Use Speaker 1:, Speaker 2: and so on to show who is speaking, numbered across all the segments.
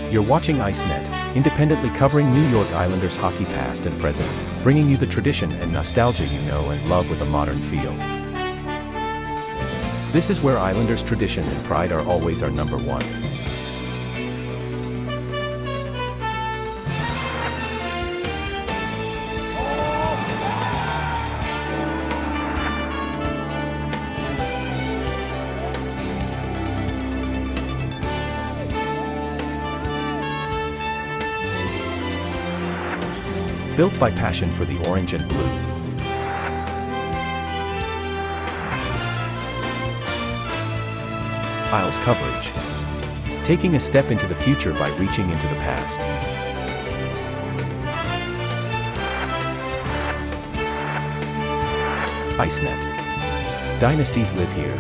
Speaker 1: You're watching ICENET, independently covering New York Islanders hockey past and present, bringing you the tradition and nostalgia you know and love with a modern feel. This is where Islanders tradition and pride are always our number one. Built by passion for the orange and blue. Isles coverage. Taking a step into the future by reaching into the past. ICENET. Dynasties live here.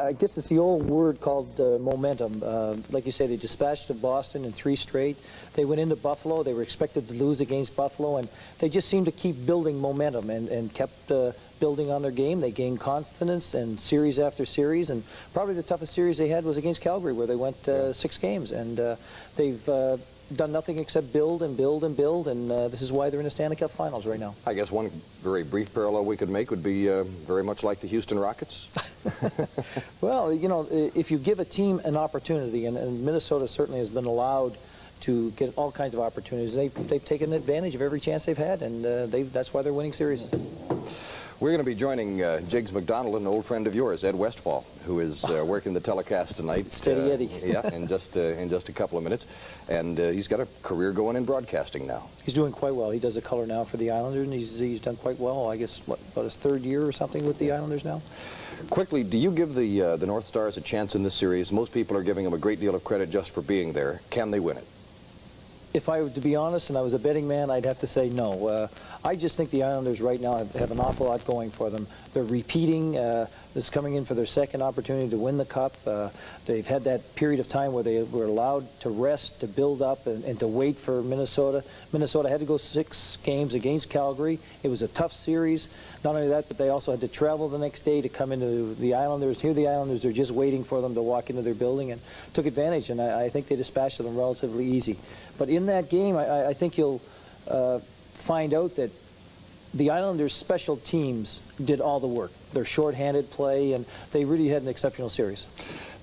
Speaker 2: I guess it's the old word called momentum. Like you say, they dispatched to Boston in 3 straight. They went into Buffalo. They were expected to lose against Buffalo, and they just seemed to keep building momentum and kept building on their game. They gained confidence and series after series, and probably the toughest series they had was against Calgary, where they went 6 games, and they've done nothing except build and build and build, and this is why they're in the Stanley Cup Finals right now.
Speaker 3: I guess one very brief parallel we could make would be very much like the Houston Rockets.
Speaker 2: Well, you know, if you give a team an opportunity, and Minnesota certainly has been allowed to get all kinds of opportunities, they've taken advantage of every chance they've had, and that's why they're winning series.
Speaker 3: We're going to be joining Jiggs McDonald, an old friend of yours, Ed Westfall, who is working the telecast tonight.
Speaker 2: Steady Eddie.
Speaker 3: Yeah, in just a couple of minutes. And he's got a career going in broadcasting now.
Speaker 2: He's doing quite well. He does a color now for the Islanders, and he's done quite well. I guess, what, about his 3rd year or something with the Islanders now?
Speaker 3: Quickly, do you give the North Stars a chance in this series? Most people are giving them a great deal of credit just for being there. Can they win it?
Speaker 2: If I were to be honest and I was a betting man, I'd have to say no. I just think the Islanders right now have an awful lot going for them. They're repeating. This is coming in for their 2nd opportunity to win the Cup. They've had that period of time where they were allowed to rest, to build up, and to wait for Minnesota. Minnesota had to go 6 games against Calgary. It was a tough series. Not only that, but they also had to travel the next day to come into the Islanders. Here the Islanders are just waiting for them to walk into their building, and took advantage, and I think they dispatched them relatively easy. But in that game, I think you'll find out that the Islanders' special teams did all the work. Their shorthanded play, and they really had an exceptional series.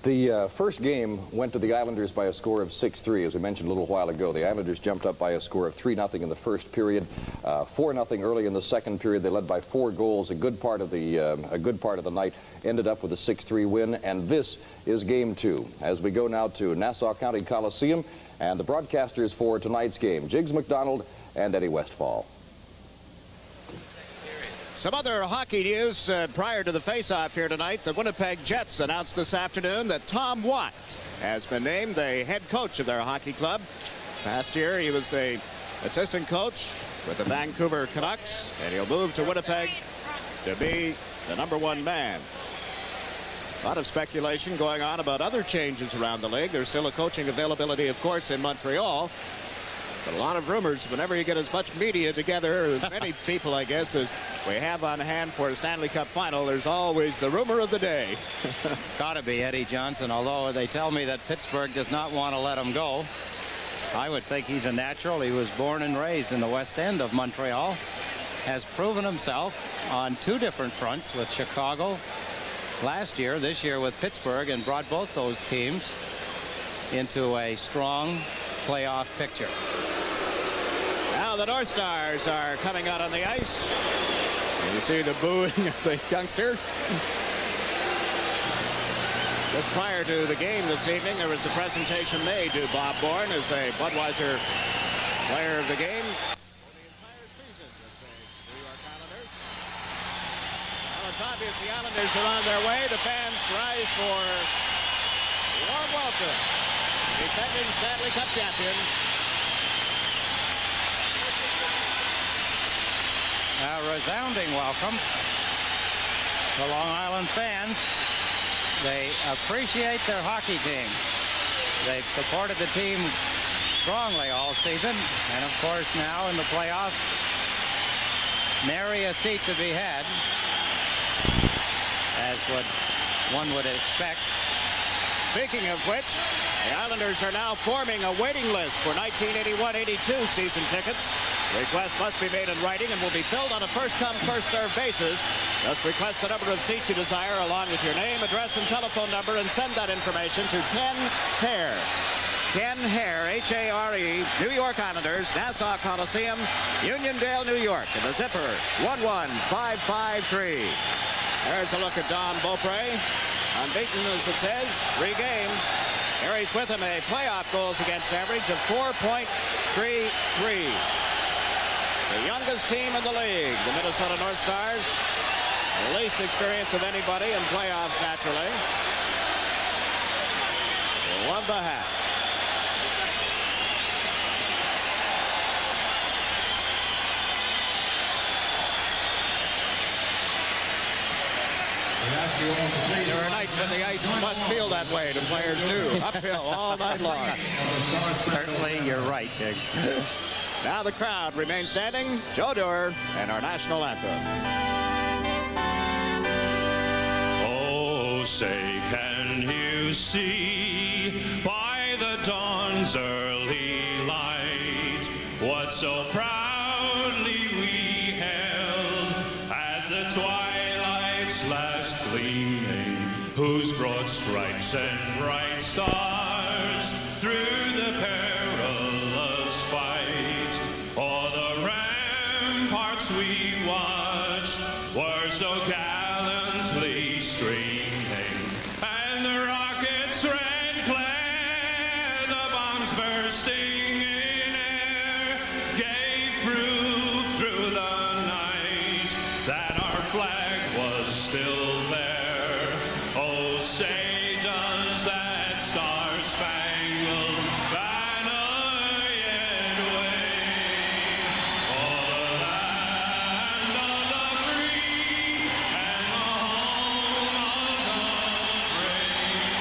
Speaker 3: The first game went to the Islanders by a score of 6-3, as we mentioned a little while ago. The Islanders jumped up by a score of 3-0 in the first period, 4-0 early in the second period. They led by 4 goals. A good part of the night ended up with a 6-3 win, and this is Game 2. As we go now to Nassau County Coliseum, and the broadcasters for tonight's game, Jiggs McDonald and Eddie Westfall.
Speaker 4: Some other hockey news prior to the face-off here tonight. The Winnipeg Jets announced this afternoon that Tom Watt has been named the head coach of their hockey club. Last year he was the assistant coach with the Vancouver Canucks, and he'll move to Winnipeg to be the #1 man. A lot of speculation going on about other changes around the league. There's still a coaching availability, of course, in Montreal. But a lot of rumors. Whenever you get as much media together, as many people, I guess, as we have on hand for a Stanley Cup final, there's always the rumor of the day.
Speaker 5: It's got to be Eddie Johnson, although they tell me that Pittsburgh does not want to let him go. I would think he's a natural. He was born and raised in the West End of Montreal. Has proven himself on 2 different fronts with Chicago last year, this year with Pittsburgh, and brought both those teams into a strong playoff picture.
Speaker 4: Now the North Stars are coming out on the ice. And you see the booing of the youngster. Just prior to the game this evening, there was a presentation made to Bob Bourne as a Budweiser player of the game for the entire season with the New York Islanders. Well, it's obvious the Islanders are on their way. The fans rise for a warm welcome. Defending Stanley Cup champions.
Speaker 5: A resounding welcome. The Long Island fans, they appreciate their hockey team. They've supported the team strongly all season, and of course now in the playoffs, nary a seat to be had, as one would expect.
Speaker 4: Speaking of which, the Islanders are now forming a waiting list for 1981-82 season tickets. Request must be made in writing and will be filled on a first-come, first-served basis. Just request the number of seats you desire along with your name, address, and telephone number, and send that information to Ken Hare. Ken Hare, H-A-R-E, New York Islanders, Nassau Coliseum, Uniondale, New York, and the zipper 11553. There's a look at Don Beaupre. Unbeaten, as it says, 3 games. Carries with him a playoff goals against average of 4.33. The youngest team in the league, the Minnesota North Stars. The least experience of anybody in playoffs, naturally. Love the hat. There are nights when the ice must feel that way to players, too. Uphill all night long.
Speaker 5: Certainly, you're right, Higgs.
Speaker 4: Now the crowd remains standing. Joe Dewar and our national anthem.
Speaker 6: Oh, say, can you see by the dawn's early light what so proudly we held at the twilight's last gleaming, whose broad stripes and bright stars through the perilous fight o'er the ramparts we watched were so gallantly streaming, and the rockets red glare, the bombs bursting in air, gave proof through the night that our flag was still there. Oh, say does that star-spangled banner yet wave o'er the land of the free and the home of the brave.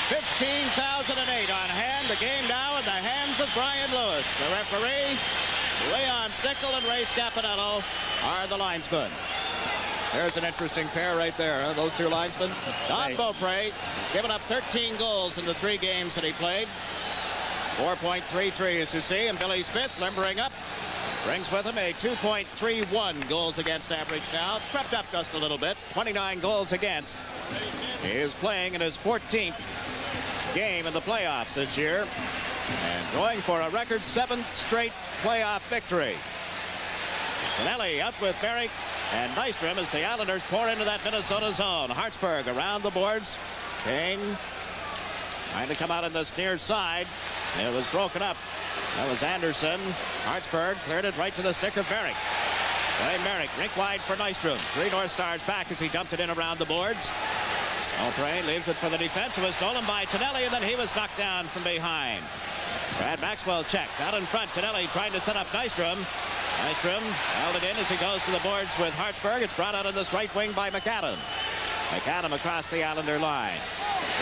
Speaker 4: 15,008 on hand. The game now in the hands of Brian Lewis. The referee, Leon Stickle and Ray Scapanello are the linesmen. There's an interesting pair right there, huh? Those two linesmen. Don Beaupre has given up 13 goals in the 3 games that he played. 4.33 as you see, and Billy Smith limbering up. Brings with him a 2.31 goals against average now. It's crept up just a little bit. 29 goals against. He is playing in his 14th game in the playoffs this year and going for a record 7th straight playoff victory. Stanley up with Merrick and Nystrom as the Islanders pour into that Minnesota zone. Hartsburg around the boards. Kane trying to come out on this near side. It was broken up. That was Anderson. Hartsburg cleared it right to the stick of Merrick. Play Merrick, rink wide for Nystrom. 3 North Stars back as he dumped it in around the boards. Beaupre leaves it for the defense. It was stolen by Tonelli, and then he was knocked down from behind. Brad Maxwell checked. Out in front, Tonelli trying to set up Nystrom. Nystrom held it in as he goes to the boards with Hartsburg. It's brought out on this right wing by McAdam. McAdam across the Islander line.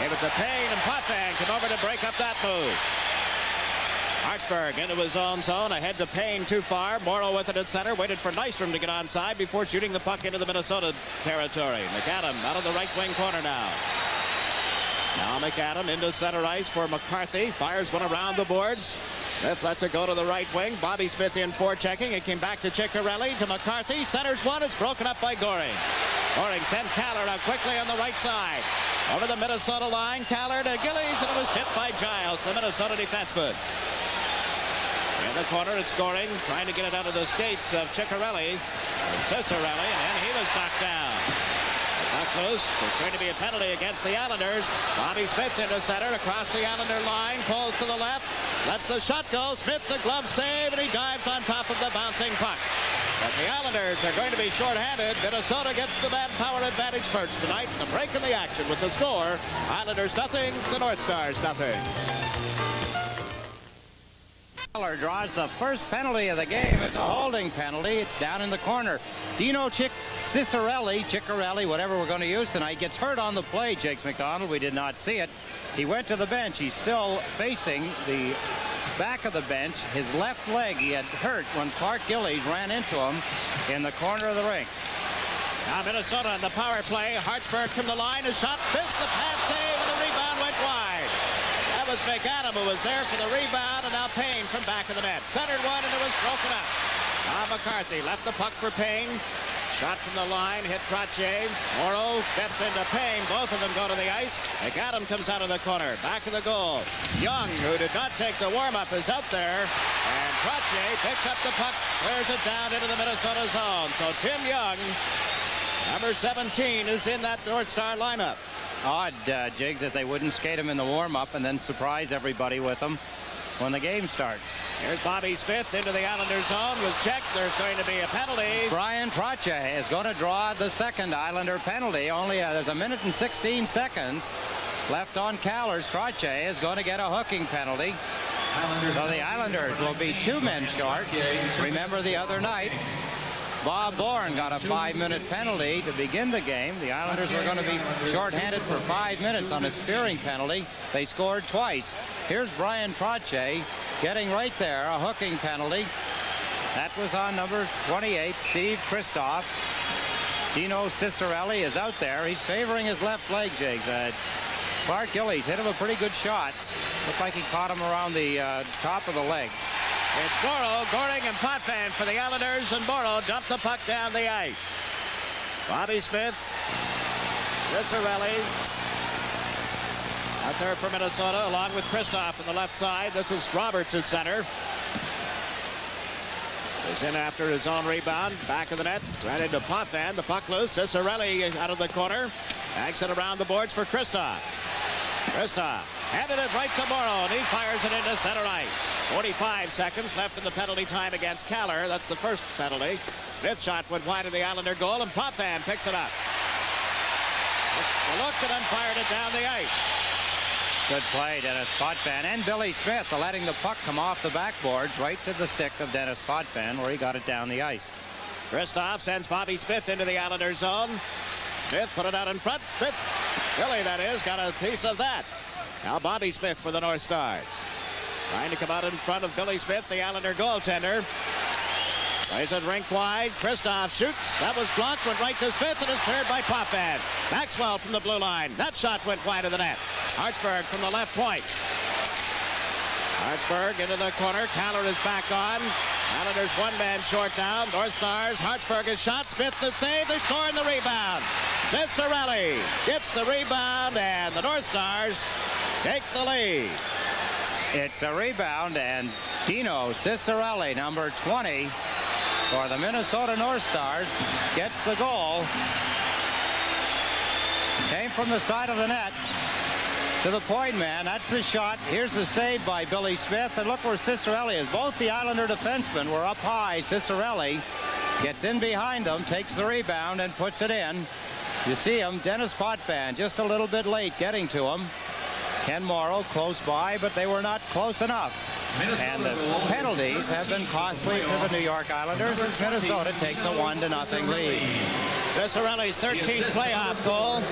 Speaker 4: Gave it to Payne, and Potvin came over to break up that move. Hartsburg into his own zone, ahead to Payne too far. Morrow with it at center, waited for Nystrom to get onside before shooting the puck into the Minnesota territory. McAdam out of the right wing corner now. Now McAdam into center ice for McCarthy. Fires one around the boards. Smith lets it go to the right wing. Bobby Smith in forechecking. It came back to Ciccarelli, to McCarthy. Centers one. It's broken up by Goring. Goring sends Kaller out quickly on the right side. Over the Minnesota line. Kaller to Gillies, and it was tipped by Giles, the Minnesota defenseman. In the corner, it's Goring trying to get it out of the skates of Ciccarelli. Cicerelli, and then he was knocked down. Puck loose. There's going to be a penalty against the Islanders. Bobby Smith into center, across the Islander line, pulls to the left, lets the shot go. Smith, the glove save, and he dives on top of the bouncing puck. But the Islanders are going to be shorthanded. Minnesota gets the manpower advantage first tonight. The break in the action with the score. Islanders nothing, the North Stars nothing.
Speaker 5: Draws the first penalty of the game. It's a holding penalty. It's down in the corner. Dino Ciccarelli, whatever we're going to use tonight, gets hurt on the play, Jakes McDonald. We did not see it. He went to the bench. He's still facing the back of the bench. His left leg he had hurt when Clark Gillies ran into him in the corner of the rink.
Speaker 4: Now Minnesota on the power play. Hartsburg from the line. A shot missed. The pad save, and the rebound went wide. That was McAdam who was there for the rebound, and now Payne from back of the net. Centered one, and it was broken up. Now McCarthy left the puck for Payne. Shot from the line, hit Trottier. Morrow steps into Payne. Both of them go to the ice. McAdam comes out of the corner. Back of the goal. Young, who did not take the warm-up, is out there. And Trottier picks up the puck, clears it down into the Minnesota zone. So Tim Young, number 17, is in that North Star lineup.
Speaker 5: Odd, Jigs, that they wouldn't skate him in the warm-up and then surprise everybody with him when the game starts.
Speaker 4: Here's Bobby Smith into the Islander zone. Was checked. There's going to be a penalty.
Speaker 5: Bryan Trottier is going to draw the second Islander penalty. Only there's a minute and 16 seconds left on Callers. Trottier is going to get a hooking penalty. So the Islanders will be 2 men short. Remember the other night, Bob Bourne got a 5-minute penalty to begin the game. The Islanders were going to be shorthanded for 5 minutes on a spearing penalty. They scored twice. Here's Bryan Trottier getting right there, a hooking penalty. That was on number 28, Steve Kristoff. Dino Ciccarelli is out there. He's favoring his left leg, Jigs. Clark Gillies hit him a pretty good shot. Looked like he caught him around the top of the leg.
Speaker 4: It's Morrow, Goring, and Potvin for the Islanders, and Morrow dumped the puck down the ice. Bobby Smith, Ciccarelli out there for Minnesota, along with Kristoff on the left side. This is Roberts at center. Is in after his own rebound. Back of the net, right into Potvin. The puck loose. Ciccarelli out of the corner. Banks it around the boards for Kristoff. Kristoff handed it right to Morrow, and he fires it into center ice. 45 seconds left in the penalty time against Caller. That's the first penalty. Smith's shot went wide of the Islander goal, and Potvin picks it up. Looked and then fired it down the ice.
Speaker 5: Good play, Dennis Potvin and Billy Smith letting the puck come off the backboards right to the stick of Dennis Potvin, where he got it down the ice.
Speaker 4: Kristoff sends Bobby Smith into the Islander zone. Smith put it out in front. Smith, Billy that is, got a piece of that. Now Bobby Smith for the North Stars. Trying to come out in front of Billy Smith, the Islander goaltender. Plays it rink wide. Kristoff shoots. That was blocked, went right to Smith, and is cleared by Potvin. Maxwell from the blue line. That shot went wide of the net. Hartsburg from the left point. Hartsburg into the corner. Caller is back on. Islanders 1 man short now. North Stars. Hartsburg is shot. Smith the save. They score in the rebound. Ciccarelli gets the rebound, and the North Stars take the lead.
Speaker 5: It's a rebound, and Dino Ciccarelli, number 20, for the Minnesota North Stars, gets the goal. Came from the side of the net to the point man. That's the shot. Here's the save by Billy Smith, and look where Ciccarelli is. Both the Islander defensemen were up high. Ciccarelli gets in behind them, takes the rebound, and puts it in. You see him, Dennis Potvin, just a little bit late getting to him. Ken Morrow close by, but they were not close enough. And the penalties have been costly to the New York Islanders as Minnesota takes a 1-0 lead.
Speaker 4: Ciccarelli's 13th playoff goal.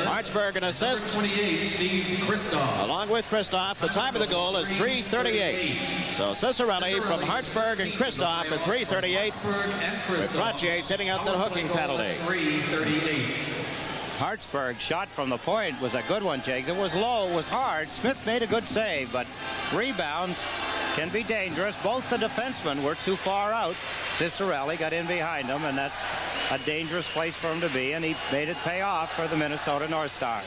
Speaker 4: Hartsburg an assist. Along with Kristoff, the time of the goal is 3:38. So Ciccarelli from Hartsburg and Kristoff at 3:38. With Trottier sitting out the hooking penalty.
Speaker 5: Hartsburg's shot from the point was a good one, Jakes. It was low, it was hard. Smith made a good save, but rebounds can be dangerous. Both the defensemen were too far out. Ciccarelli got in behind him, and that's a dangerous place for him to be, and he made it pay off for the Minnesota North Stars.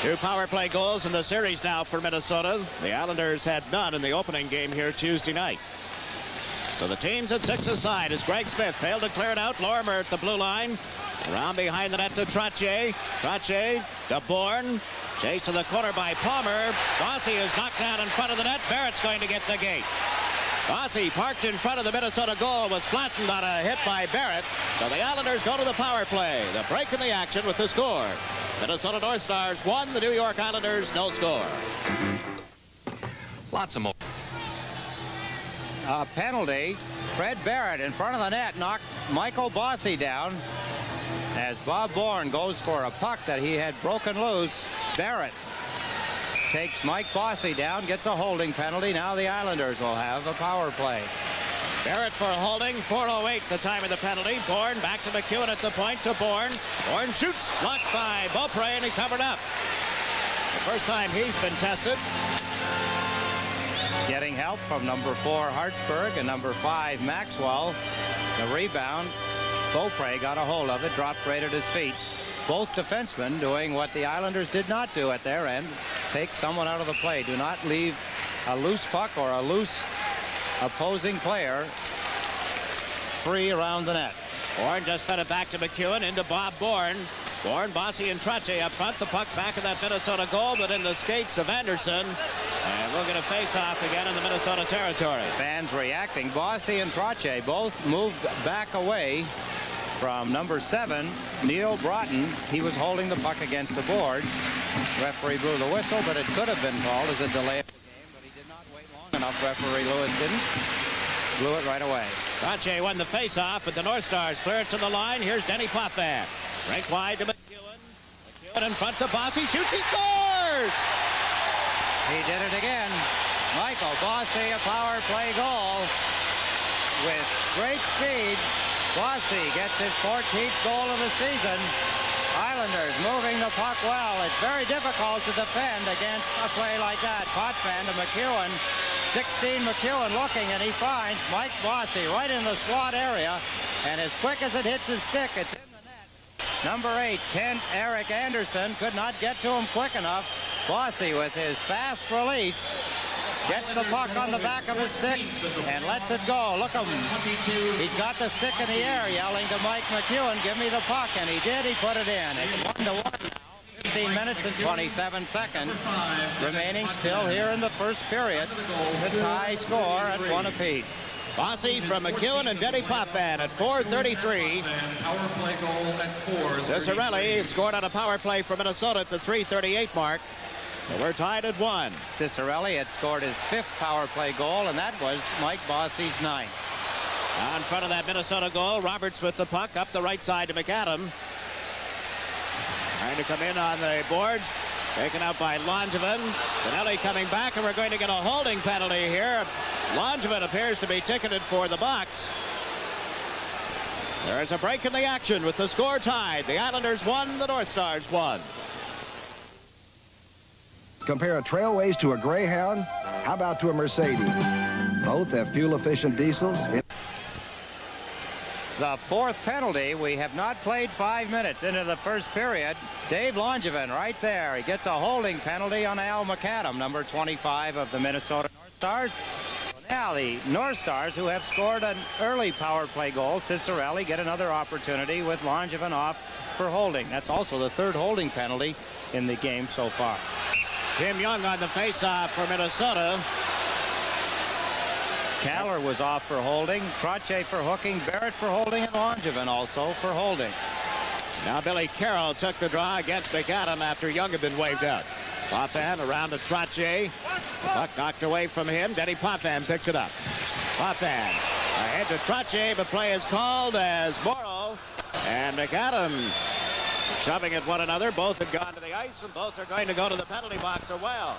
Speaker 4: 2 power play goals in the series now for Minnesota. The Islanders had none in the opening game here Tuesday night. So the team's at 6 aside as Greg Smith failed to clear it out. Lorimer at the blue line. Around behind the net to Trottier. Trottier to Bourne. Chased to the corner by Palmer. Bossy is knocked down in front of the net. Barrett's going to get the gate. Bossy, parked in front of the Minnesota goal, was flattened on a hit by Barrett. So the Islanders go to the power play. The break in the action with the score. Minnesota North Stars 1, the New York Islanders no score.
Speaker 7: Lots of more.
Speaker 5: Penalty. Fred Barrett in front of the net knocked Michael Bossy down as Bob Bourne goes for a puck that he had broken loose. Barrett takes Mike Bossy down, gets a holding penalty. Now the Islanders will have a power play.
Speaker 4: Barrett for holding. 4:08 the time of the penalty. Bourne back to McEwen at the point to Bourne. Bourne shoots, blocked by Beaupre, and he covered up. The first time he's been tested.
Speaker 5: Getting help from number 4 Hartsburg and number 5 Maxwell. The rebound, Beaupre got a hold of it, dropped right at his feet. Both defensemen doing what the Islanders did not do at their end. Take someone out of the play. Do not leave a loose puck or a loose opposing player free around the net.
Speaker 4: Bourne just fed it back to McEwen into Bob Bourne. Bourne, Bossy, and Trottier up front. The puck back of that Minnesota goal, but in the skates of Anderson. And we'll get a face-off again in the Minnesota territory.
Speaker 5: Fans reacting. Bossy and Trottier both moved back away from number 7, Neil Broughton. He was holding the puck against the boards. Referee blew the whistle, but it could have been called as a delay of the game, but he did not wait long enough. Referee Lewis didn't. Blew it right away.
Speaker 4: Trottier won the face-off, but the North Stars clear it to the line. Here's Denny Potvin. Break wide to McEwen. McEwen in front to Bossy. Shoots, he scores!
Speaker 5: He did it again. Michael Bossy, a power play goal with great speed. Bossy gets his 14th goal of the season. Islanders moving the puck well. It's very difficult to defend against a play like that. Potvin to McEwen. 16 McEwen looking, and he finds Mike Bossy right in the slot area. And as quick as it hits his stick, it's in the net. Number 8, Kent Eric Anderson, could not get to him quick enough. Bossy with his fast release gets the puck on the back of his stick and lets it go. Look at him. He's got the stick in the air, yelling to Mike McEwen, give me the puck, and he did. He put it in. It's 1-1 now. 15 minutes and 27 seconds remaining still here in the first period. The tie score at 1 apiece.
Speaker 4: Bossy from McEwen and Denny Potvin at 4:33. Ciccarelli scored on a power play for Minnesota at the 3:38 mark. So we're tied at 1.
Speaker 5: Ciccarelli had scored his 5th power play goal, and that was Mike Bossy's 9th.
Speaker 4: Now in front of that Minnesota goal, Roberts with the puck up the right side to McAdam. Trying to come in on the boards. Taken out by Langevin. Finelli coming back, and we're going to get a holding penalty here. Langevin appears to be ticketed for the box. There is a break in the action with the score tied. The Islanders 1, the North Stars 1.
Speaker 8: Compare a Trailways to a Greyhound? How about to a Mercedes? Both have fuel-efficient diesels.
Speaker 5: The 4th penalty. We have not played 5 minutes into the first period. Dave Langevin right there. He gets a holding penalty on Al McAdam, number 25 of the Minnesota North Stars. So now the North Stars, who have scored an early power play goal, Ciccarelli, get another opportunity with Langevin off for holding. That's also the 3rd holding penalty in the game so far.
Speaker 4: Tim Young on the faceoff for Minnesota.
Speaker 5: Caller was off for holding, Trottier for hooking, Barrett for holding, and Langevin also for holding.
Speaker 4: Now Billy Carroll took the draw against McAdam after Young had been waved out. Potvin around to Trottier. Puck knocked away from him. Denny Potvin picks it up. Potvin ahead to Trottier, but play is called as Morrow and McAdam shoving at one another. Both have gone to the ice, and both are going to go to the penalty box as well.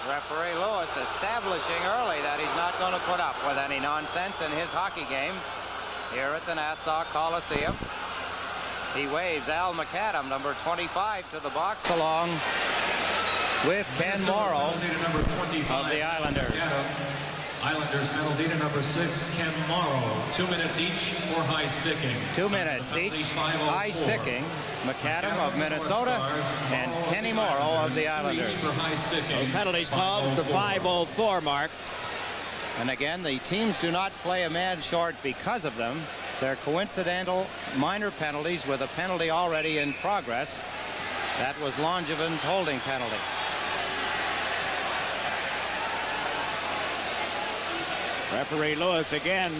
Speaker 5: Referee Lewis establishing early that he's not going to put up with any nonsense in his hockey game here at the Nassau Coliseum. He waves Al McAdam, number 25, to the box along with Ken Morrow of the Islanders.
Speaker 9: Islanders penalty to number 6, Ken Morrow. 2 minutes each for high sticking.
Speaker 5: 2 minutes each. High sticking. McAdam of Minnesota and Kenny Morrow of the Islanders.
Speaker 4: Those penalties called at the 5:04 mark.
Speaker 5: And again, the teams do not play a man short because of them. They're coincidental minor penalties with a penalty already in progress. That was Longevin's holding penalty.
Speaker 4: Referee Lewis again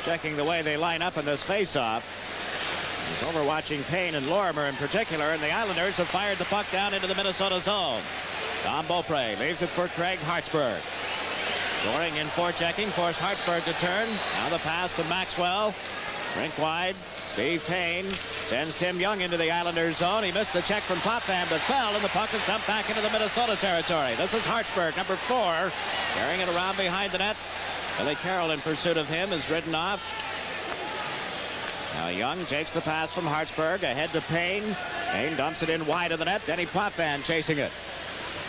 Speaker 4: checking the way they line up in this face-off. He's overwatching Payne and Lorimer in particular, and the Islanders have fired the puck down into the Minnesota zone. Tom Beaupre leaves it for Craig Hartsburg. Scoring in forechecking forced Hartsburg to turn. Now the pass to Maxwell. Rink wide. Steve Payne sends Tim Young into the Islanders zone. He missed the check from Potvin, but fell, and the puck is dumped back into the Minnesota territory. This is Hartsburg, number 4, carrying it around behind the net. Billy Carroll in pursuit of him is ridden off. Now Young takes the pass from Hartsburg ahead to Payne. Payne dumps it in wide of the net. Denny Potvin chasing it.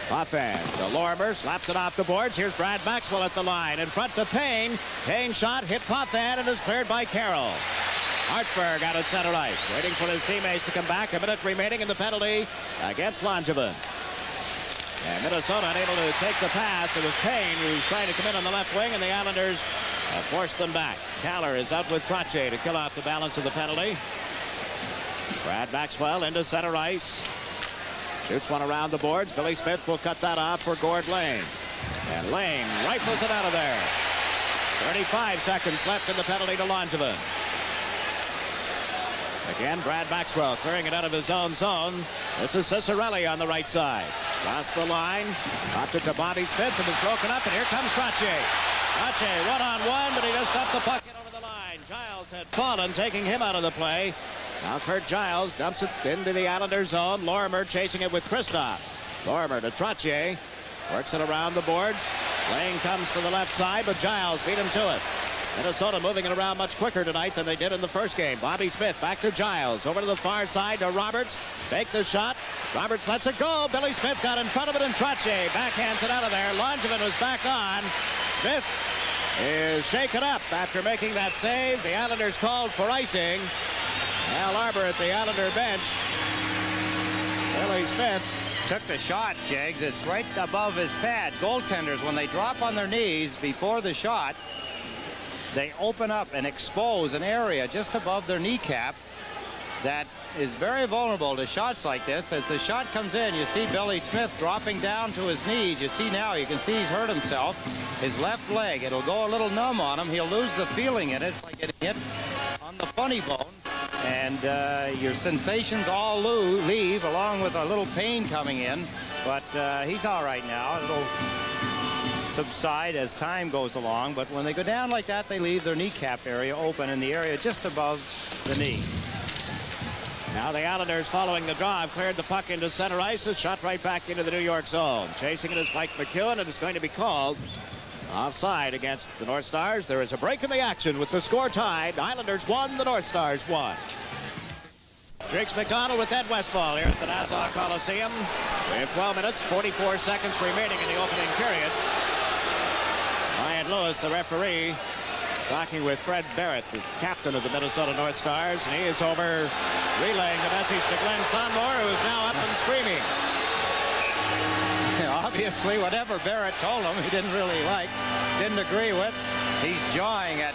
Speaker 4: Potvin to Lorimer, slaps it off the boards. Here's Brad Maxwell at the line. In front to Payne. Payne shot, hit Potvin, and is cleared by Carroll. Hartsburg out at center ice, waiting for his teammates to come back. A minute remaining in the penalty against Langevin. And Minnesota unable to take the pass. It was Payne who's trying to come in on the left wing, and the Islanders have forced them back. Kaller is out with Trottier to kill off the balance of the penalty. Brad Maxwell into center ice. Shoots one around the boards. Billy Smith will cut that off for Gord Lane. And Lane rifles it out of there. 35 seconds left in the penalty to Langevin. Again, Brad Maxwell clearing it out of his own zone. This is Ciccarelli on the right side. Crossed the line. Dropped it to Bobby Smith, and was broken up, and here comes Trottier. Trottier one-on-one, but he just dumped the puck in over the line. Giles had fallen, taking him out of the play. Now Kurt Giles dumps it into the Islanders zone. Lorimer chasing it with Kristoff. Lorimer to Trottier. Works it around the boards. Lane comes to the left side, but Giles beat him to it. Minnesota moving it around much quicker tonight than they did in the first game. Bobby Smith back to Giles. Over to the far side to Roberts. Take the shot. Roberts lets it go. Billy Smith got in front of it, and Trottier backhands it out of there. Langevin was back on. Smith is shaken up after making that save. The Islanders called for icing. Al Arbor at the Islander bench. Billy Smith
Speaker 5: took the shot, Jags. It's right above his pad. Goaltenders, when they drop on their knees before the shot, they open up and expose an area just above their kneecap that is very vulnerable to shots like this. As the shot comes in, you see Billy Smith dropping down to his knees. You see now, you can see he's hurt himself. His left leg, it'll go a little numb on him. He'll lose the feeling in it. It's like getting hit on the funny bone. And your sensations all leave, along with a little pain coming in. But he's all right now. It'll subside as time goes along. But when they go down like that, they leave their kneecap area open in the area just above the knee.
Speaker 4: Now the Islanders, following the draw, have cleared the puck into center ice. It's shot right back into the New York zone. Chasing it is Mike McEwen, and it's going to be called offside against the North Stars. There is a break in the action with the score tied. Islanders won, the North Stars won. Driggs McDonald with Ed Westfall here at the Nassau Coliseum. We have 12 minutes, 44 seconds remaining in the opening period. Ryan Lewis, the referee, talking with Fred Barrett, the captain of the Minnesota North Stars, and he is over relaying the message to Glenn Sonmore, who is now up and screaming.
Speaker 5: Obviously, whatever Barrett told him, he didn't really like, didn't agree with. He's jawing at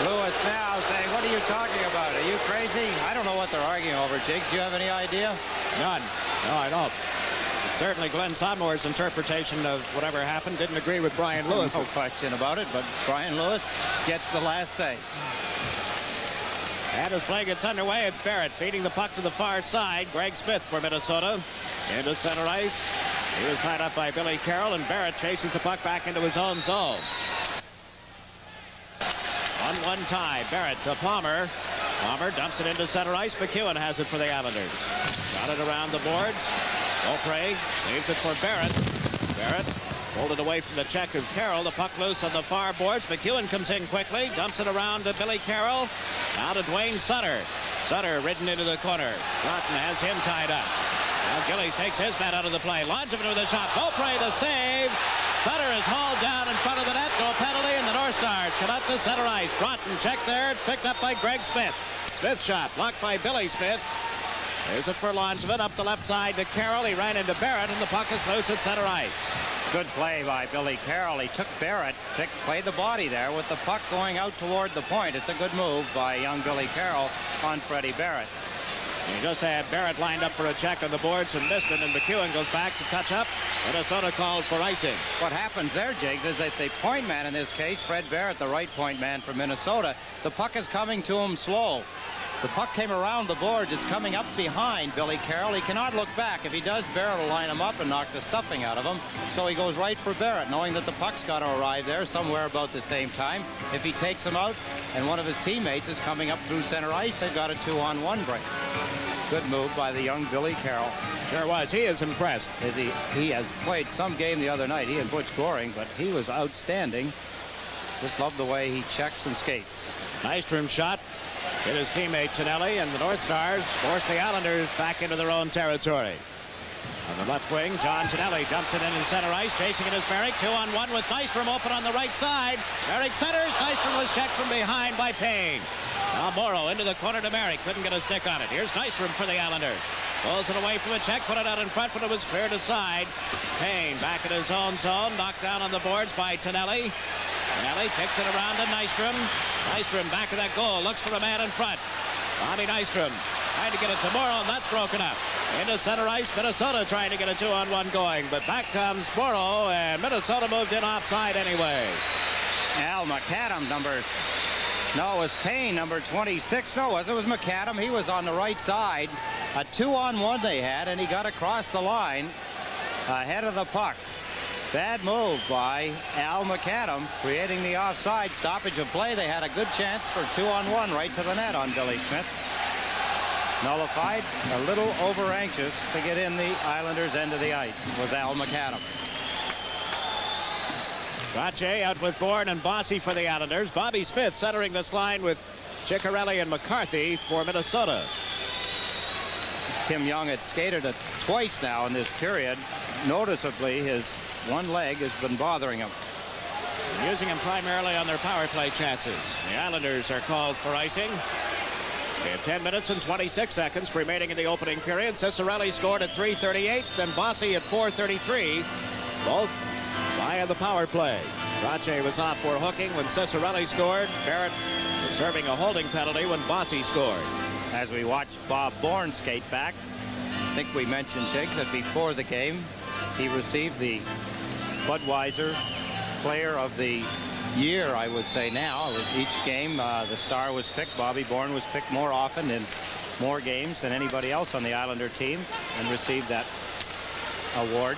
Speaker 5: Lewis now, saying, "What are you talking about? Are you crazy?" I don't know what they're arguing over, Jiggs. Do you have any idea?
Speaker 4: None. No, I don't. Certainly Glenn Sonmore's interpretation of whatever happened didn't agree with Brian Lewis.
Speaker 5: No question about it, but Brian Lewis gets the last say.
Speaker 4: And as play gets underway, it's Barrett feeding the puck to the far side. Greg Smith for Minnesota into center ice. He was tied up by Billy Carroll, and Barrett chases the puck back into his own zone. 1-1 tie. Barrett to Palmer. Palmer dumps it into center ice. McEwen has it for the Islanders. Got it around the boards. Beaupre leaves it for Barrett. Barrett pulled it away from the check of Carroll. The puck loose on the far boards. McEwen comes in quickly. Dumps it around to Billy Carroll. Now to Dwayne Sutter. Sutter ridden into the corner. Broughton has him tied up. Now Gillies takes his man out of the play. Langevin with a shot. Beaupre the save. Sutter is hauled down in front of the net. No penalty, and the North Stars come out to center ice. Broughton checked there. It's picked up by Greg Smith. Smith shot blocked by Billy Smith. Here's it for Langevin, up the left side to Carroll. He ran into Barrett, and the puck is loose at center ice.
Speaker 5: Good play by Billy Carroll. He took Barrett, played the body there with the puck going out toward the point. It's a good move by young Billy Carroll on Freddie Barrett.
Speaker 4: He just had Barrett lined up for a check on the boards and missed it, and McEwen goes back to touch up. Minnesota called for icing.
Speaker 5: What happens there, Jiggs, is that the point man in this case, Fred Barrett, the right point man for Minnesota, the puck is coming to him slow. The puck came around the boards. It's coming up behind Billy Carroll. He cannot look back. If he does, Barrett will line him up and knock the stuffing out of him. So he goes right for Barrett, knowing that the puck's got to arrive there somewhere about the same time. If he takes him out and one of his teammates is coming up through center ice, they've got a 2-on-1 break. Good move by the young Billy Carroll.
Speaker 4: Sure was. He is impressed.
Speaker 5: He has played some game the other night, he and Butch Goring, but he was outstanding. Just love the way he checks and skates.
Speaker 4: Nystrom shot. Hit his teammate Tonelli, and the North Stars force the Islanders back into their own territory. On the left wing, John Tonelli jumps it in center ice. Chasing it is Barrick. 2-on-1 with Nystrom open on the right side. Barrick centers. Nystrom was checked from behind by Payne. Now Morrow into the corner to Barrick. Couldn't get a stick on it. Here's Nystrom for the Islanders. Pulls it away from a check. Put it out in front, but it was cleared aside. Payne back in his own zone. Knocked down on the boards by Tonelli. Tonelli kicks it around to Nystrom. Nystrom back of that goal. Looks for a man in front. Bobby Nystrom trying to get it to Morrow, and that's broken up. Into center ice, Minnesota trying to get a 2-on-1 going, but back comes Morrow, and Minnesota moved in offside anyway.
Speaker 5: Al McAdam, it was Payne, number 26. No, it was McAdam. He was on the right side. A 2-on-1 they had, and he got across the line ahead of the puck. Bad move by Al McAdam, creating the offside stoppage of play. They had a good chance for 2-on-1 right to the net on Billy Smith. Nullified, a little over anxious to get in the Islanders' end of the ice was Al McAdam.
Speaker 4: Broerage out with Bourne and Bossy for the Islanders. Bobby Smith centering this line with Ciccarelli and McCarthy for Minnesota.
Speaker 5: Tim Young had skated it twice now in this period. Noticeably, his one leg has been bothering him.
Speaker 4: Using him primarily on their power play chances. The Islanders are called for icing. We have 10 minutes and 26 seconds remaining in the opening period. Ciccarelli scored at 3:38, then Bossy at 4:33. Both via the power play. Broerage was off for hooking when Ciccarelli scored. Barrett was serving a holding penalty when Bossy scored.
Speaker 5: As we watch Bob Bourne skate back, I think we mentioned, Jiggs, that before the game, he received the Budweiser Player of the Year, I would say now. With each game, the star was picked. Bobby Bourne was picked more often in more games than anybody else on the Islander team and received that award.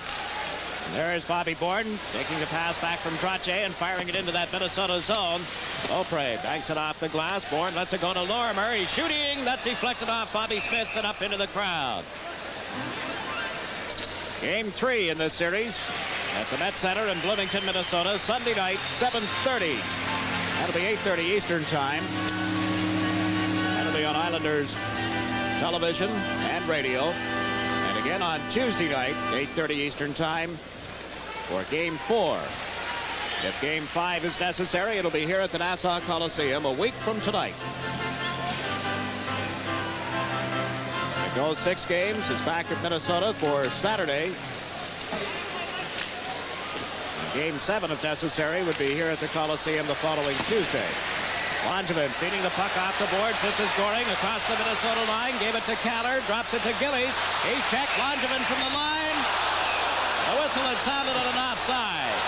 Speaker 4: And there's Bobby Bourne taking the pass back from Broerage and firing it into that Minnesota zone. Beaupre banks it off the glass. Bourne lets it go to Lorimer. He's shooting. That deflected off Bobby Smith and up into the crowd. Game 3 in this series at the Met Center in Bloomington, Minnesota. Sunday night, 7:30. That'll be 8:30 Eastern Time. That'll be on Islanders television and radio. And again on Tuesday night, 8:30 Eastern Time for Game 4. If Game 5 is necessary, it'll be here at the Nassau Coliseum a week from tonight. It goes 6 games. It's back at Minnesota for Saturday. Game 7, if necessary, would be here at the Coliseum the following Tuesday. Langevin feeding the puck off the boards. This is Goring across the Minnesota line. Gave it to Kaller. Drops it to Gillies. He's checked. Langevin from the line. The whistle had sounded on an offside.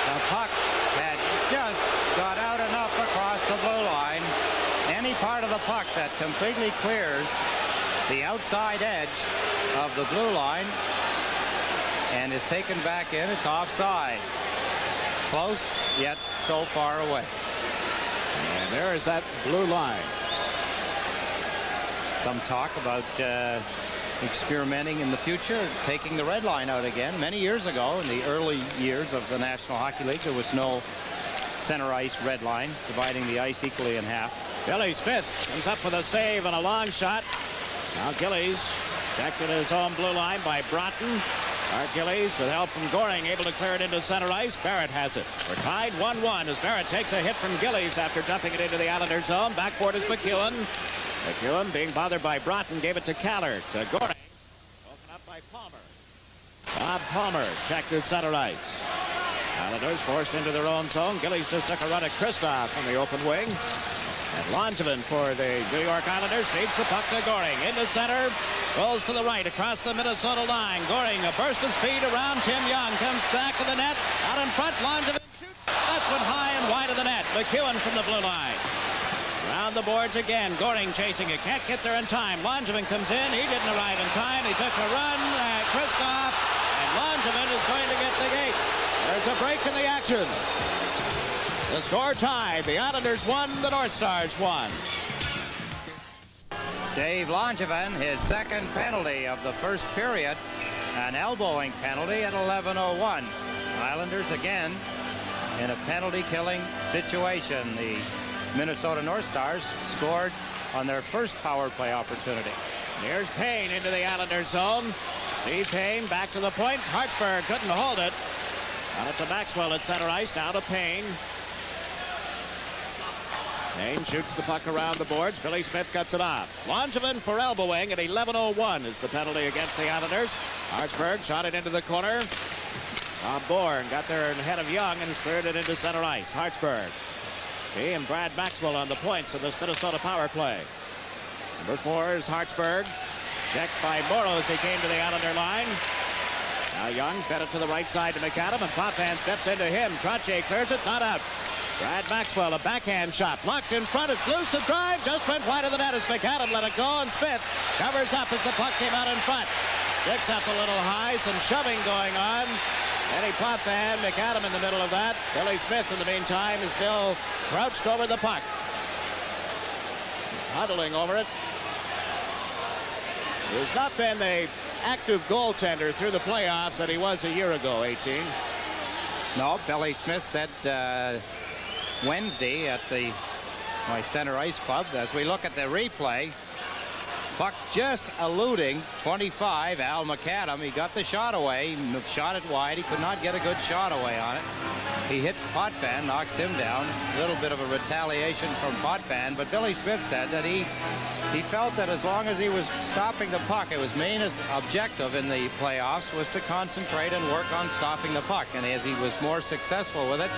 Speaker 5: The puck had just got out enough across the blue line. Any part of the puck that completely clears the outside edge of the blue line and is taken back in, it's offside. Close, yet so far away.
Speaker 4: And there is that blue line.
Speaker 5: Some talk about experimenting in the future, taking the red line out again. Many years ago, in the early years of the National Hockey League, there was no center ice red line, dividing the ice equally in half.
Speaker 4: Billy Smith comes up with a save and a long shot. Now Gillies checked in his own blue line by Broughton. Art Gillies, with help from Goring, able to clear it into center ice. Barrett has it. We're tied 1-1 as Barrett takes a hit from Gillies after dumping it into the Islander zone. Backboard is McEwen. McEwen being bothered by Broughton, gave it to Callard. To Goring. Broken up by Palmer. Bob Palmer checked at center ice. Islanders forced into their own zone. Gillies just took a run at Kristoff on the open wing. And Langevin for the New York Islanders feeds the puck to Goring. Into center. Rolls to the right across the Minnesota line. Goring, a burst of speed around Tim Young. Comes back to the net. Out in front, Langevin shoots. That went high and wide of the net. McEwen from the blue line. Around the boards again. Goring chasing it. Can't get there in time. Langevin comes in. He didn't arrive in time. He took a run at Kristoff. And Langevin is going to get the gate. There's a break in the action. The score tied. The Islanders won. The North Stars won.
Speaker 5: Dave Langevin, his second penalty of the first period, an elbowing penalty at 11:01. Islanders again in a penalty-killing situation. The Minnesota North Stars scored on their first power play opportunity.
Speaker 4: Here's Payne into the Islanders zone. Steve Payne back to the point. Hartsburg couldn't hold it. Got it to Maxwell at center ice. Now to Payne. Payne shoots the puck around the boards. Billy Smith cuts it off. Langevin for elbowing at 11:01 is the penalty against the Islanders. Hartsburg shot it into the corner. Bob Bourne got there ahead of Young and cleared it into center ice. Hartsburg. He and Brad Maxwell on the points in this Minnesota power play. Number 4 is Hartsburg. Checked by Morrow as he came to the Islander line. Now Young fed it to the right side to McAdam, and Potvin steps into him. Trottier clears it, not out. Brad Maxwell, a backhand shot. Blocked in front, it's loose, a drive, just went wide of the net as McAdam let it go, and Smith covers up as the puck came out in front. Sticks up a little high, some shoving going on. Eddie Potvin, McAdam in the middle of that. Billy Smith, in the meantime, is still crouched over the puck. Huddling over it. He has not been the active goaltender through the playoffs that he was a year ago, 18.
Speaker 5: No, Billy Smith said Wednesday at my center ice club, as we look at the replay, puck just eluding 25, Al McAdam. He got the shot away, shot it wide. He could not get a good shot away on it. He hits Potvin, knocks him down. A little bit of a retaliation from Potvin, but Billy Smith said that he felt that as long as he was stopping the puck, it was main objective in the playoffs was to concentrate and work on stopping the puck. And as he was more successful with it,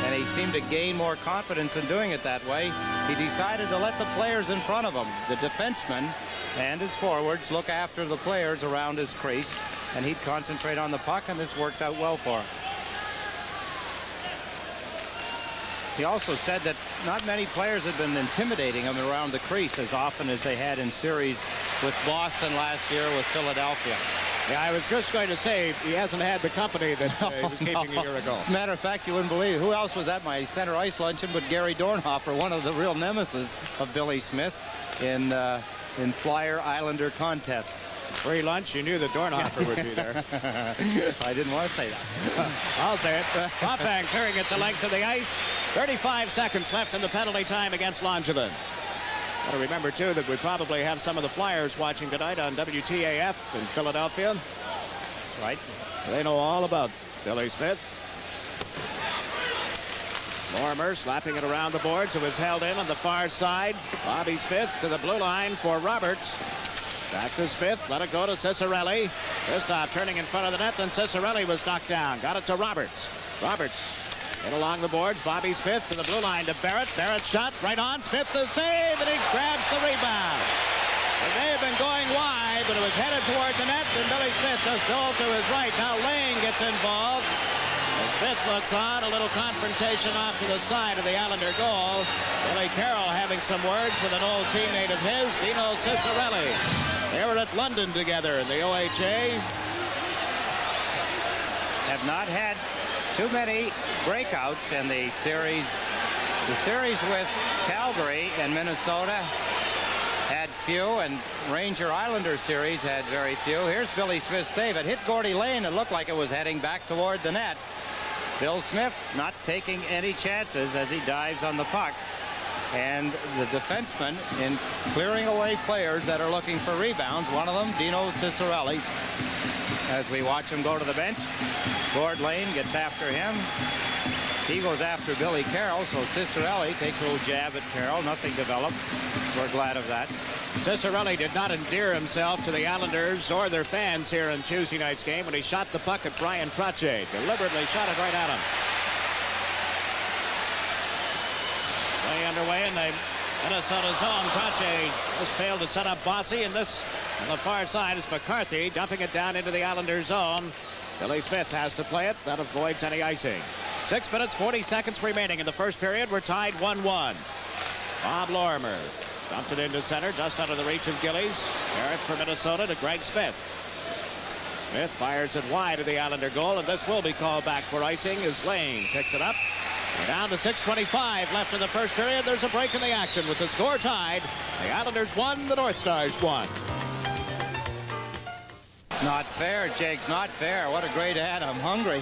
Speaker 5: and he seemed to gain more confidence in doing it that way, he decided to let the players in front of him, the defensemen and his forwards, look after the players around his crease, and he'd concentrate on the puck, and this worked out well for him. He also said that not many players had been intimidating him around the crease as often as they had in series with Boston last year, with Philadelphia.
Speaker 4: Yeah, I was just going to say he hasn't had the company that he was keeping a year ago.
Speaker 5: As a matter of fact, you wouldn't believe it. Who else was at my center ice luncheon but Gary Dornhofer, one of the real nemesis of Billy Smith in Flyer Islander contests.
Speaker 4: Free lunch, you knew that Dornhofer would be there.
Speaker 5: I didn't want to say that.
Speaker 4: I'll say it. Potvin clearing it the length of the ice. 35 seconds left in the penalty time against Langevin. Got to remember, too, that we probably have some of the Flyers watching tonight on WTAF in Philadelphia.
Speaker 5: Right.
Speaker 4: They know all about Billy Smith. Lorimer slapping it around the boards. It was held in on the far side. Bobby Smith to the blue line for Roberts. Back to Smith. Let it go to Ciccarelli. Kristoff turning in front of the net. Then Ciccarelli was knocked down. Got it to Roberts. Roberts in along the boards. Bobby Smith to the blue line to Barrett. Barrett shot right on. Smith the save, and he grabs the rebound. It may have been going wide, but it was headed toward the net, and Billy Smith just dove to his right. Now Lane gets involved. As Smith looks on, a little confrontation off to the side of the Islander goal. Billy Carroll having some words with an old teammate of his, Dino Ciccarelli. They were at London together in the OHA.
Speaker 5: Have not had too many breakouts in the series. The series with Calgary and Minnesota had few, and Ranger Islander series had very few. Here's Billy Smith's save. It hit Gordy Lane. It looked like it was heading back toward the net. Bill Smith not taking any chances as he dives on the puck. And the defenseman in clearing away players that are looking for rebounds. One of them, Dino Ciccarelli. As we watch him go to the bench, Gord Lane gets after him. He goes after Billy Carroll, so Ciccarelli takes a little jab at Carroll. Nothing developed. we're glad of that.
Speaker 4: Cicerelli did not endear himself to the Islanders or their fans here in Tuesday night's game when he shot the puck at Brian Trottier. Deliberately shot it right at him. Play underway in the Minnesota zone. Trottier just failed to set up Bossy, and this on the far side is McCarthy dumping it down into the Islanders zone. Billy Smith has to play it. That avoids any icing. 6 minutes, 40 seconds remaining in the first period. We're tied 1-1. Bob Lorimer dumped it into center, just out of the reach of Gillies. Barrett for Minnesota to Greg Smith. Smith fires it wide of the Islander goal, and this will be called back for icing as Lane picks it up. We're down to 6:25 left in the first period. There's a break in the action with the score tied. The Islanders won, the North Stars won.
Speaker 5: Not fair, Jakes, not fair. What a great ad. I'm hungry.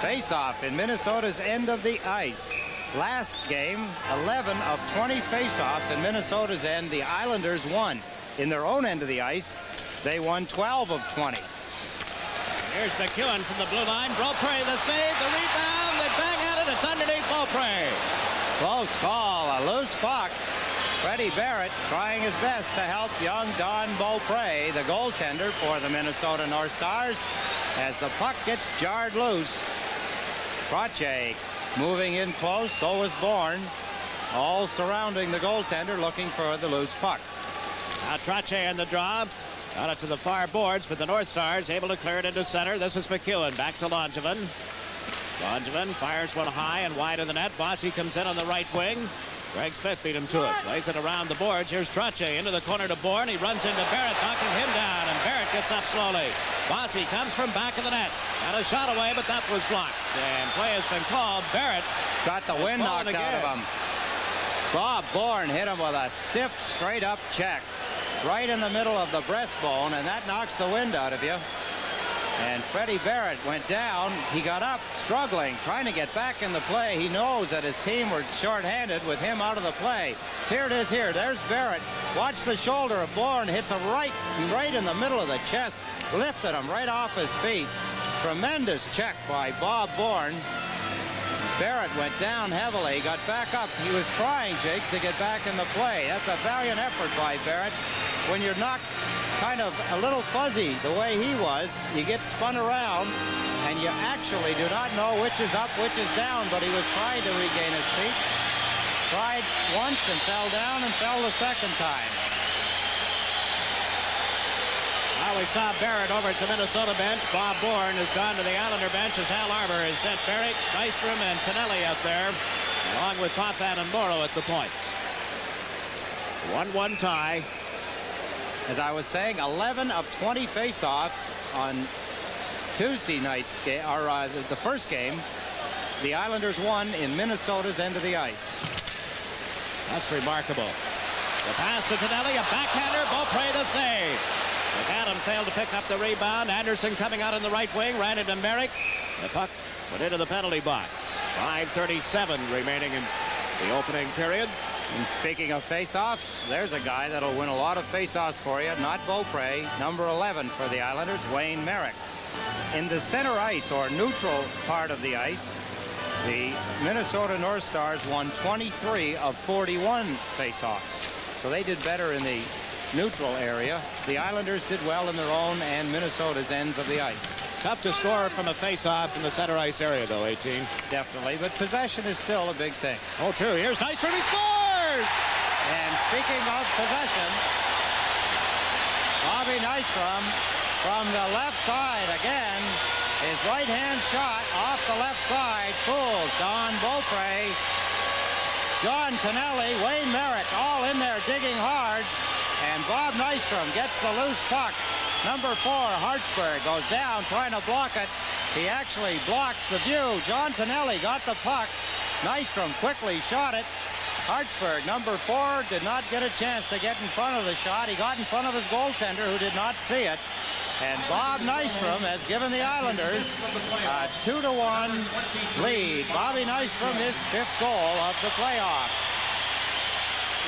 Speaker 5: Face-off in Minnesota's end of the ice. Last game, 11 of 20 face-offs in Minnesota's end. The Islanders won. In their own end of the ice, they won 12 of 20.
Speaker 4: Here's McEwen from the blue line. Beaupre the save, the rebound, they bang at it. It's underneath Beaupre.
Speaker 5: Close call, a loose puck. Freddie Barrett trying his best to help young Don Beaupre, the goaltender for the Minnesota North Stars, as the puck gets jarred loose. Trottier moving in close, so is Bourne, all surrounding the goaltender looking for the loose puck.
Speaker 4: Now Trottier in the draw. Got it to the far boards, but the North Stars able to clear it into center. This is McEwen back to Langevin. Langevin fires one high and wide of the net. Bossy comes in on the right wing. Greg Smith beat him to it. Plays it around the boards. Here's Trottier into the corner to Bourne. He runs into Barrett, knocking him down, and Barrett gets up slowly. Bossy comes from back of the net. Got a shot away, but that was blocked. And play has been called. Barrett
Speaker 5: got the wind knocked out of him. Bob Bourne hit him with a stiff, straight-up check right in the middle of the breastbone, and that knocks the wind out of you. And Freddie Barrett went down. He got up, struggling, trying to get back in the play. He knows that his team was shorthanded with him out of the play. Here it is here. There's Barrett. Watch the shoulder of Bourne. Hits him right in the middle of the chest. Lifted him right off his feet. Tremendous check by Bob Bourne. Barrett went down heavily, got back up. He was trying, Jakes, to get back in the play. That's a valiant effort by Barrett. When you're knocked kind of a little fuzzy the way he was, you get spun around, and you actually do not know which is up, which is down, but he was trying to regain his feet. Tried once and fell down and fell the second time.
Speaker 4: Well, we saw Barrett over at the Minnesota bench. Bob Bourne has gone to the Islander bench as Hal Arbor has sent Barrett, Nystrom, and Tonelli out there, along with Potvin and Morrow at the points. 1-1 tie.
Speaker 5: As I was saying, 11 of 20 face-offs on Tuesday night's game, or the first game. The Islanders won in Minnesota's end of the ice.
Speaker 4: That's remarkable. The pass to Tonelli, a backhander, Beaupre the save. McAdam failed to pick up the rebound. Anderson coming out in the right wing, ran into Merrick. The puck went into the penalty box. 5:37 remaining in the opening period.
Speaker 5: And speaking of face-offs, there's a guy that'll win a lot of face-offs for you. Not Beaupre, number 11 for the Islanders, Wayne Merrick. In the center ice, or neutral part of the ice, the Minnesota North Stars won 23 of 41 face-offs. So they did better in the neutral area. The Islanders did well in their own and Minnesota's ends of the ice.
Speaker 4: Tough to score from a face-off in the center ice area, though, 18.
Speaker 5: Definitely, but possession is still a big thing.
Speaker 4: Oh, true. Here's Nystrom. He scores!
Speaker 5: And speaking of possession, Bobby Nystrom from the left side again. His right-hand shot off the left side fools Don Beaupre, John Tonelli, Wayne Merrick, all in there digging hard. And Bob Nystrom gets the loose puck. Number 4, Hartsburg, goes down trying to block it. He actually blocks the view. John Tonelli got the puck. Nystrom quickly shot it. Hartsburg, number 4, did not get a chance to get in front of the shot. He got in front of his goaltender, who did not see it. And Bob Nystrom has given the Islanders a 2-1 lead. Bobby Nystrom, his 5th goal of the playoffs.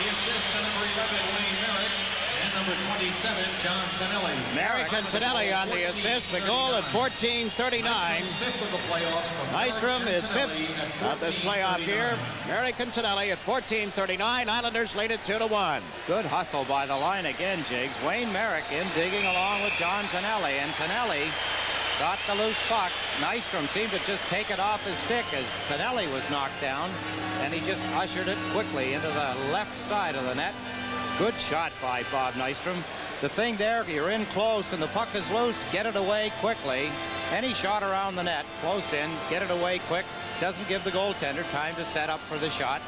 Speaker 9: The assist to number 11, Wayne Merrick, and number 27, John Tonelli.
Speaker 4: Merrick and Tonelli on the assist. The goal at 14:39. Nystrom is fifth of this playoff year. Merrick and Tonelli at 14:39. Islanders lead it 2-1.
Speaker 5: Good hustle by the line again, Jiggs. Wayne Merrick in digging along with John Tonelli, and Tonelli got the loose puck. Nystrom seemed to just take it off his stick as Tonelli was knocked down, and he just ushered it quickly into the left side of the net. Good shot by Bob Nystrom. The thing there, you're in close and the puck is loose, get it away quickly. Any shot around the net, close in, get it away quick. Doesn't give the goaltender time to set up for the shot.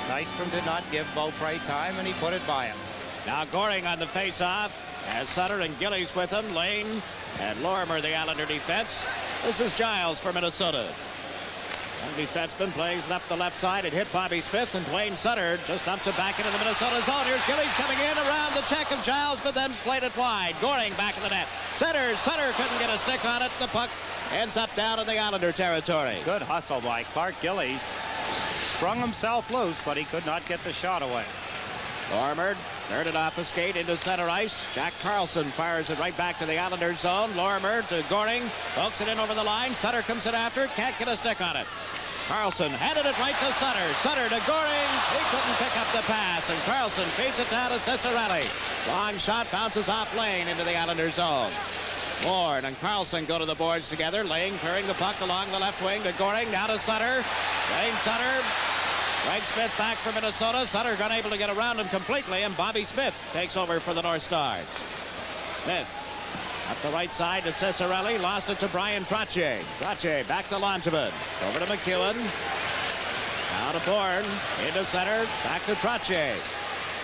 Speaker 5: Nystrom did not give Beaupre time, and he put it by him.
Speaker 4: Now Goring on the face-off, as Sutter and Gillies with him. Lane and Lorimer, the Islander defense. This is Giles for Minnesota. One defenseman plays it up the left side. It hit Bobby Smith, and Wayne Sutter just dumps it back into the Minnesota zone. Here's Gillies coming in around the check of Giles, but then played it wide. Goring back in the net. Sutter couldn't get a stick on it. The puck ends up down in the Islander territory.
Speaker 5: Good hustle by Clark Gillies. Sprung himself loose, but he could not get the shot away.
Speaker 4: Lorimer turned it off a skate into center ice. Jack Carlson fires it right back to the Islanders zone. Lorimer to Goring, pokes it in over the line. Sutter comes in after it, can't get a stick on it. Carlson handed it right to Sutter. Sutter to Goring. He couldn't pick up the pass, and Carlson feeds it down to Ciccarelli. Long shot bounces off Lane into the Islanders zone. Ward and Carlson go to the boards together. Lane carrying the puck along the left wing to Goring. Now to Sutter. Wayne Sutter. Greg Smith back for Minnesota. Sutter unable to get around him completely, and Bobby Smith takes over for the North Stars. Smith up the right side to Ciccarelli. Lost it to Brian Trottier. Trottier back to Langevin. Over to McEwen. Now to Bourne. Into center. Back to Trottier.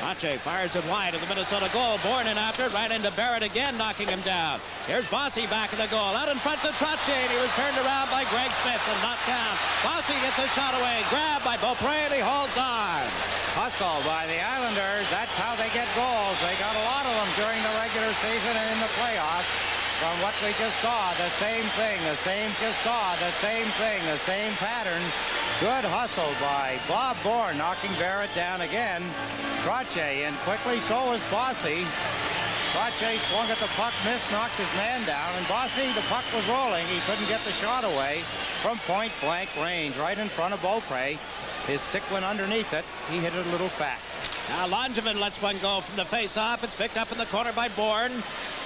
Speaker 4: Trottier fires it wide of the Minnesota goal. Bourne in after it. Right into Barrett again, knocking him down. Here's Bossy back in the goal. Out in front to Trottier. And he was turned around by Greg Smith and knocked down. Bossy gets a shot away. Grabbed by Beaupre, and he holds on.
Speaker 5: Hustle by the Islanders. That's how they get goals. They got a lot of them during the regular season and in the playoffs. From what we just saw, the same thing, the same pattern. Good hustle by Bob Bourne, knocking Barrett down again. Trottier in quickly, so was Bossy. Trottier swung at the puck, missed, knocked his man down, and Bossy, the puck was rolling. He couldn't get the shot away from point-blank range, right in front of Beaupre. His stick went underneath it. He hit it a little fat.
Speaker 4: Now Langevin lets one go from the face-off. It's picked up in the corner by Bourne.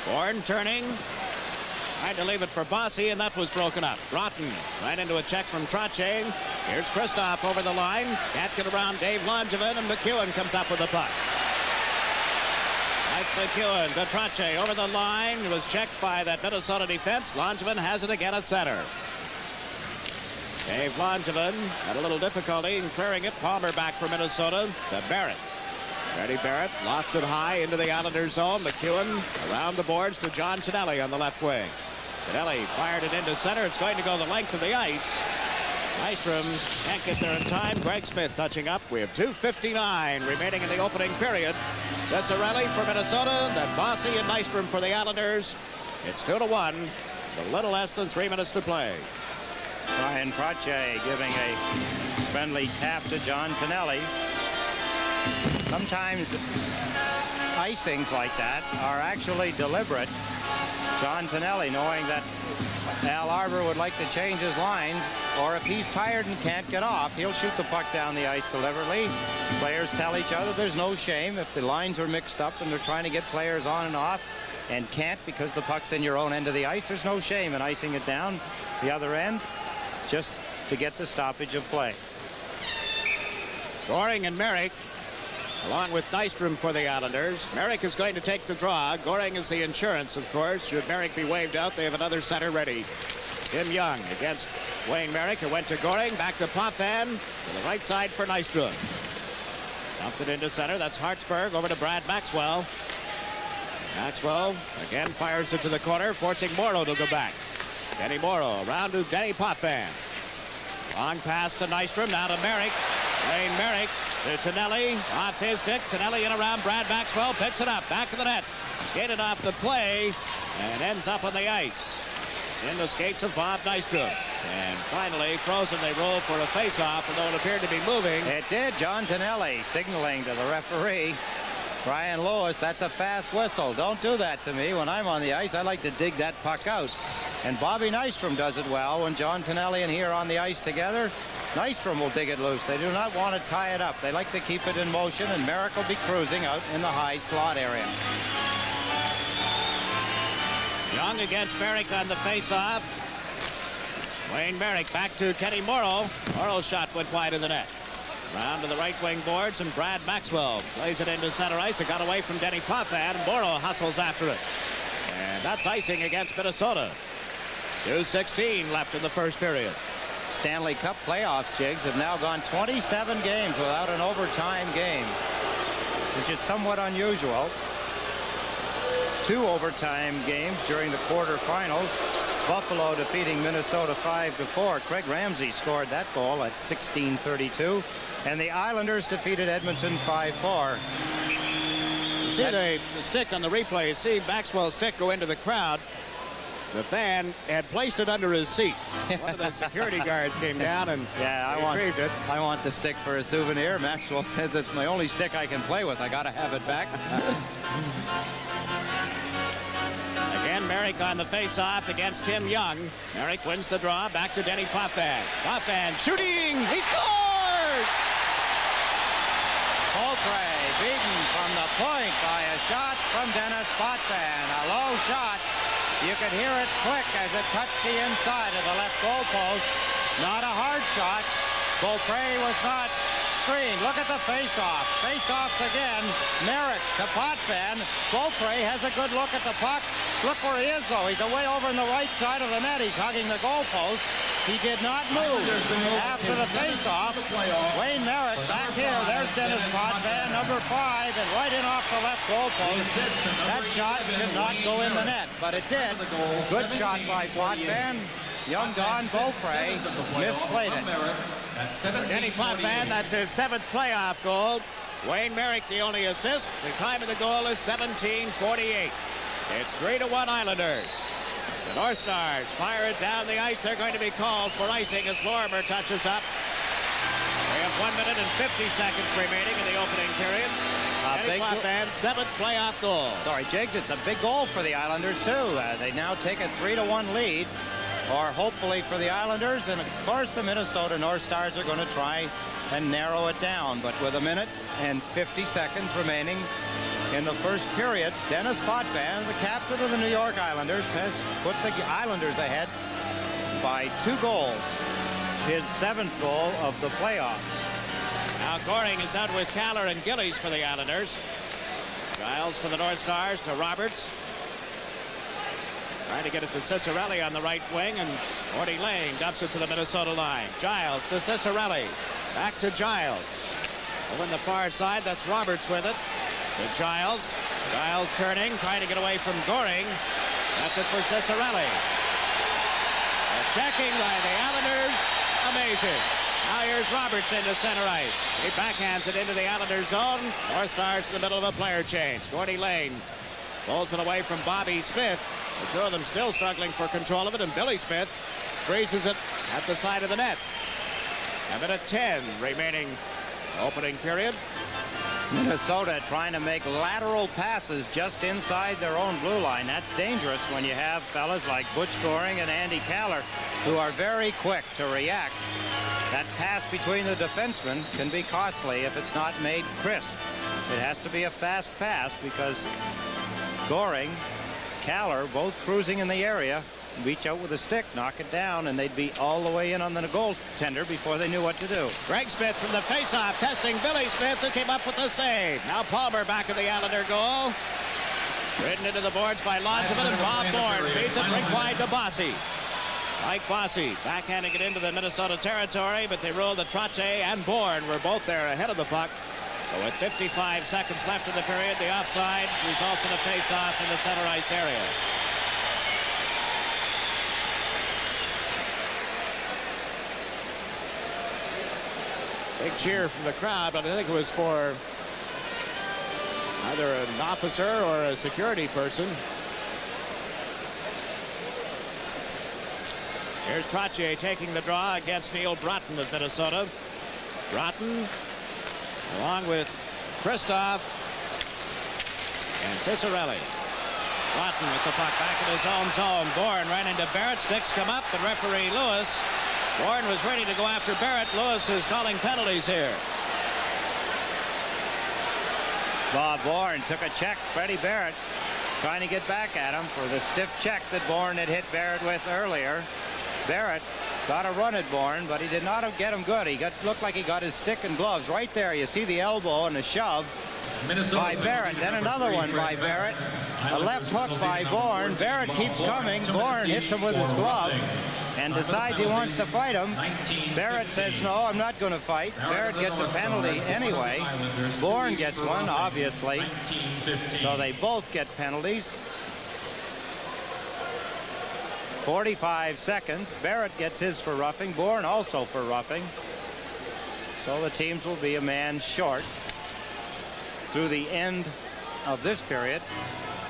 Speaker 4: Bourne turning. Tried to leave it for Bossy, and that was broken up. Broughton ran into a check from Trottier. Here's Kristoff over the line. Can't get around Dave Langevin, and McEwen comes up with the puck. Mike McEwen to Trottier over the line. It was checked by that Minnesota defense. Langevin has it again at center. Dave Langevin had a little difficulty in clearing it. Palmer back for Minnesota to Barrett. Freddie Barrett lofts it high into the Islanders zone. McEwen around the boards to John Tonelli on the left wing. Tonelli fired it into center. It's going to go the length of the ice. Nystrom can't get there in time. Greg Smith touching up. We have 2:59 remaining in the opening period. Ciccarelli for Minnesota, then Bossy and Nystrom for the Islanders. It's 2-1. A little less than 3 minutes to play.
Speaker 5: Brian Trottier giving a friendly tap to John Tonelli. Sometimes icings like that are actually deliberate. John Tonelli, knowing that Al Arbor would like to change his lines, or if he's tired and can't get off, he'll shoot the puck down the ice deliberately. Players tell each other there's no shame if the lines are mixed up and they're trying to get players on and off and can't because the puck's in your own end of the ice. There's no shame in icing it down the other end just to get the stoppage of play.
Speaker 4: Goring and Merrick, along with Nystrom for the Islanders. Merrick is going to take the draw. Goring is the insurance, of course. Should Merrick be waved out, they have another center ready. Tim Young against Wayne Merrick, who went to Goring. Back to Potvin to the right side for Nystrom. Dumped it into center. That's Hartsburg over to Brad Maxwell. Maxwell again fires it to the corner, forcing Morrow to go back. Denny Morrow around to Denny Potvin. Long pass to Nystrom. Now to Merrick. Wayne Merrick to Tonelli. Off his stick. Tonelli in around Brad Maxwell. Picks it up. Back of the net. Skated off the play and ends up on the ice. It's in the skates of Bob Nystrom. And finally, frozen, they roll for a face-off, although it appeared to be moving.
Speaker 5: It did. John Tonelli signaling to the referee. Brian Lewis, that's a fast whistle. Don't do that to me when I'm on the ice. I like to dig that puck out. And Bobby Nystrom does it well when John Tonelli and he are on the ice together. Nystrom will dig it loose. They do not want to tie it up. They like to keep it in motion, and Merrick will be cruising out in the high slot area.
Speaker 4: Young against Merrick on the face-off. Wayne Merrick back to Kenny Morrow. Morrow's shot went wide in the net. Round to the right wing boards, and Brad Maxwell plays it into center ice. It got away from Denny Potvin, and Morrow hustles after it. And that's icing against Minnesota. 2:16 left in the first period.
Speaker 5: Stanley Cup playoffs, Jiggs, have now gone 27 games without an overtime game, which is somewhat unusual. 2 overtime games during the quarterfinals. Buffalo defeating Minnesota 5-4. Craig Ramsey scored that goal at 16:32. And the Islanders defeated Edmonton 5-4.
Speaker 4: You see the stick on the replay. You see Maxwell's stick go into the crowd. The fan had placed it under his seat. One of the security guards came down and retrieved it.
Speaker 5: I want the stick for a souvenir. Maxwell says it's my only stick I can play with. I got to have it back.
Speaker 4: Again, Merrick on the face-off against Tim Young. Merrick wins the draw. Back to Denny Potvin. Potvin shooting. He scores!
Speaker 5: Beaupre beaten from the point by a shot from Dennis Potvin. A low shot. You could hear it click as it touched the inside of the left goalpost. Not a hard shot. Beaupre was not screened. Look at the face-off. Face-offs again. Merrick to Potvin. Beaupre has a good look at the puck. Look where he is, though. He's away over on the right side of the net. He's hugging the goalpost. He did not move after the face-off. Wayne Merrick back here. There's Dennis Potvin, number 5, and right in off the left goalpost. That shot should not go in the net, but it did. Good shot by Potvin. Young Don Beaupre misplayed it.
Speaker 4: Denny Potvin, that's his 7th playoff goal. Wayne Merrick, the only assist. The time of the goal is 17:48. It's 3-1 Islanders. The North Stars fire it down the ice. They're going to be called for icing as Lorimer touches up. We have 1 minute and 50 seconds remaining in the opening period. Denny Potvin's 7th playoff goal.
Speaker 5: Sorry, Jiggs, it's a big goal for the Islanders, too. They now take a 3-1 lead, or hopefully for the Islanders. And, of course, the Minnesota North Stars are going to try and narrow it down. But with 1 minute and 50 seconds remaining in the first period, Dennis Potvin, the captain of the New York Islanders, has put the Islanders ahead by 2 goals. His 7th goal of the playoffs.
Speaker 4: Now Goring is out with Caller and Gillies for the Islanders. Giles for the North Stars to Roberts. Trying to get it to Cicerelli on the right wing, and Gordy Lane dumps it to the Minnesota line. Giles to Cicerelli. Back to Giles. Over on the far side, that's Roberts with it. To Giles. Giles turning, trying to get away from Goring. Left it for Cicerelli. Checking by the Islanders. Amazing. Now here's Roberts into center ice. He backhands it into the Islanders zone. North Stars in the middle of a player change. Gordy Lane pulls it away from Bobby Smith. The 2 of them still struggling for control of it, and Billy Smith freezes it at the side of the net. 1 minute 10 remaining opening period.
Speaker 5: Minnesota trying to make lateral passes just inside their own blue line. That's dangerous when you have fellas like Butch Goring and Andy Caller who are very quick to react. That pass between the defensemen can be costly if it's not made crisp. It has to be a fast pass because Goring, Caller, both cruising in the area, reach out with a stick, knock it down, and they'd be all the way in on the goaltender before they knew what to do.
Speaker 4: Greg Smith from the faceoff, testing Billy Smith, who came up with the save. Now Palmer back at the Islander goal. Ridden into the boards by Longeman, and Bob Bourne feeds it rink wide to Bossy. Mike Bossy backhanding it into the Minnesota territory, but they ruled that Trottier and Bourne were both there ahead of the puck. So with 55 seconds left in the period, the offside results in a faceoff in the center ice area. Big cheer from the crowd, but I think it was for either an officer or a security person. Here's Trottier taking the draw against Neil Broughton of Minnesota. Broughton, along with Kristoff, And Cicerelli. Rotten with the puck back in his own zone. Bourne ran into Barrett. Sticks come up, and referee Lewis. Bourne was ready to go after Barrett. Lewis is calling penalties here.
Speaker 5: Bob Bourne took a check. Freddie Barrett trying to get back at him for the stiff check that Bourne had hit Barrett with earlier. Barrett got a run at Bourne, but he did not get him good. Looked like he got his stick and gloves right there. You see the elbow and a shove by Barrett. Then another one by Barrett. A left hook by Bourne. Barrett keeps coming. Bourne hits him with his glove and decides he wants to fight him. Barrett says, no, I'm not going to fight. Barrett gets a penalty anyway. Bourne gets one, obviously. So they both get penalties. 45 seconds. Barrett gets his for roughing. Bourne also for roughing. So the teams will be a man short through the end of this period,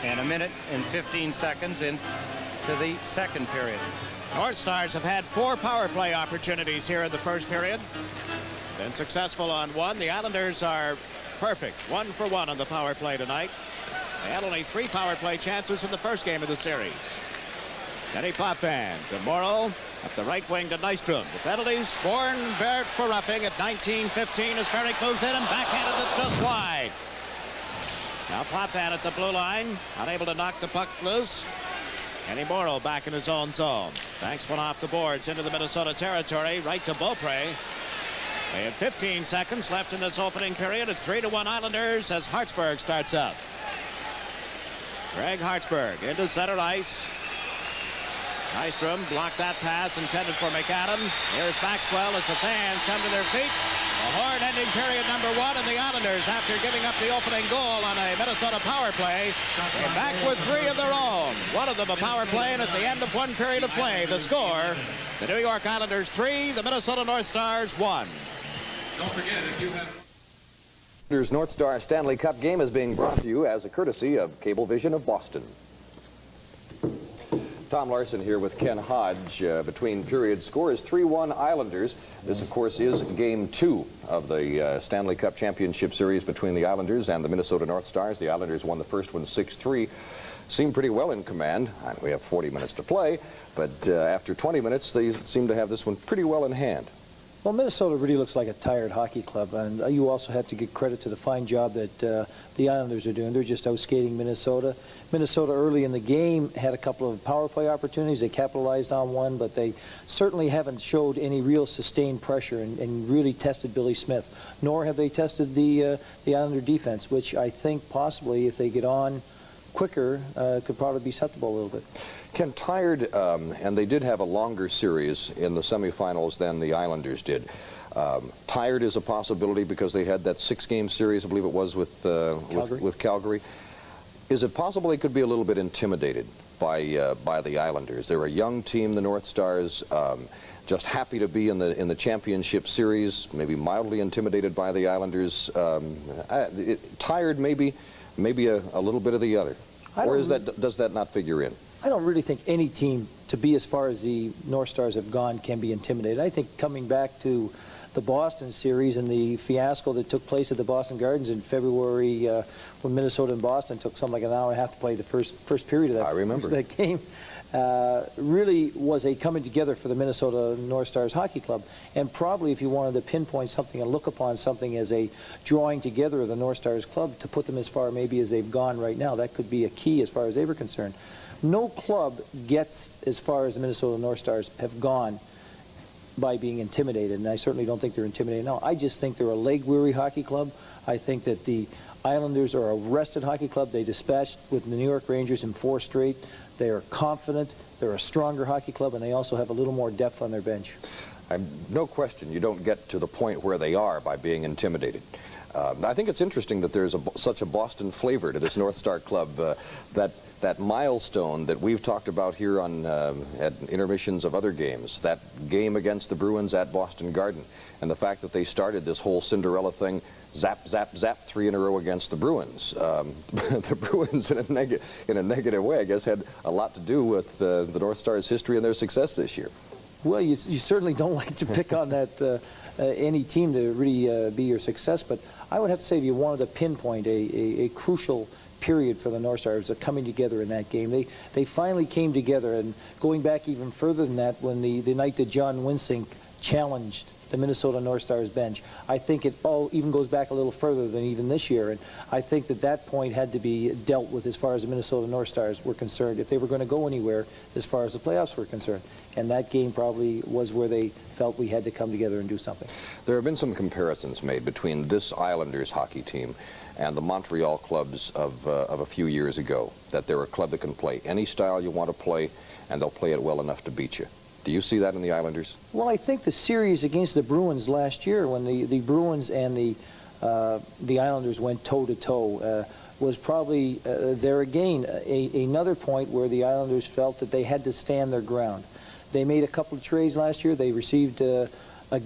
Speaker 5: and a minute and 15 seconds into the second period.
Speaker 4: North Stars have had 4 power play opportunities here in the first period. Been successful on 1. The Islanders are perfect, 1 for 1 on the power play tonight. They had only 3 power play chances in the first game of the series. Kenny Potvin to Morrow, up the right wing to Nystrom. The penalties, Bourne, Barrett for roughing at 19:15 as Ferrick moves in and backhanded it just wide. Now Potvin at the blue line, unable to knock the puck loose. Kenny Morrow back in his own zone. Banks one off the boards into the Minnesota territory, right to Beaupre. They have 15 seconds left in this opening period. It's 3-1 Islanders as Hartsburg starts up. Greg Hartsburg into center ice. Nystrom blocked that pass intended for McAdam. Here's Maxwell as the fans come to their feet. A horn ending period number 1, and the Islanders, after giving up the opening goal on a Minnesota power play, are back with 3 of their own. One of them a power play, and at the end of 1 period of play, the score, the New York Islanders 3, the Minnesota North Stars 1.
Speaker 9: Don't forget, if you have...
Speaker 3: North Star Stanley Cup game is being brought to you as a courtesy of Cablevision of Boston. Tom Larson here with Ken Hodge. Between periods, score is 3-1 Islanders. This, of course, is Game 2 of the Stanley Cup Championship Series between the Islanders and the Minnesota North Stars. The Islanders won the first one 6-3. Seem pretty well in command. We have 40 minutes to play, but after 20 minutes, they seem to have this one pretty well in hand.
Speaker 2: Well, Minnesota really looks like a tired hockey club, and you also have to give credit to the fine job that the Islanders are doing. They're just out-skating Minnesota. Minnesota early in the game had a couple of power play opportunities. They capitalized on one, but they certainly haven't showed any real sustained pressure and really tested Billy Smith, nor have they tested the Islander defense, which I think possibly, if they get on quicker, could probably be susceptible a little bit.
Speaker 3: Ken, tired, and they did have a longer series in the semifinals than the Islanders did. Tired is a possibility because they had that 6-game series, I believe it was, with Calgary. Is it possible they could be a little bit intimidated by the Islanders? They're a young team, the North Stars, just happy to be in the championship series, maybe mildly intimidated by the Islanders. Tired, maybe a little bit of the other. Or does that not figure in?
Speaker 2: I don't really think any team, to be as far as the North Stars have gone, can be intimidated. I think coming back to the Boston series and the fiasco that took place at the Boston Gardens in February when Minnesota and Boston took something like an hour and a half to play the first period of that,
Speaker 3: I remember
Speaker 2: that game, really was a coming together for the Minnesota North Stars Hockey Club. And probably if you wanted to pinpoint something and look upon something as a drawing together of the North Stars club to put them as far maybe as they've gone right now, that could be a key as far as they were concerned. No club gets as far as the Minnesota North Stars have gone by being intimidated, and I certainly don't think they're intimidated now. I just think they're a leg-weary hockey club. I think that the Islanders are a rested hockey club. They dispatched with the New York Rangers in 4 straight. They are confident. They're a stronger hockey club, and they also have a little more depth on their bench.
Speaker 3: No question you don't get to the point where they are by being intimidated. I think it's interesting that there's such a Boston flavor to this North Star club, that milestone that we've talked about here on at intermissions of other games, that game against the Bruins at Boston Garden, and the fact that they started this whole Cinderella thing, zap, zap, zap, 3 in a row against the Bruins. The Bruins, in a negative way, I guess, had a lot to do with the North Stars' history and their success this year.
Speaker 2: Well, you certainly don't like to pick on that any team to really be your success, but I would have to say if you wanted to pinpoint a crucial period for the North Stars, the coming together in that game. They finally came together, and going back even further than that, when the night that John Winsink challenged the Minnesota North Stars bench, I think it all even goes back a little further than even this year, and I think that point had to be dealt with as far as the Minnesota North Stars were concerned, if they were going to go anywhere as far as the playoffs were concerned. And that game probably was where they felt we had to come together and do something.
Speaker 3: There have been some comparisons made between this Islanders hockey team and the Montreal clubs of a few years ago, that they're a club that can play any style you want to play, and they'll play it well enough to beat you. Do you see that in the Islanders?
Speaker 2: Well, I think the series against the Bruins last year, when the Bruins and the Islanders went toe-to-toe, was probably there again another point where the Islanders felt that they had to stand their ground. They made a couple of trades last year. They received a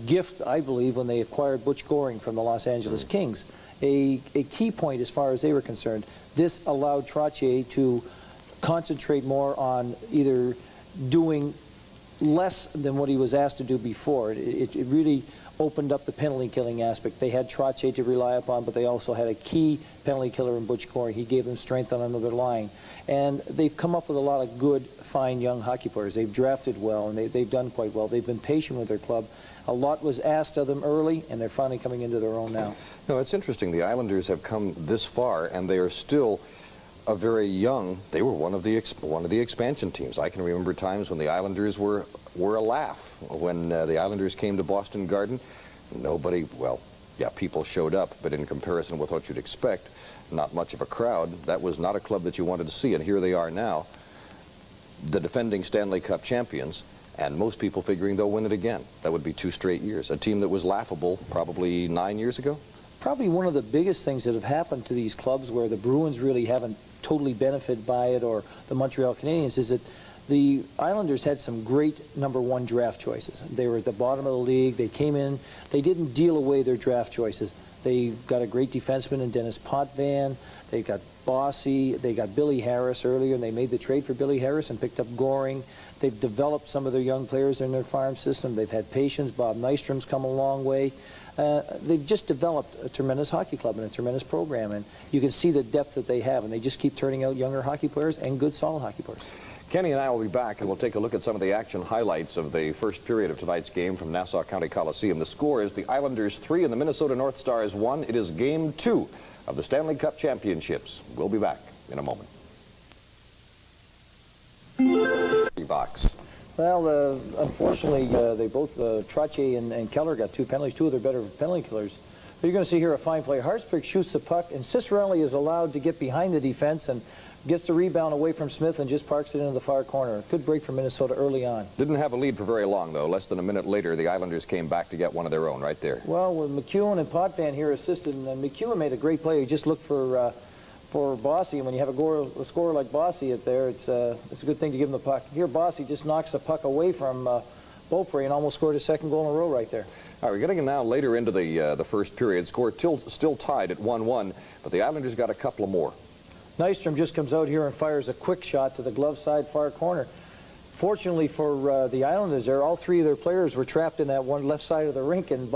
Speaker 2: gift, I believe, when they acquired Butch Goring from the Los Angeles Kings. A key point as far as they were concerned. This allowed Trottier to concentrate more on either doing less than what he was asked to do before. It really opened up the penalty killing aspect. They had Trottier to rely upon, but they also had a key penalty killer in Butch Goring. He gave them strength on another line. And they've come up with a lot of good, fine young hockey players. They've drafted well, and they've done quite well. They've been patient with their club. A lot was asked of them early, and they're finally coming into their own now.
Speaker 3: No, it's interesting. The Islanders have come this far, and they are still a very young. They were one of the expansion teams. I can remember times when the Islanders were a laugh. When the Islanders came to Boston Garden, nobody, well, yeah, people showed up, but in comparison with what you'd expect, not much of a crowd. That was not a club that you wanted to see, and here they are now, the defending Stanley Cup champions, and most people figuring they'll win it again. That would be 2 straight years. A team that was laughable probably 9 years ago?
Speaker 2: Probably one of the biggest things that have happened to these clubs, where the Bruins really haven't totally benefited by it, or the Montreal Canadiens, is that the Islanders had some great #1 draft choices. They were at the bottom of the league. They came in. They didn't deal away their draft choices. They got a great defenseman in Dennis Potvin. They got Bossy. They got Billy Harris earlier, and they made the trade for Billy Harris and picked up Goring. They've developed some of their young players in their farm system. They've had patience. Bob Nystrom's come a long way. They've just developed a tremendous hockey club and a tremendous program, and you can see the depth that they have, and they just keep turning out younger hockey players and good, solid hockey players.
Speaker 3: Kenny and I will be back, and we'll take a look at some of the action highlights of the first period of tonight's game from Nassau County Coliseum. The score is the Islanders 3 and the Minnesota North Stars 1. It is Game 2 of the Stanley Cup Championships. We'll be back in a moment. Box.
Speaker 2: Well, unfortunately, they both, Trottier and Keller, got 2 penalties, 2 of their better penalty killers. But you're going to see here a fine play. Hartsburg shoots the puck, and Cicerelli is allowed to get behind the defense and gets the rebound away from Smith and just parks it into the far corner. Good break for Minnesota early on.
Speaker 3: Didn't have a lead for very long, though. Less than a minute later, the Islanders came back to get one of their own right there.
Speaker 2: Well, with McEwen and Potvin here assisted, and McEwen made a great play. He just looked for Bossy, and when you have a scorer like Bossy up there, it's a good thing to give him the puck. Here, Bossy just knocks the puck away from Beaupre and almost scored his 2nd goal in a row right there.
Speaker 3: All right, we're getting now later into the first period. Score still tied at 1-1, but the Islanders got a couple of more.
Speaker 2: Nystrom just comes out here and fires a quick shot to the glove side far corner. Fortunately for the Islanders there, all 3 of their players were trapped in that one left side of the rink, and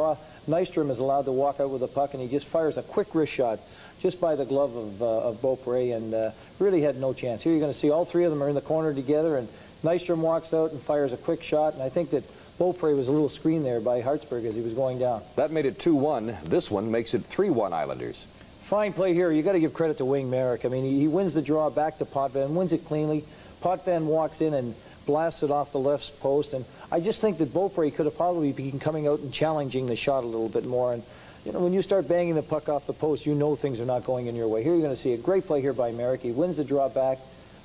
Speaker 2: Nystrom is allowed to walk out with the puck, and he just fires a quick wrist shot just by the glove of Beaupre, and really had no chance. Here you're going to see all 3 of them are in the corner together, and Nystrom walks out and fires a quick shot, and I think that Beaupre was a little screened there by Hartsburg as he was going down.
Speaker 3: That made it 2-1. This one makes it 3-1 Islanders.
Speaker 2: Fine play here. You got to give credit to Wayne Merrick. I mean, he wins the draw back to Potvin, wins it cleanly. Potvin walks in and blasts it off the left post, and I just think that Beaupre could have probably been coming out and challenging the shot a little bit more. And you know, when you start banging the puck off the post, you know things are not going in your way. Here you're going to see a great play here by Merrick. He wins the draw back.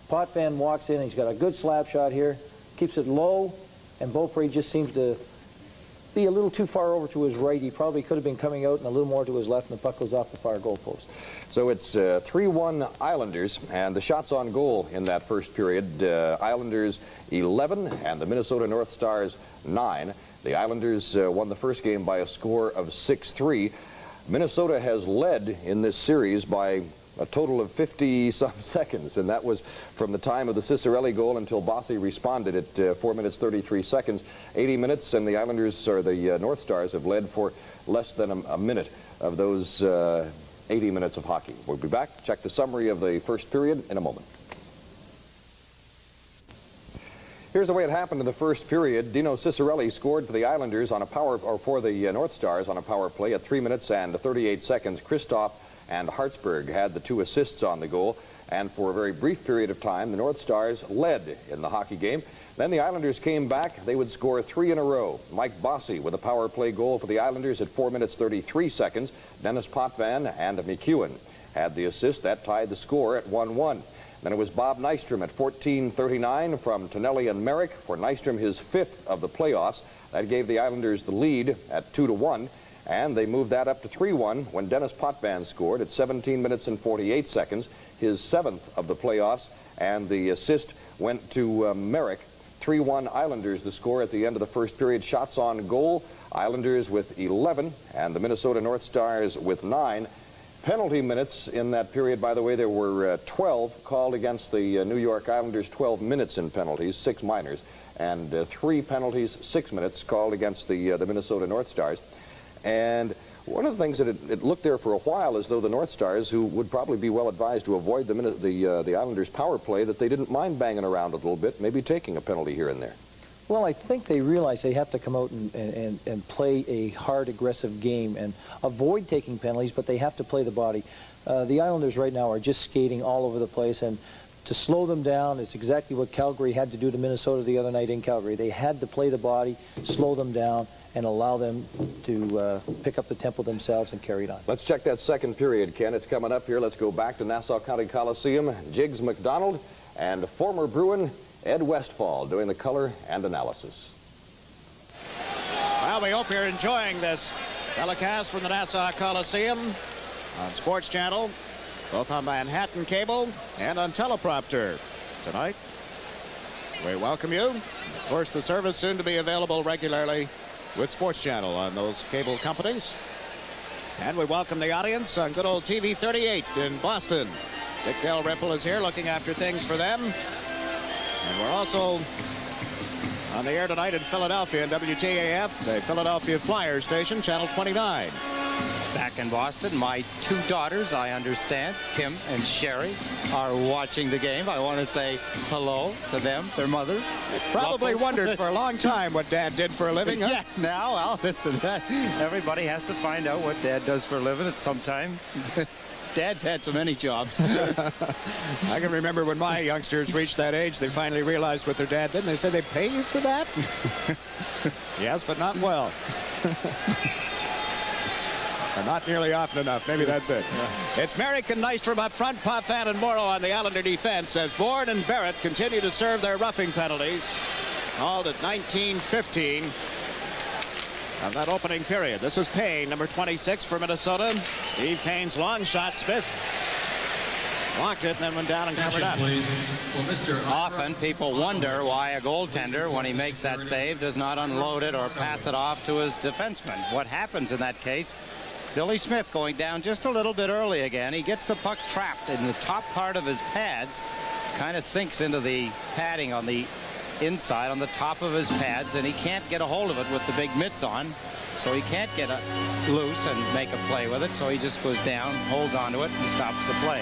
Speaker 2: Potvin walks in. He's got a good slap shot here. Keeps it low, and Beaupre just seems to be a little too far over to his right. He probably could have been coming out and a little more to his left, and the puck goes off the far goal post.
Speaker 3: So it's 3-1 Islanders, and the shots on goal in that first period, Islanders 11 and the Minnesota North Stars 9. The Islanders won the first game by a score of 6-3. Minnesota has led in this series by a total of 50-some seconds, and that was from the time of the Cicerelli goal until Bossy responded at 4 minutes 33 seconds. 80 minutes, and the Islanders, or the North Stars, have led for less than a minute of those 80 minutes of hockey. We'll be back. Check the summary of the first period in a moment. Here's the way it happened in the first period. Dino Cicerelli scored for the Islanders on a for the North Stars on a power play at 3 minutes and 38 seconds. Kristoff and Hartsburg had the 2 assists on the goal, and for a very brief period of time, the North Stars led in the hockey game. Then the Islanders came back. They would score 3 in a row. Mike Bossy with a power play goal for the Islanders at 4 minutes 33 seconds. Dennis Potvin and McEwen had the assist. That tied the score at 1-1. Then it was Bob Nystrom at 14:39 from Tonelli and Merrick. For Nystrom, his 5th of the playoffs. That gave the Islanders the lead at 2-1, and they moved that up to 3-1 when Dennis Potvin scored at 17 minutes and 48 seconds, his 7th of the playoffs, and the assist went to Merrick. 3-1 Islanders, the score at the end of the first period. Shots on goal, Islanders with 11, and the Minnesota North Stars with 9. Penalty minutes in that period, by the way, there were 12 called against the New York Islanders, 12 minutes in penalties, 6 minors, and 3 penalties, 6 minutes called against the Minnesota North Stars. And one of the things that it looked there for a while as though the North Stars, who would probably be well advised to avoid the Islanders' power play, that they didn't mind banging around a little bit, maybe taking a penalty here and there.
Speaker 2: Well, I think they realize they have to come out and play a hard, aggressive game and avoid taking penalties, but they have to play the body. The Islanders right now are just skating all over the place, and to slow them down is exactly what Calgary had to do to Minnesota the other night in Calgary. They had to play the body, slow them down, and allow them to pick up the tempo themselves and carry it on.
Speaker 3: Let's check that second period, Ken. It's coming up here. Let's go back to Nassau County Coliseum. Jiggs McDonald and former Bruin Ed Westfall doing the color and analysis.
Speaker 4: Well, we hope you're enjoying this telecast from the Nassau Coliseum on Sports Channel, both on Manhattan Cable and on teleprompter. Tonight, we welcome you. Of course, the service soon to be available regularly with Sports Channel on those cable companies. And we welcome the audience on good old TV 38 in Boston. Dick Dalrymple is here looking after things for them. And we're also on the air tonight in Philadelphia in WTAF, the Philadelphia Flyers station, Channel 29.
Speaker 5: Back in Boston, my 2 daughters, I understand, Kim and Sherry, are watching the game. I want to say hello to them, their mother.
Speaker 4: Probably wondered for a long time what Dad did for a living, huh?
Speaker 5: Yeah, now, well, listen, everybody has to find out what Dad does for a living at some time. Dad's had so many jobs.
Speaker 4: I can remember when my youngsters reached that age, they finally realized what their dad did, and they said, they pay you for that? Yes, but not well. Or not nearly often enough. Maybe that's it. Yeah. It's Merrick and Nystrom up front, Potvin and Morrow on the Islander defense as Bourne and Barrett continue to serve their roughing penalties, called at 19:15 of that opening period. This is Payne, number 26 for Minnesota. Steve Payne's long shot. Smith blocked it and then went down and covered up.
Speaker 5: Often people wonder why a goaltender, when he makes that save, does not unload it or pass it off to his defenseman. What happens in that case, Billy Smith going down just a little bit early again. He gets the puck trapped in the top part of his pads, kind of sinks into the padding on the inside on the top of his pads, and he can't get a hold of it with the big mitts on, so he can't get it loose and make a play with it, so he just goes down, holds onto it, and stops the play.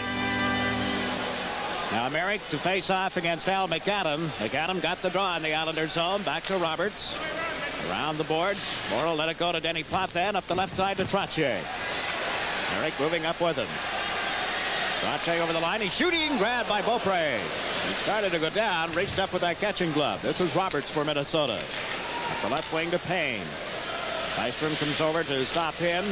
Speaker 4: Now Merrick to face off against Al McAdam. McAdam got the draw in the Islanders zone. Back to Roberts. Around the boards. Morrow let it go to Denny Potvin. Up the left side to Trottier. Merrick moving up with him. Trottier over the line. He's shooting. Grabbed by Beaupre. He started to go down. Reached up with that catching glove. This is Roberts for Minnesota. At the left wing to Payne. Nystrom comes over to stop him.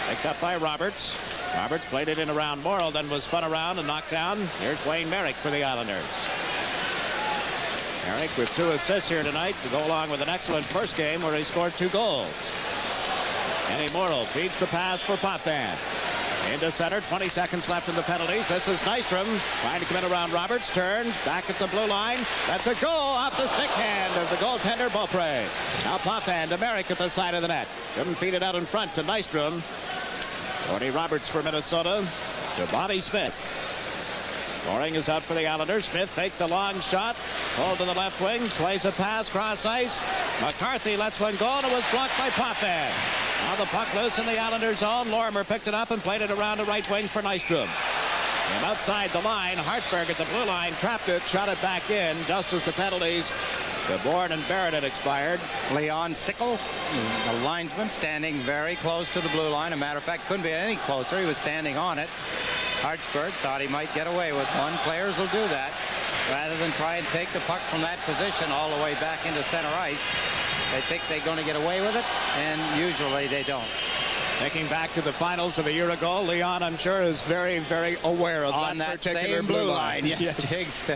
Speaker 4: Picked up by Roberts. Roberts played it in around Morrow, then was spun around and knocked down. Here's Wayne Merrick for the Islanders. Merrick with 2 assists here tonight to go along with an excellent first game where he scored 2 goals. Kenny Morrow feeds the pass for Potvin. Into center, 20 seconds left in the penalties. This is Nystrom trying to come in around Roberts. Turns back at the blue line. That's a goal off the stick hand of the goaltender Beaupre. Now Potvin to Merrick at the side of the net. Couldn't feed it out in front to Nystrom. Tony Roberts for Minnesota to Bobby Smith. Goring is out for the Islanders. Smith takes the long shot. Pulled to the left wing. Plays a pass cross ice. McCarthy lets one go and it was blocked by Potvin. Now the puck loose in the Islanders' zone. Lorimer picked it up and played it around to right wing for Nystrom. And outside the line, Hartsburg at the blue line trapped it, shot it back in just as the penalties to Bourne and Barrett had expired.
Speaker 5: Leon Stickles, the linesman, standing very close to the blue line. A matter of fact, couldn't be any closer. He was standing on it. Hartsburg thought he might get away with one. Players will do that. Rather than try and take the puck from that position all the way back into center ice, they think they're going to get away with it, and usually they don't.
Speaker 4: Thinking back to the finals of a year ago, Leon, I'm sure, is very, very aware of
Speaker 5: on that particular same blue line. Yes, Jigs.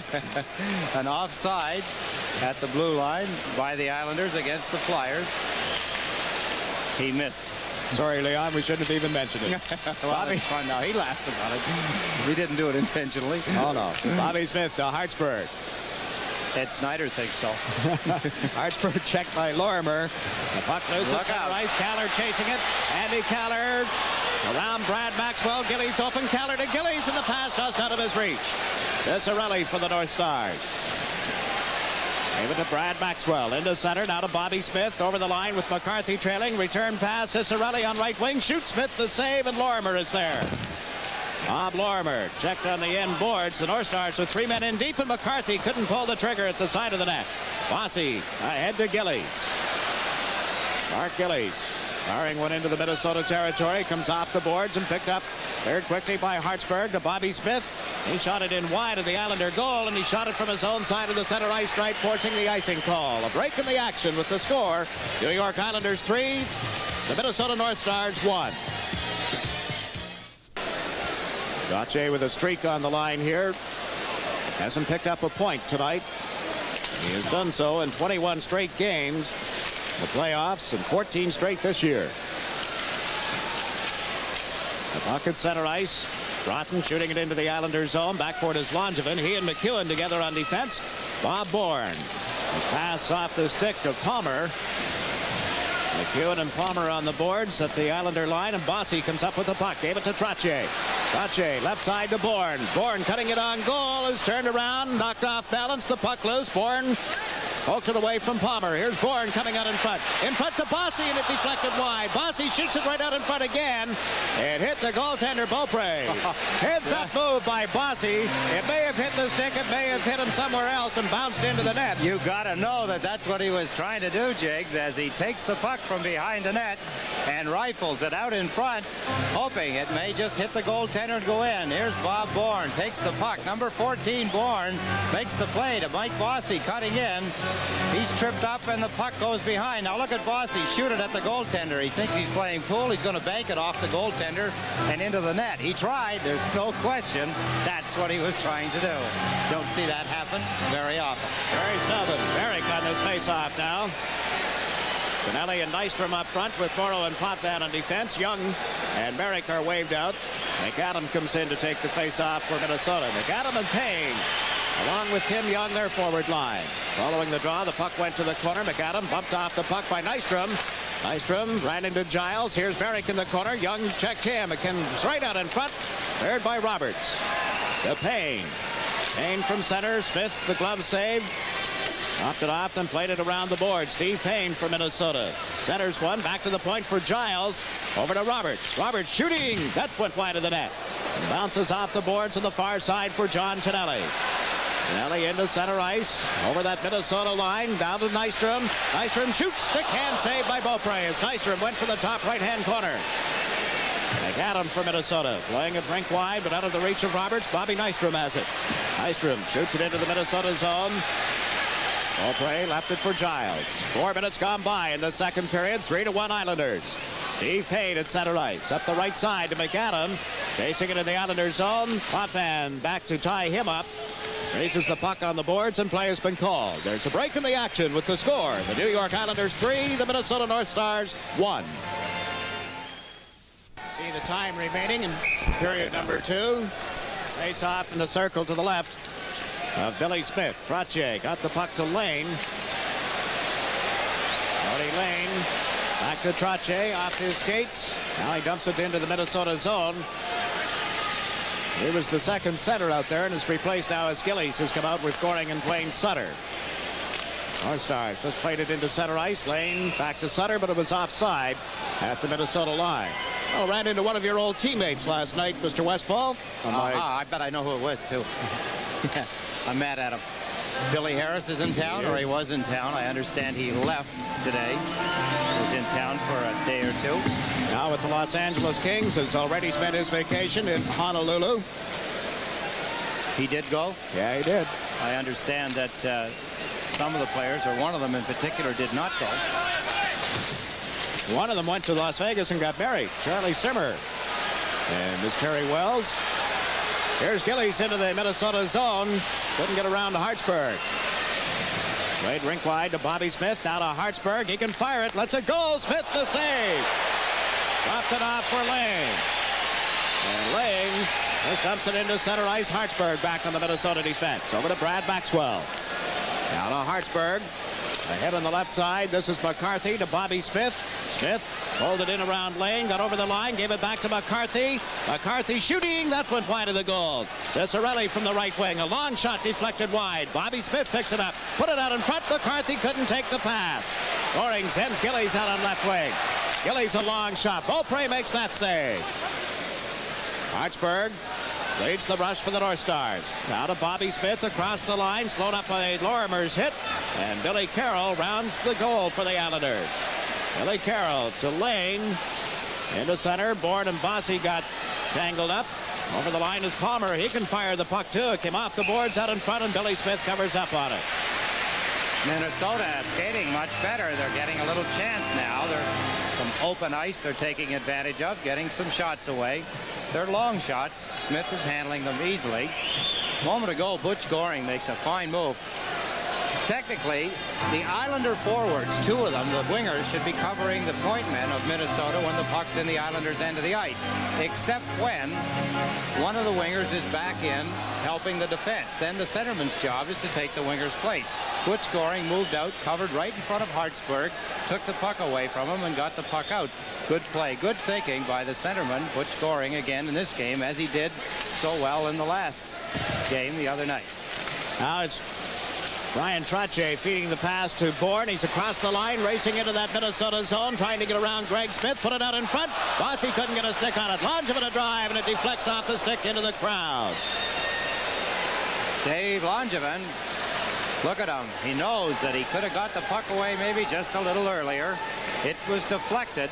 Speaker 5: An offside at the blue line by the Islanders against the Flyers. He missed.
Speaker 4: Sorry, Leon, we shouldn't have even mentioned it.
Speaker 5: Well, Bobby, it's fun now. He laughs about it. We didn't do it intentionally.
Speaker 4: Oh, no. Bobby Smith to Hartsburg.
Speaker 5: Ed Snyder thinks so.
Speaker 4: Hartsburg checked by Lorimer. The puck loose at center ice. Caller chasing it. Andy Caller around Brad Maxwell. Gillies open. Caller to Gillies, and the pass just out of his reach. Ciccarelli for the North Stars. Gave it to Brad Maxwell. Into center. Now to Bobby Smith. Over the line with McCarthy trailing. Return pass. Ciccarelli on right wing. Shoots Smith the save, and Lorimer is there. Bob Lorimer checked on the end boards. The North Stars with 3 men in deep, and McCarthy couldn't pull the trigger at the side of the net. Bossy ahead to Gillies. Mark Gillies firing one into the Minnesota territory. Comes off the boards and picked up cleared quickly by Hartsburg to Bobby Smith. He shot it in wide of the Islander goal, and he shot it from his own side of the center ice stripe, forcing the icing call. A break in the action with the score. New York Islanders 3, the Minnesota North Stars 1. Gauthier with a streak on the line here. Hasn't picked up a point tonight. He has done so in 21 straight games, the playoffs, and 14 straight this year. The puck at center ice. Broughton shooting it into the Islanders zone. Back for it is Langevin. He and McEwen together on defense. Bob Bourne. His pass off the stick of Palmer. McEwen and Palmer on the boards at the Islander line, and Bossy comes up with the puck. Gave it to Trottier. Trottier left side to Bourne. Bourne cutting it on goal, is turned around, knocked off balance, the puck loose. Bourne poked it away from Palmer. Here's Bourne coming out in front. In front to Bossy, and it deflected wide. Bossy shoots it right out in front again. It hit the goaltender, Beaupre. Heads up move by Bossy. It may have hit the stick, it may have hit him somewhere else and bounced into the net.
Speaker 5: You got to know that that's what he was trying to do, Jigs, as he takes the puck from behind the net and rifles it out in front, hoping it may just hit the goaltender and go in. Here's Bob Bourne, takes the puck. Number 14, Bourne, makes the play to Mike Bossy, cutting in. He's tripped up and the puck goes behind. Now look at Bossy shoot it at the goaltender. He thinks he's playing pool. He's going to bank it off the goaltender and into the net. He tried. There's no question. That's what he was trying to do. Don't see that happen very often.
Speaker 4: Very seldom. Merrick on this face-off now. Stanley and Nystrom up front with Morrow and Potvin on defense. Young and Merrick are waved out. McAdam comes in to take the face-off for Minnesota. McAdam and Payne, along with Tim Young, their forward line. Following the draw, the puck went to the corner. McAdam bumped off the puck by Nystrom. Nystrom ran into Giles. Here's Merrick in the corner. Young checked him. It comes right out in front. Cleared by Roberts. To Payne. Payne from center. Smith, the glove save. Knocked it off and played it around the board. Steve Payne for Minnesota. Centers one. Back to the point for Giles. Over to Roberts. Roberts shooting. That went wide of the net. Bounces off the boards on the far side for John Tonelli. Tonelli into center ice. Over that Minnesota line. Down to Nystrom. Nystrom shoots. Stick hand save by Beaupre as Nystrom went for the top right-hand corner. McAdam for Minnesota. Playing it rink wide, but out of the reach of Roberts. Bobby Nystrom has it. Nystrom shoots it into the Minnesota zone. Beaupre left it for Giles. 4 minutes gone by in the second period. 3-1 Islanders. Steve Payne at center ice. Up the right side to McAdam. Chasing it in the Islanders zone. Potvin back to tie him up. Raises the puck on the boards, and play has been called. There's a break in the action with the score. The New York Islanders 3, the Minnesota North Stars 1. See the time remaining in period number 2. Face off in the circle to the left of Billy Smith. Trottier got the puck to Lane. Cody Lane back to Trottier off his skates. Now he dumps it into the Minnesota zone. He was the second center out there and is replaced now as Gillies has come out with Goring and Wayne Sutter. North Stars just played it into center ice. Lane back to Sutter, but it was offside. at the Minnesota line. Oh, ran into one of your old teammates last night, Mr. Westfall.
Speaker 5: I bet I know who it was, too. I'm mad at him. Billy Harris is in town, or he was in town. I understand he left today. He was in town for a day or two.
Speaker 4: Now with the Los Angeles Kings, has already spent his vacation in Honolulu.
Speaker 5: He did go?
Speaker 4: Yeah, he did.
Speaker 5: I understand that some of the players, or one of them in particular, did not go.
Speaker 4: One of them went to Las Vegas and got married. Charlie Simmer and Miss Terry Wells. Here's Gillies into the Minnesota zone. Couldn't get around to Hartsburg. Played rink wide to Bobby Smith. Now to Hartsburg. He can fire it. Let's it go. Smith the save. Dropped it off for Lang. And Lang just dumps it into center ice. Hartsburg back on the Minnesota defense. Over to Brad Maxwell. Now to Hartsburg. Ahead on the left side. This is McCarthy to Bobby Smith. Smith pulled it in around Lane, got over the line, gave it back to McCarthy. McCarthy shooting. That went wide of the goal. Ciccarelli from the right wing. A long shot deflected wide. Bobby Smith picks it up. Put it out in front. McCarthy couldn't take the pass. Goring sends Gillies out on left wing. Gillies a long shot. Beaupre makes that save. Hartsburg leads the rush for the North Stars. Now to Bobby Smith across the line. Slowed up by Lorimer's hit. And Billy Carroll rounds the goal for the Islanders. Billy Carroll to Lane. Into center. Bourne and Bossy got tangled up. Over the line is Palmer. He can fire the puck too. It came off the boards out in front, and Billy Smith covers up on it.
Speaker 5: Minnesota skating much better. They're getting a little chance now. There's some open ice they're taking advantage of, getting some shots away. They're long shots. Smith is handling them easily. A moment ago, Butch Goring makes a fine move. Technically, the Islander forwards, two of them, the wingers, should be covering the point men of Minnesota when the puck's in the Islanders' end of the ice, except when one of the wingers is back in helping the defense. Then the centerman's job is to take the winger's place. Butch Goring moved out, covered right in front of Hartsburg, took the puck away from him and got the puck out. Good play, good thinking by the centerman, Butch Goring, again in this game, as he did so well in the last game the other night.
Speaker 4: Now it's Brian Trottier feeding the pass to Bourne. He's across the line, racing into that Minnesota zone, trying to get around Greg Smith. Put it out in front. Bossy couldn't get a stick on it. Langevin a drive, and it deflects off the stick into the crowd.
Speaker 5: Dave Langevin, look at him. He knows that he could have got the puck away maybe just a little earlier. It was deflected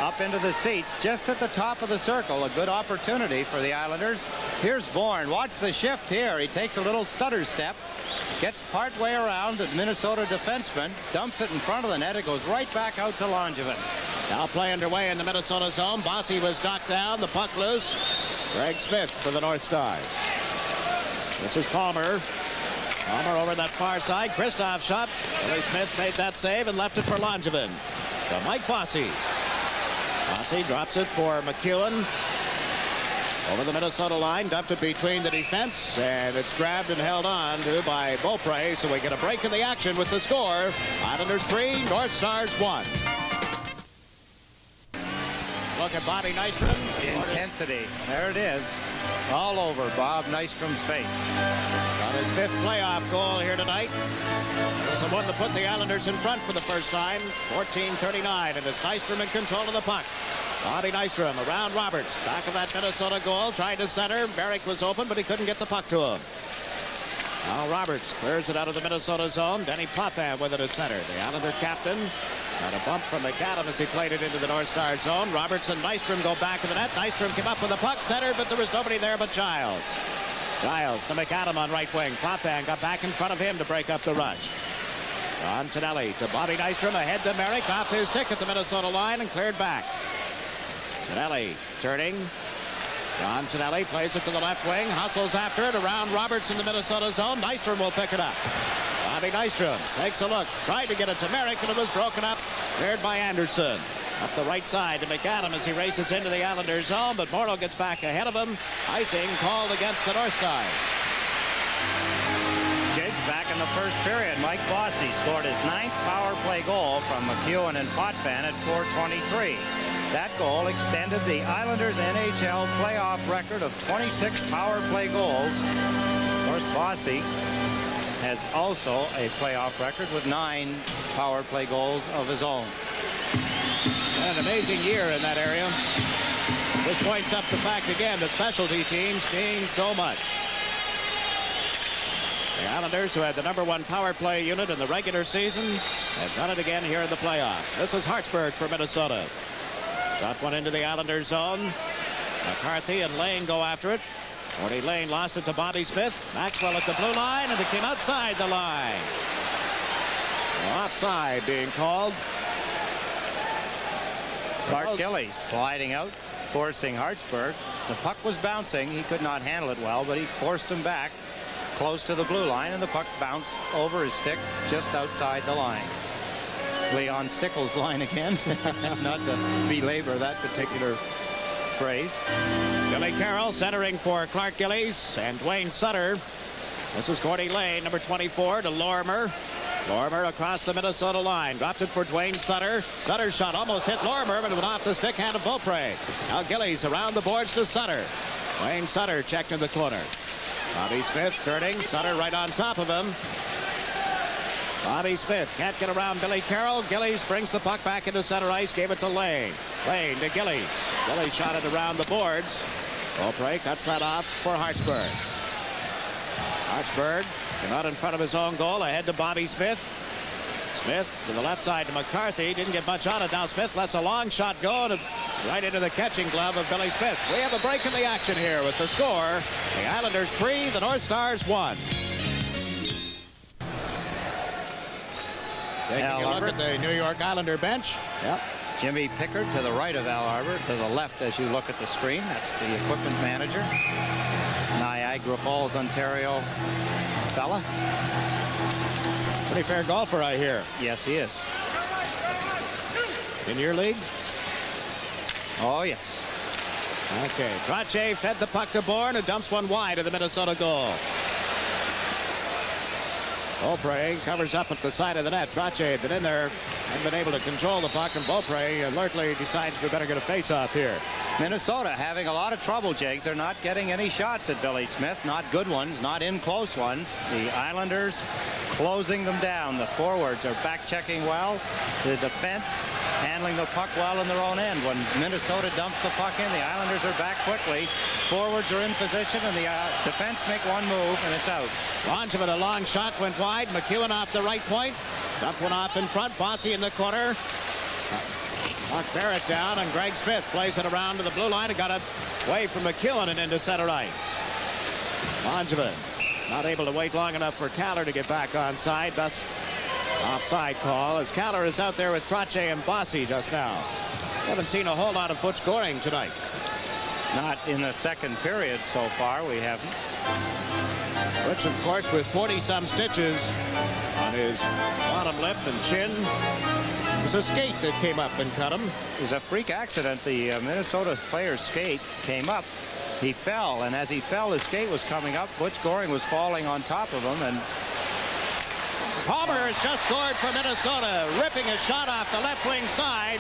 Speaker 5: up into the seats just at the top of the circle. A good opportunity for the Islanders. Here's Bourne. Watch the shift here. He takes a little stutter step, gets part way around the Minnesota defenseman, dumps it in front of the net. It goes right back out to Langevin.
Speaker 4: Now play underway in the Minnesota zone. Bossy was knocked down. The puck loose. Greg Smith for the North Stars. This is Palmer. Palmer over that far side. Kristoff shot. Billy Smith made that save and left it for Langevin. So Mike Bossy. Bossy drops it for McEwen. Over the Minnesota line, dumped it between the defense, and it's grabbed and held on to by Beaupre, so we get a break in the action with the score. Islanders 3, North Stars 1. Look at Bobby Nystrom.
Speaker 5: Intensity. There it is. All over Bob Nystrom's face.
Speaker 4: Got his 5th playoff goal here tonight. It was the one that put the Islanders in front for the first time. 14:39, and it's Nystrom in control of the puck. Bobby Nystrom around Roberts. Back of that Minnesota goal. Trying to center. Merrick was open, but he couldn't get the puck to him. Now Roberts clears it out of the Minnesota zone. Denny Potvin with it at center. The Islander captain got a bump from McAdam as he played it into the North Star zone. Roberts and Nystrom go back to the net. Nystrom came up with the puck centered, but there was nobody there but Giles. Giles to McAdam on right wing. Potvin got back in front of him to break up the rush. John Tonelli to Bobby Nystrom. Ahead to Merrick. Off his stick at the Minnesota line and cleared back. Tonelli turning. John Tonelli plays it to the left wing. Hustles after it around Roberts in the Minnesota zone. Nystrom will pick it up. Bobby Nystrom takes a look. Tried to get it to Merrick, and it was broken up. Cleared by Anderson. Up the right side to McAdam as he races into the Islanders zone, but Morneau gets back ahead of him. Icing called against the North Stars.
Speaker 5: Back in the first period, Mike Bossy scored his 9th power play goal from McEwen and Potvin at 4:23. That goal extended the Islanders' NHL playoff record of 26 power play goals. Of course, Bossy has also a playoff record with 9 power play goals of his own.
Speaker 4: An amazing year in that area. This points up the fact again that specialty teams mean so much. The Islanders, who had the #1 power play unit in the regular season, have done it again here in the playoffs. This is Hartsburg for Minnesota. Got one into the Islanders zone. McCarthy and Lane go after it. Gordy Lane lost it to Bobby Smith. Maxwell at the blue line, and it came outside the line. Offside being called.
Speaker 5: Clark Gillies sliding out, forcing Hartsburg. The puck was bouncing. He could not handle it well, but he forced him back close to the blue line, and the puck bounced over his stick just outside the line. Leon Stickles' line again. Not to belabor that particular phrase.
Speaker 4: Billy Carroll centering for Clark Gillies and Dwayne Sutter. This is Gordy Lane, number 24, to Lorimer. Lorimer across the Minnesota line. Dropped it for Dwayne Sutter. Sutter's shot almost hit Lorimer, but it went off the stick hand of Beaupre. Now Gillies around the boards to Sutter. Dwayne Sutter checked in the corner. Bobby Smith turning. Sutter right on top of him. Bobby Smith can't get around Billy Carroll. Gillies brings the puck back into center ice. Gave it to Lane. Lane to Gillies. Gillies shot it around the boards. Beaupre cuts that off for Hartsburg. Hartsburg came out in front of his own goal. Ahead to Bobby Smith. Smith to the left side to McCarthy. Didn't get much on it. Now Smith lets a long shot go right into the catching glove of Billy Smith. We have a break in the action here with the score. The Islanders 3, the North Stars 1. Taking a look at the New York Islander bench.
Speaker 5: Yep. Jimmy Pickard to the right of Al Arbor, to the left as you look at the screen. That's the equipment manager. Niagara Falls, Ontario fella.
Speaker 4: Pretty fair golfer, I hear.
Speaker 5: Yes, he is.
Speaker 4: In your league?
Speaker 5: Oh, yes.
Speaker 4: Okay. Trache fed the puck to Bourne, who dumps one wide of the Minnesota goal. Beaupre covers up at the side of the net. Trache had been in there and been able to control the puck, and Beaupre alertly decides we better get a face-off here.
Speaker 5: Minnesota having a lot of trouble, Jakes. They're not getting any shots at Billy Smith. Not good ones, not in close ones. The Islanders closing them down. The forwards are back-checking well. The defense handling the puck well in their own end. When Minnesota dumps the puck in, the Islanders are back quickly. Forwards are in position, and the defense make one move, and it's out.
Speaker 4: Langevin, a long shot went wide. McEwen off the right point. Dumped one off in front. Bossy in the corner. Mark Barrett down, and Greg Smith plays it around to the blue line and got it away from McEwen and into center ice. Langevin not able to wait long enough for Kaller to get back on side, thus offside call, as Kaller is out there with Trache and Bossy just now. Haven't seen a whole lot of Butch Goring tonight.
Speaker 5: Not in the second period so far, we haven't.
Speaker 4: Butch, of course, with 40-some stitches on his bottom lip and chin. It was a skate that came up and cut him.
Speaker 5: It was a freak accident. The Minnesota player's skate came up. He fell, and as he fell, his skate was coming up. Butch Goring was falling on top of him, and
Speaker 4: Palmer has just scored for Minnesota, ripping a shot off the left wing side.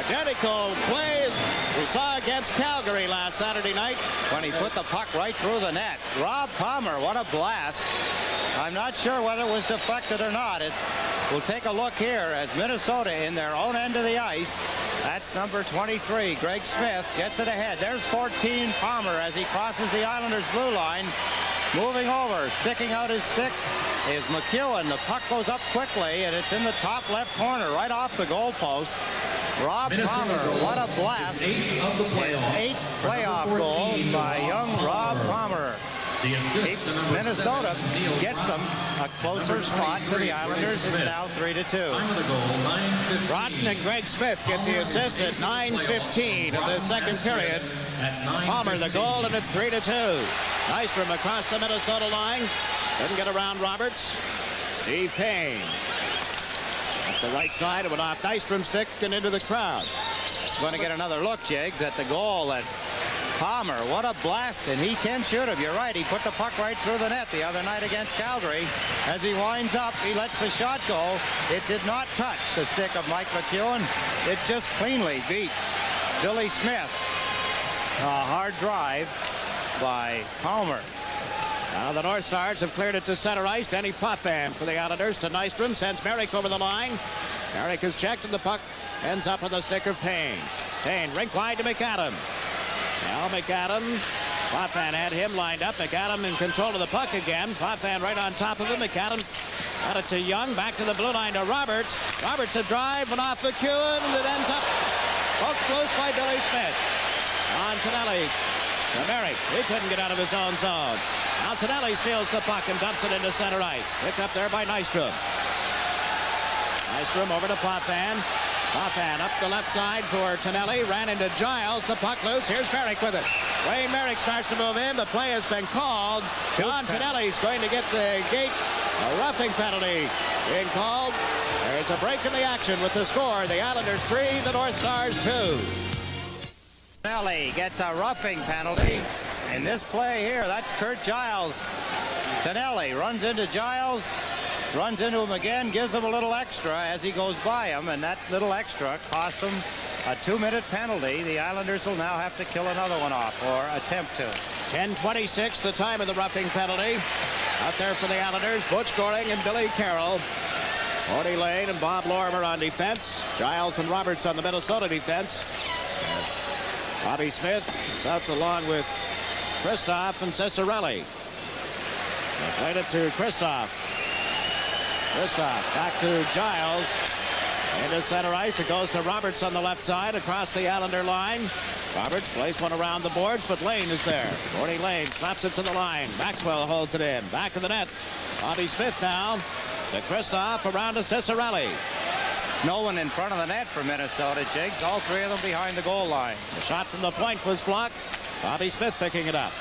Speaker 4: Identical plays we saw against Calgary last Saturday night
Speaker 5: when he put the puck right through the net. Rob Palmer, what a blast. I'm not sure whether it was deflected or not. We'll take a look here as Minnesota in their own end of the ice. That's number 23, Greg Smith, gets it ahead. There's 14, Palmer, as he crosses the Islanders' blue line. Moving over, sticking out his stick is McEwen. The puck goes up quickly, and it's in the top left corner, right off the goalpost. Rob Palmer, what a blast. His 8th playoff goal by young Rob Palmer. Minnesota gets them a closer spot to the Islanders. It's now 3-2.
Speaker 4: Broughton and Greg Smith get the assists at 9:15 of the second period. Palmer the goal, and it's 3-2. Nystrom across the Minnesota line. Didn't get around Roberts. Steve Payne. Up the right side, it went off Nystrom's stick and into the crowd.
Speaker 5: Going to get another look, Jiggs, at the goal at Palmer. What a blast, and he can shoot him. You're right, he put the puck right through the net the other night against Calgary. As he winds up, he lets the shot go. It did not touch the stick of Mike McEwen. It just cleanly beat Billy Smith. A hard drive by Palmer.
Speaker 4: Now the North Stars have cleared it to center ice. Denny Potvin for the Islanders to Nystrom. Sends Merrick over the line. Merrick is checked and the puck ends up on the stick of Payne. Payne rink wide to McAdam. Now McAdam. Potvin had him lined up. McAdam in control of the puck again. Potvin right on top of him. McAdam got it to Young. Back to the blue line to Roberts. Roberts a drive and off McEwen. And it ends up poked close by Billy Smith. On Tonelli. To Merrick. He couldn't get out of his own zone. Now Tonelli steals the puck and dumps it into center ice. Picked up there by Nystrom. Nystrom over to Potvin. Potvin up the left side for Tonelli. Ran into Giles. The puck loose. Here's Merrick with it. Wayne Merrick starts to move in. The play has been called. John Tonelli's going to get the gate. A roughing penalty being called. There's a break in the action with the score. The Islanders 3, the North Stars 2.
Speaker 5: Tonelli gets a roughing penalty in this play here. That's Kurt Giles. Tonelli runs into Giles, runs into him again, gives him a little extra as he goes by him, and that little extra costs him a 2-minute penalty. The Islanders will now have to kill another one off, or attempt to.
Speaker 4: 10:26, the time of the roughing penalty. Out there for the Islanders, Butch Goring and Billy Carroll. Cody Lane and Bob Lorimer on defense. Giles and Roberts on the Minnesota defense. Bobby Smith is out along with Kristoff and Ciccarelli. They played it to Kristoff. Kristoff back to Giles. Into center ice. It goes to Roberts on the left side across the Islander line. Roberts plays one around the boards, but Lane is there. Gordy Lane slaps it to the line. Maxwell holds it in. Back of the net. Bobby Smith now to Kristoff around to Ciccarelli.
Speaker 5: No one in front of the net for Minnesota, Jigs. All three of them behind the goal line.
Speaker 4: The shot from the point was blocked. Bobby Smith picking it up.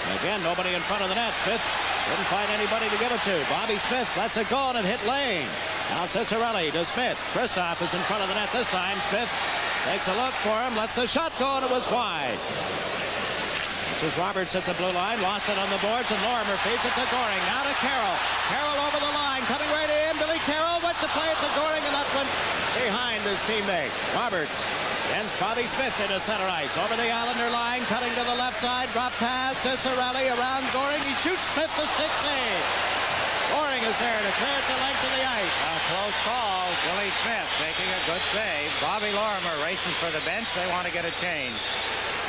Speaker 4: And again, nobody in front of the net. Smith couldn't find anybody to give it to. Bobby Smith lets it go and it hit Lane. Now Ciccarelli to Smith. Kristoff is in front of the net this time. Smith takes a look for him, lets the shot go, and it was wide. This is Roberts at the blue line. Lost it on the boards, and Lorimer feeds it to Goring. Now to Carroll. Carroll over the line, coming right in. Billy Carroll went to play it to Goring, and that went behind his teammate. Roberts sends Bobby Smith into center ice. Over the Islander line, cutting to the left side. Drop pass. Ciccarelli around Goring. He shoots Smith, the stick save. Goring is there to clear it the length of the ice.
Speaker 5: A close call. Billy Smith making a good save. Bobby Lorimer racing for the bench. They want to get a change.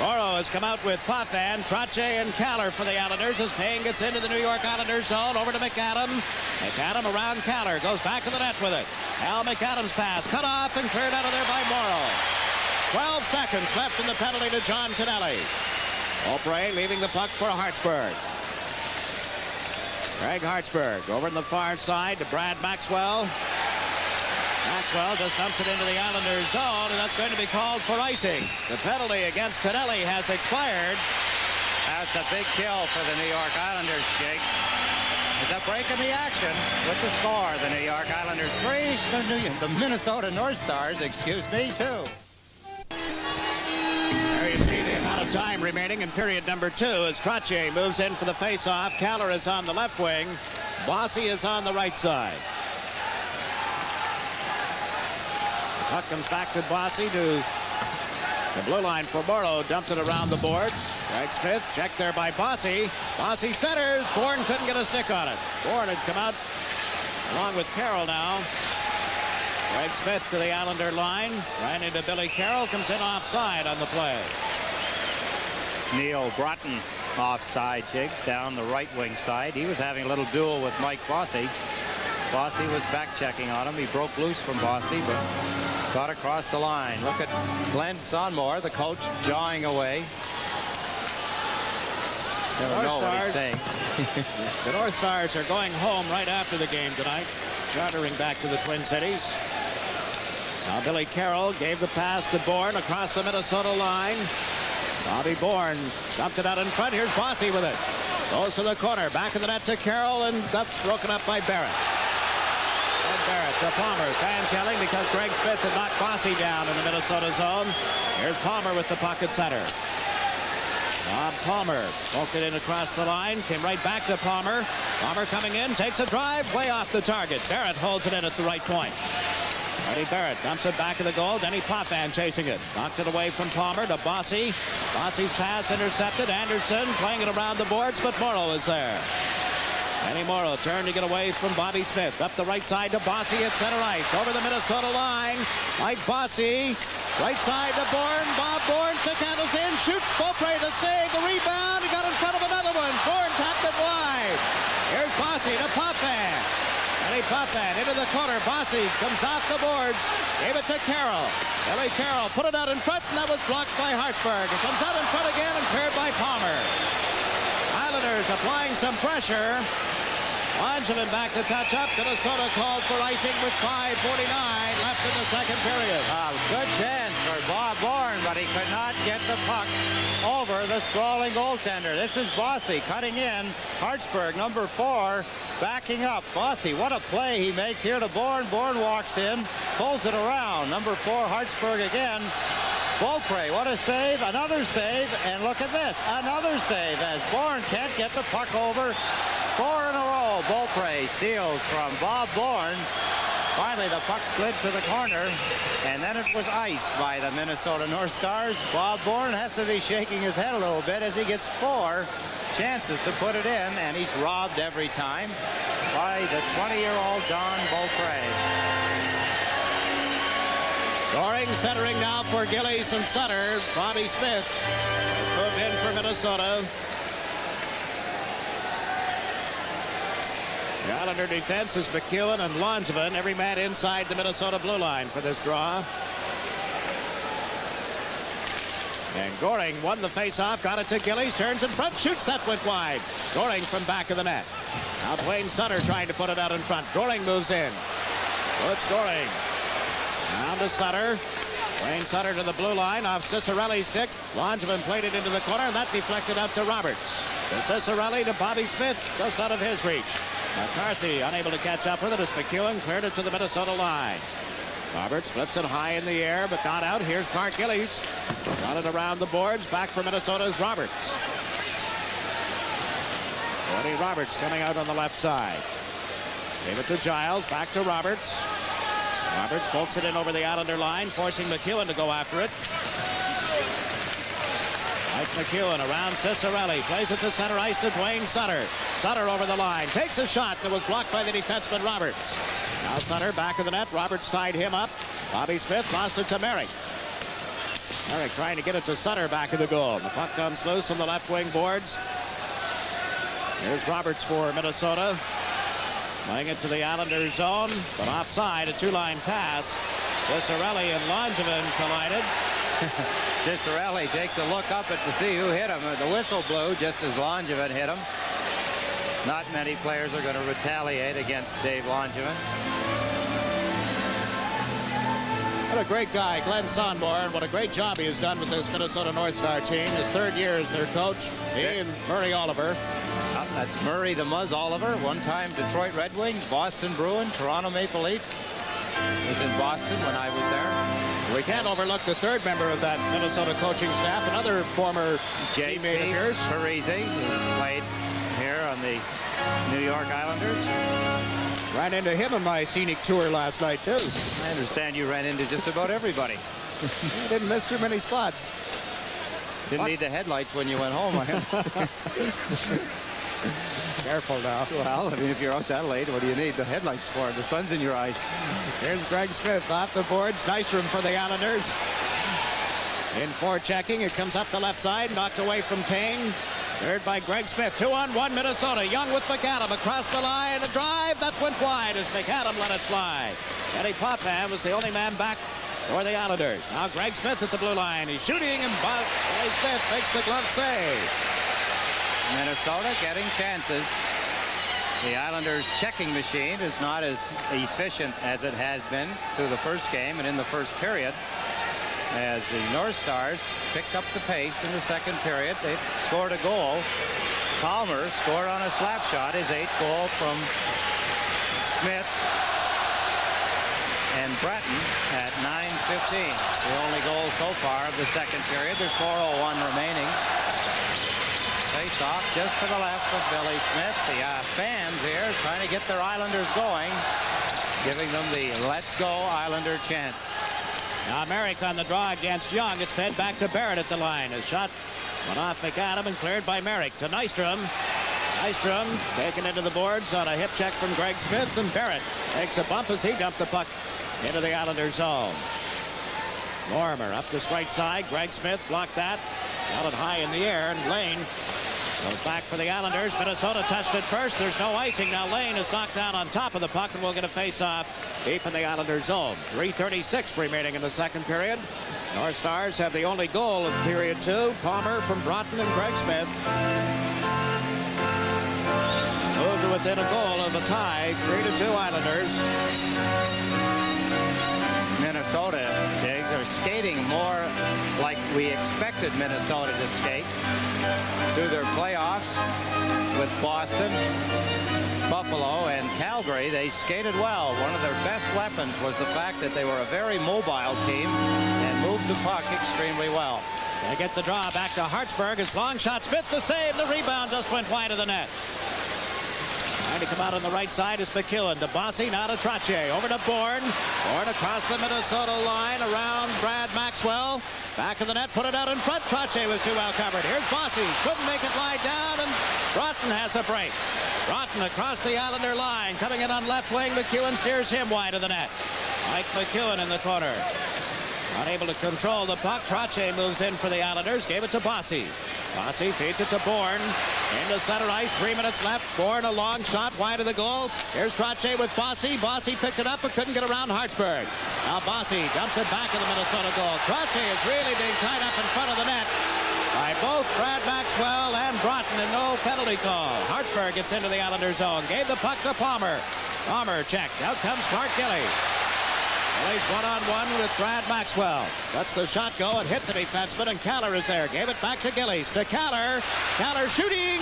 Speaker 4: Morrow has come out with Potvin, Trottier, and Kaller for the Islanders as Payne gets into the New York Islanders zone. Over to McAdam. McAdam around Kaller. Goes back to the net with it. Al McAdam's pass cut off and cleared out of there by Morrow. 12 seconds left in the penalty to John Tonelli. Opre leaving the puck for Hartsburg. Greg Hartsburg over in the far side to Brad Maxwell. Maxwell just dumps it into the Islanders zone, and that's going to be called for icing. The penalty against Tonelli has expired.
Speaker 5: That's a big kill for the New York Islanders, Jake. It's a break in the action with the score. The New York Islanders 3, the Minnesota North Stars, 2.
Speaker 4: There you see the amount of time remaining in period number 2 as Trottier moves in for the face-off. Kaller is on the left wing. Bossy is on the right side. Puck comes back to Bossy to the blue line for Morrow. Dumped it around the boards. Greg Smith checked there by Bossy. Bossy centers. Bourne couldn't get a stick on it. Bourne had come out along with Carroll now. Greg Smith to the Islander line. Ran into Billy Carroll. Comes in offside on the play.
Speaker 5: Neil Broughton offside, Jigs, down the right wing side. He was having a little duel with Mike Bossy. Bossy was back checking on him. He broke loose from Bossy, but got across the line. Look at Glenn Sonmore, the coach, jawing away. Never know what he's saying.
Speaker 4: The North Stars are going home right after the game tonight, chartering back to the Twin Cities. Now Billy Carroll gave the pass to Bourne across the Minnesota line. Bobby Bourne dumped it out in front. Here's Bossy with it. Goes to the corner. Back of the net to Carroll, and that's broken up by Barrett. And Barrett to Palmer. Fans yelling because Greg Smith had knocked Bossy down in the Minnesota zone. Here's Palmer with the puck at center. Bob Palmer poked it in across the line. Came right back to Palmer. Palmer coming in. Takes a drive way off the target. Barrett holds it in at the right point. Eddie Barrett dumps it back of the goal. Denny Potvin chasing it. Knocked it away from Palmer to Bossy. Bossy's pass intercepted. Anderson playing it around the boards, but Morrow is there. Danny Morrow turned to get away from Bobby Smith. Up the right side to Bossy at center ice. Over the Minnesota line. Mike Bossy. Right side to Bourne. Bob Bourne. Stick handles in. Shoots. Beaupre the save. The rebound. He got in front of another one. Bourne tapped it wide. Here's Bossy to Potvin. Danny Potvin into the corner. Bossy comes off the boards. Gave it to Carroll. Billy Carroll put it out in front, and that was blocked by Hartsburg. It comes out in front again and cleared by Palmer. Islanders applying some pressure. Langevin back to touch up. Minnesota called for icing with 5:49 left in the second period.
Speaker 5: Good chance for Bob Bourne, but he could not get the puck over the sprawling goaltender. This is Bossy cutting in. Hartsburg, number 4, backing up. Bossy, what a play he makes here to Bourne. Bourne walks in, pulls it around. Number 4, Hartsburg again. Beaupre, what a save, another save, and look at this, another save as Bourne can't get the puck over. 4 in a row. Beaupre steals from Bob Bourne. Finally, the puck slid to the corner, and then it was iced by the Minnesota North Stars. Bob Bourne has to be shaking his head a little bit as he gets 4 chances to put it in, and he's robbed every time by the 20-year-old Don Beaupre.
Speaker 4: Scoring, centering now for Gillies and Sutter. Bobby Smith has moved in for Minnesota. The Islander defense is McEwen and Langevin, every man inside the Minnesota blue line for this draw. And Goring won the faceoff, got it to Gillies, turns in front, shoots, that went wide. Goring from back of the net. Now Dwayne Sutter trying to put it out in front. Goring moves in. It's Goring. Down to Sutter. Dwayne Sutter to the blue line off Cicerelli's stick. Langevin played it into the corner, and that deflected up to Roberts. To Cicerelli to Bobby Smith, just out of his reach. McCarthy unable to catch up with it as McEwen cleared it to the Minnesota line. Roberts flips it high in the air, but not out. Here's Clark Gillies. Got it around the boards. Back for Minnesota's Roberts. Cody Roberts coming out on the left side. Gave it to Giles. Back to Roberts. Roberts pokes it in over the Islander line, forcing McEwen to go after it. Mike McEwen around Cicerelli. Plays it to center ice to Dwayne Sutter. Sutter over the line. Takes a shot that was blocked by the defenseman Roberts. Now Sutter back of the net. Roberts tied him up. Bobby Smith lost it to Merrick. Merrick trying to get it to Sutter back of the goal. The puck comes loose on the left wing boards. Here's Roberts for Minnesota. Playing it to the Islanders zone, but offside, a two-line pass. Cicerelli and Langevin collided.
Speaker 5: Cicerelli takes a look up to see who hit him. The whistle blew just as Langevin hit him. Not many players are going to retaliate against Dave Langevin.
Speaker 4: What a great guy, Glenn Sonborn. What a great job he has done with this Minnesota North Star team. His third year as their coach. He and Murray Oliver.
Speaker 5: That's Murray the Muzz Oliver, one-time Detroit Red Wings, Boston Bruin, Toronto Maple Leaf. Was in Boston when I was there.
Speaker 4: We can't overlook the third member of that Minnesota coaching staff, another former teammate of yours.
Speaker 5: Parisi, who played here on the New York Islanders.
Speaker 4: Ran into him on my scenic tour last night, too.
Speaker 5: I understand you ran into just about everybody.
Speaker 4: Didn't miss too many spots.
Speaker 5: Didn't need the headlights when you went home.
Speaker 4: Careful now.
Speaker 5: Well, I mean, if you're out that late, what do you need the headlights for? The sun's in your eyes.
Speaker 4: Here's Greg Smith off the boards. Nice room for the Islanders. In forechecking, it comes up the left side, knocked away from Payne. Cleared by Greg Smith. 2-on-1 Minnesota. Young with McAdam across the line. A drive that went wide as McAdam let it fly. Eddie Potvin was the only man back for the Islanders. Now Greg Smith at the blue line. He's shooting, and Greg Smith makes the glove save.
Speaker 5: Minnesota getting chances. The Islanders' checking machine is not as efficient as it has been through the first game and in the first period. As the North Stars picked up the pace in the second period, they scored a goal. Palmer scored on a slap shot, his 8th goal from Smith and Breton at 9:15. The only goal so far of the second period. There's 4:01 remaining. Face off just to the left of Billy Smith. The fans here trying to get their Islanders going. giving them the "Let's Go Islander" chant.
Speaker 4: Now Merrick on the draw against Young. It's fed back to Barrett at the line. A shot went off McAdam and cleared by Merrick to Nystrom. Nystrom taken into the boards on a hip check from Greg Smith, and Barrett takes a bump as he dumped the puck into the Islander zone. Lorimer up this right side. Greg Smith blocked that. Got it high in the air, and Lane goes back for the Islanders. Minnesota touched it first. There's no icing. Now Lane is knocked down on top of the puck and will get a face-off deep in the Islander zone. 3:36 remaining in the second period. North Stars have the only goal of period 2. Palmer from Broughton and Greg Smith. Moved to within a goal of a tie. 3-2 Islanders.
Speaker 5: Minnesota, Jiggs, are skating more like we expected Minnesota to skate through their playoffs with Boston, Buffalo, and Calgary. They skated well. One of their best weapons was the fact that they were a very mobile team and moved the puck extremely well.
Speaker 4: They get the draw back to Hartsburg. His long shot. Smith the save. The rebound just went wide of the net. Trying to come out on the right side is McEwen to Bossy, now to Trottier. Over to Bourne. Bourne across the Minnesota line around Brad Maxwell. Back of the net, put it out in front. Trottier was too well covered. Here's Bossy. Couldn't make it lie down, and Broughton has a break. Broughton across the Islander line. Coming in on left wing. McEwen steers him wide of the net. Mike McEwen in the corner. Unable to control the puck. Trottier moves in for the Islanders. Gave it to Bossy. Bossy feeds it to Bourne. Into center ice. 3 minutes left. Bourne a long shot wide of the goal. Here's Trottier with Bossy. Bossy picked it up but couldn't get around Hartsburg. Now Bossy dumps it back in the Minnesota goal. Trottier is really being tied up in front of the net by both Brad Maxwell and Broughton, and no penalty call. Hartsburg gets into the Islander zone. Gave the puck to Palmer. Palmer checked. Out comes Clark Gillies. Gillies one-on-one with Brad Maxwell. Lets the shot go and hit the defenseman, and Kaller is there. Gave it back to Gillies. To Kaller. Kaller shooting.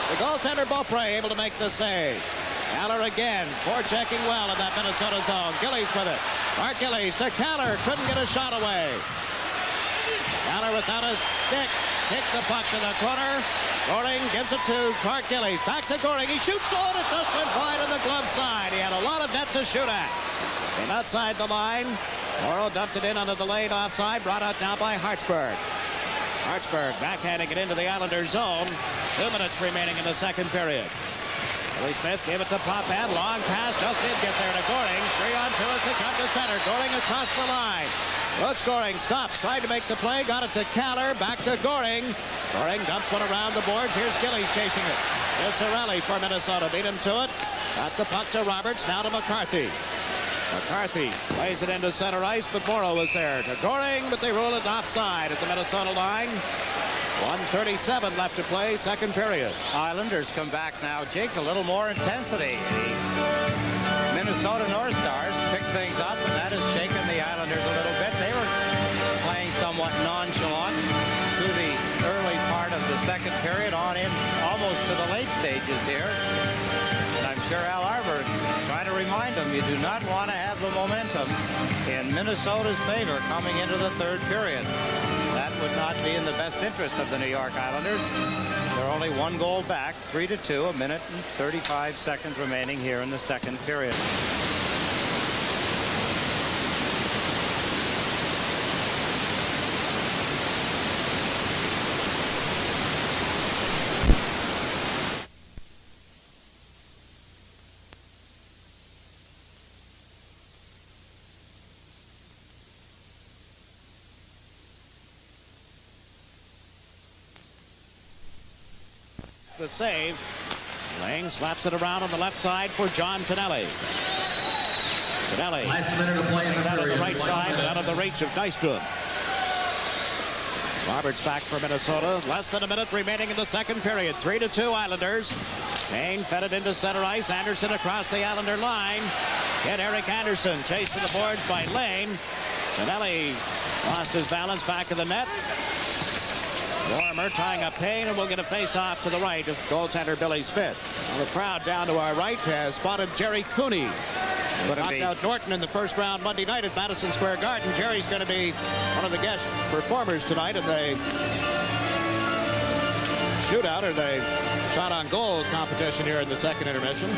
Speaker 4: The goaltender Beaupre able to make the save. Kaller again. Forechecking well in that Minnesota zone. Gillies with it. Clark Gillies to Kaller. Couldn't get a shot away. Kaller without a stick. Kicked the puck to the corner. Goring gives it to Clark Gillies. Back to Goring. He shoots on it. Just went wide on the glove side. He had a lot of net to shoot at. Came outside the line. Morrow dumped it in on a delayed offside. Brought out now by Hartsburg. Hartsburg backhanding it into the Islander zone. 2 minutes remaining in the second period. Billy Smith gave it to Popham. Long pass. Just did get there to Goring. 3-on-2 as they come to center. Goring across the line. Brooks Goring stops. Tried to make the play. Got it to Kaller. Back to Goring. Goring dumps one around the boards. Here's Gillies chasing it. Ciccarelli for Minnesota. Beat him to it. Got the puck to Roberts. Now to McCarthy. McCarthy plays it into center ice, but Morrow was there to Goring, but they rule it offside at the Minnesota line. 1:37 left to play, second period.
Speaker 5: Islanders come back now. Jake, a little more intensity. The Minnesota North Stars picked things up, and that has shaken the Islanders a little bit. They were playing somewhat nonchalant through the early part of the second period on in almost to the late stages here. And I'm sure Al Arbor trying to remind them you do not want to have the momentum in Minnesota's favor coming into the third period. That would not be in the best interest of the New York Islanders. They're only 1 goal back, 3-2, 1 minute and 35 seconds remaining here in the second period.
Speaker 4: The save. Lang slaps it around on the left side for John Tonelli. Tonelli
Speaker 9: Last minute of play in the
Speaker 4: out on the
Speaker 9: period.
Speaker 4: right side, but out of the reach of Nystrom. Roberts back for Minnesota. Less than a minute remaining in the second period. 3-2 Islanders. Kane fed it into center ice. Anderson across the Islander line. Hit Eric Anderson. Chased to the boards by Lane. Tonelli lost his balance back of the net. Warmer tying up Payne, and we'll get a face-off to the right of goaltender Billy Smith. Well, the crowd down to our right has spotted Jerry Cooney, who knocked out Norton in the first round Monday night at Madison Square Garden. Jerry's going to be one of the guest performers tonight in the shootout, or the shot on goal competition here in the second intermission.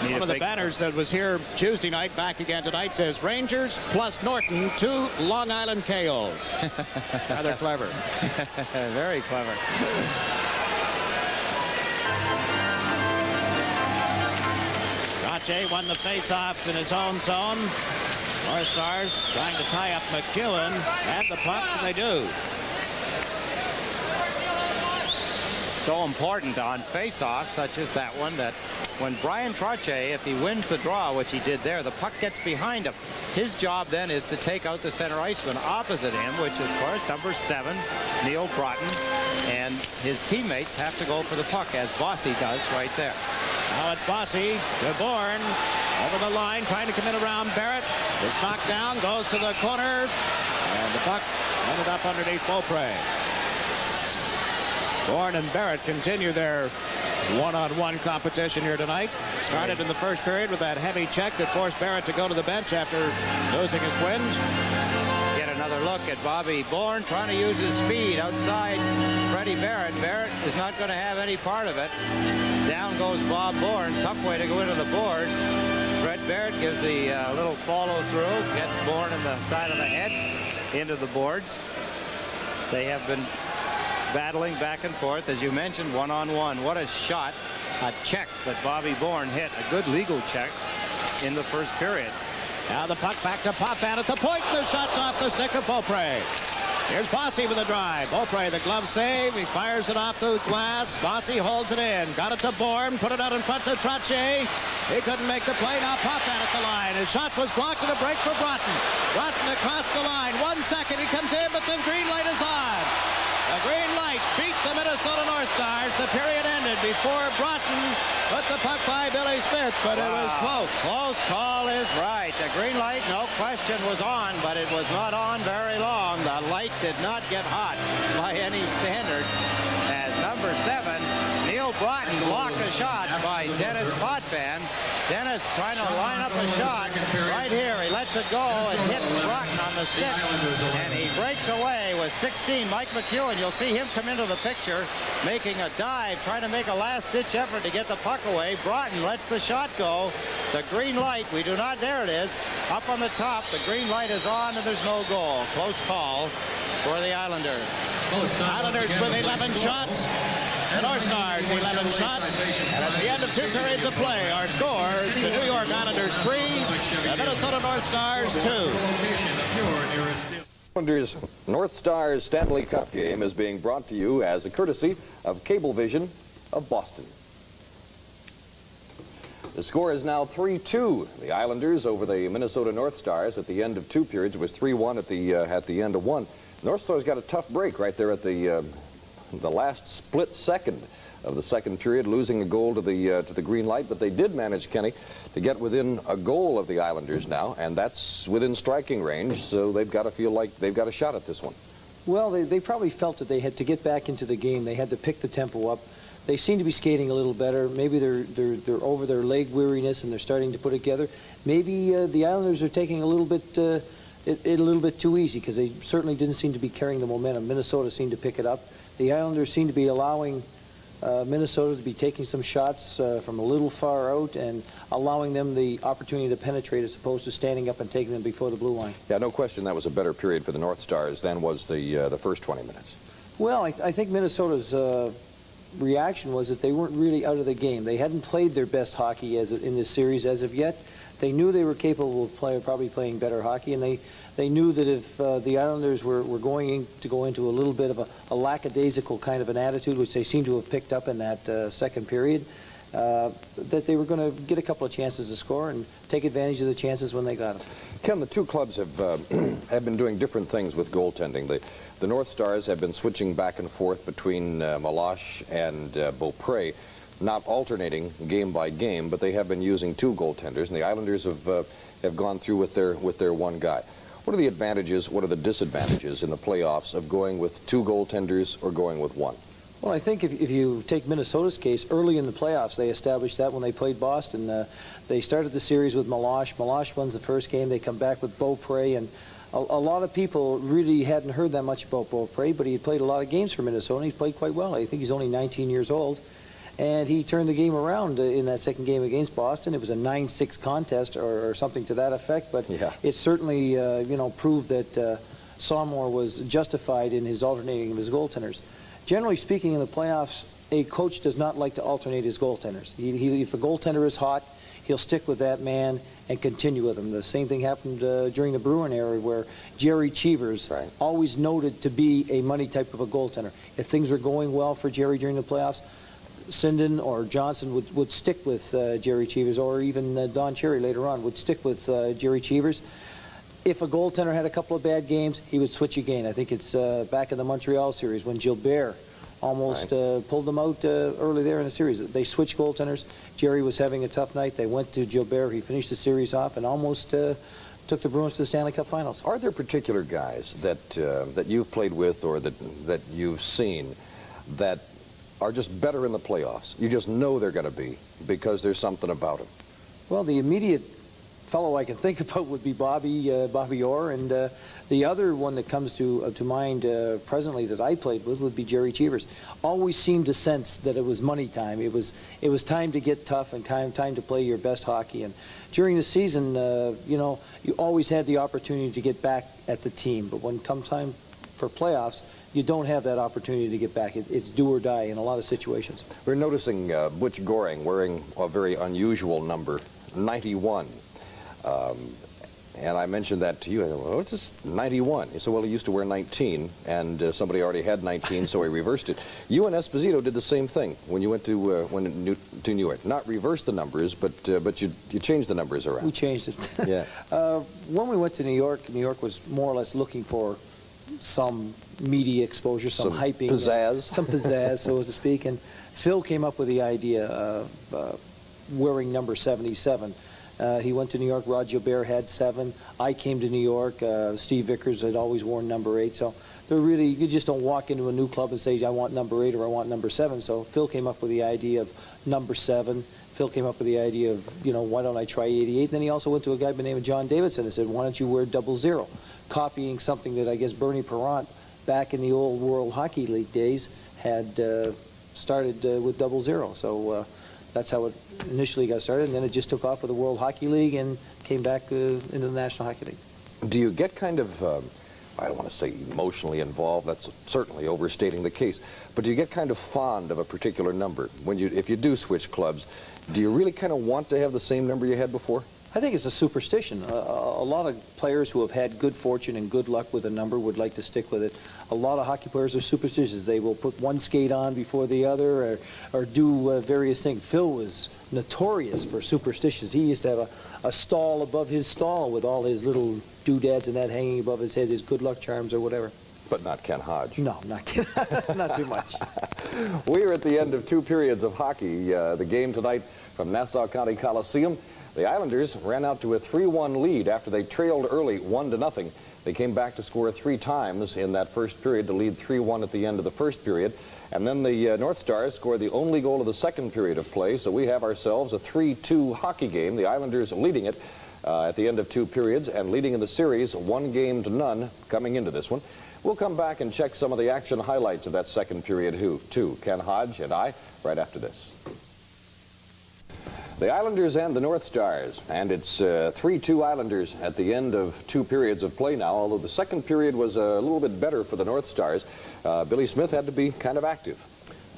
Speaker 4: One of the banners that was here Tuesday night, back again tonight, says Rangers plus Norton, 2 Long Island KOs. Rather clever.
Speaker 5: Very clever.
Speaker 4: Trache won the face-off in his own zone. North Stars trying to tie up McEwen and the puck, and they do.
Speaker 5: So important on face-offs such as that one, that when Brian Trache, if he wins the draw, which he did there, the puck gets behind him. His job then is to take out the center iceman opposite him, which is, of course, number 7, Neil Broughton, and his teammates have to go for the puck, as Bossy does right there.
Speaker 4: Now it's Bossy to Bourne, over the line, trying to come in around Barrett. It's knocked down, goes to the corner, and the puck ended up underneath Beaupre. Bourne and Barrett continue their one-on-one competition here tonight. Started in the first period with that heavy check that forced Barrett to go to the bench after losing his wind.
Speaker 5: Get another look at Bobby Bourne trying to use his speed outside Freddie Barrett. Barrett is not going to have any part of it. Down goes Bob Bourne. Tough way to go into the boards. Fred Barrett gives the little follow-through, gets Bourne in the side of the head into the boards. They have been battling back and forth, as you mentioned, one-on-one. What a shot, a check that Bobby Bourne hit, a good legal check in the first period.
Speaker 4: Now the puck back to Potvin at the point. The shot off the stick of Beaupre. Here's Bossy with a drive. Beaupre, the glove save. He fires it off the glass. Bossy holds it in. Got it to Bourne. Put it out in front to Trache. He couldn't make the play. Now Potvin at the line. His shot was blocked and a break for Broughton. Broughton across the line. 1 second. He comes in, but the green light is on. The green light beat the Minnesota North Stars. The period ended before Broughton put the puck by Billy Smith, but it was close.
Speaker 5: Close call is right. The green light, no question, was on, but it was not on very long. The light did not get hot by any standard, as number 7, Neil Broughton, blocked a shot by Dennis Potvin. Dennis trying to line up a shot right here. He lets it go and hit Broughton on the stick, and he breaks away with 16. Mike McEwen, you'll see him come into the picture, making a dive, trying to make a last-ditch effort to get the puck away. Broughton lets the shot go. The green light, we do not, there it is, up on the top. The green light is on, and there's no goal. Close call for the Islanders.
Speaker 4: Islanders with 11 shots. The North Stars 11 shots. And at the end of 2 periods of play, our scores: the New York Islanders 3, the Minnesota North Stars 2.
Speaker 3: Islanders North Stars Stanley Cup game is being brought to you as a courtesy of Cablevision of Boston. The score is now 3-2. The Islanders over the Minnesota North Stars at the end of 2 periods. It was 3-1 at the end of 1. North Stars got a tough break right there at the last split second of the second period, losing a goal to the green light, but they did manage, Kenny, to get within a goal of the Islanders now, and that's within striking range, so they've got to feel like they've got a shot at this one.
Speaker 2: Well, they probably felt that they had to get back into the game. They had to pick the tempo up. They seem to be skating a little better. Maybe they're over their leg weariness and they're starting to put it together. Maybe the Islanders are taking a little bit too easy, because they certainly didn't seem to be carrying the momentum. Minnesota seemed to pick it up. The Islanders seem to be allowing Minnesota to be taking some shots from a little far out and allowing them the opportunity to penetrate, as opposed to standing up and taking them before the blue line.
Speaker 3: Yeah, no question that was a better period for the North Stars than was the first 20 minutes.
Speaker 2: Well, I think Minnesota's reaction was that they weren't really out of the game. They hadn't played their best hockey in this series as of yet. They knew they were capable of probably playing better hockey, and they knew that if the Islanders were going to go into a little bit of a lackadaisical kind of an attitude, which they seem to have picked up in that second period, that they were going to get a couple of chances to score and take advantage of the chances when they got them.
Speaker 3: Ken, the two clubs have been doing different things with goaltending. The North Stars have been switching back and forth between Meloche and Beaupre, not alternating game by game, but they have been using 2 goaltenders, and the Islanders have gone through with their one guy. What are the advantages, what are the disadvantages in the playoffs of going with 2 goaltenders or going with 1?
Speaker 2: Well, I think if you take Minnesota's case, early in the playoffs, they established that when they played Boston. They started the series with Meloche. Meloche wins the first game. They come back with Beaupre, and a lot of people really hadn't heard that much about Beaupre, but he had played a lot of games for Minnesota. He's played quite well. I think he's only 19 years old. and he turned the game around in that second game against Boston. It was a 9-6 contest or something to that effect, but it certainly proved that Sawmore was justified in his alternating of his goaltenders. Generally speaking, in the playoffs, a coach does not like to alternate his goaltenders. If a goaltender is hot, he'll stick with that man and continue with him. The same thing happened during the Bruin era, where Jerry Cheevers, always noted to be a money type of a goaltender. If things were going well for Jerry during the playoffs, Sinden or Johnson would stick with Jerry Cheevers, or even Don Cherry later on would stick with Jerry Cheevers. If a goaltender had a couple of bad games, he would switch again. I think it's back in the Montreal series when Gilbert almost pulled them out early there in the series. They switched goaltenders. Jerry was having a tough night. They went to Gilbert. He finished the series off and almost took the Bruins to the Stanley Cup Finals.
Speaker 3: Are there particular guys that you've played with or that you've seen that are just better in the playoffs? You just know they're going to be because there's something about them.
Speaker 2: Well, the immediate fellow I can think about would be Bobby Orr, and the other one that comes to mind presently that I played with would be Jerry Cheevers. Always seemed to sense that it was money time. It was time to get tough and time to play your best hockey. And during the season, you always had the opportunity to get back at the team, but when comes time for playoffs, you don't have that opportunity to get back. It's do or die in a lot of situations.
Speaker 3: We're noticing Butch Goring wearing a very unusual number, 91. And I mentioned that to you. I said, well, what's this 91? He said, well, he used to wear 19, and somebody already had 19, so he reversed it. You and Esposito did the same thing when you went to New York. Not reverse the numbers, but you changed the numbers around.
Speaker 2: We changed it.
Speaker 3: Yeah.
Speaker 2: When we went to New York was more or less looking for some media exposure, some hyping.
Speaker 3: Pizzazz.
Speaker 2: Some pizzazz, so to speak. And Phil came up with the idea of wearing number 77. He went to New York. Rod Gilbert had 7. I came to New York. Steve Vickers had always worn number 8. So they're really, you just don't walk into a new club and say, I want number 8 or I want number 7. So Phil came up with the idea of number 7. Phil came up with the idea of, why don't I try 88? And then he also went to a guy by the name of John Davidson and said, why don't you wear 00? Copying something that I guess Bernie Parent, back in the old World Hockey League days, had started with 00. So that's how it initially got started, and then it just took off with the World Hockey League and came back into the National Hockey League.
Speaker 3: Do you get kind of, I don't want to say emotionally involved, that's certainly overstating the case, but do you get kind of fond of a particular number? If you do switch clubs, do you really kind of want to have the same number you had before?
Speaker 2: I think it's a superstition. A lot of players who have had good fortune and good luck with a number would like to stick with it. A lot of hockey players are superstitious. They will put one skate on before the other or do various things. Phil was notorious for superstitions. He used to have a stall above his stall with all his little doodads and that hanging above his head, his good luck charms or whatever.
Speaker 3: But not Ken Hodge.
Speaker 2: No, not Ken. Not too much.
Speaker 3: We are at the end of 2 periods of hockey. The game tonight from Nassau County Coliseum. The Islanders ran out to a 3-1 lead after they trailed early 1-0. They came back to score 3 times in that first period to lead 3-1 at the end of the first period. And then the North Stars scored the only goal of the second period of play. So we have ourselves a 3-2 hockey game. The Islanders leading it at the end of 2 periods and leading in the series 1-0 coming into this one. We'll come back and check some of the action highlights of that second period too. Ken Hodge and I right after this. The Islanders and the North Stars, and it's 3-2 Islanders at the end of 2 periods of play now, although the second period was a little bit better for the North Stars. Billy Smith had to be kind of active.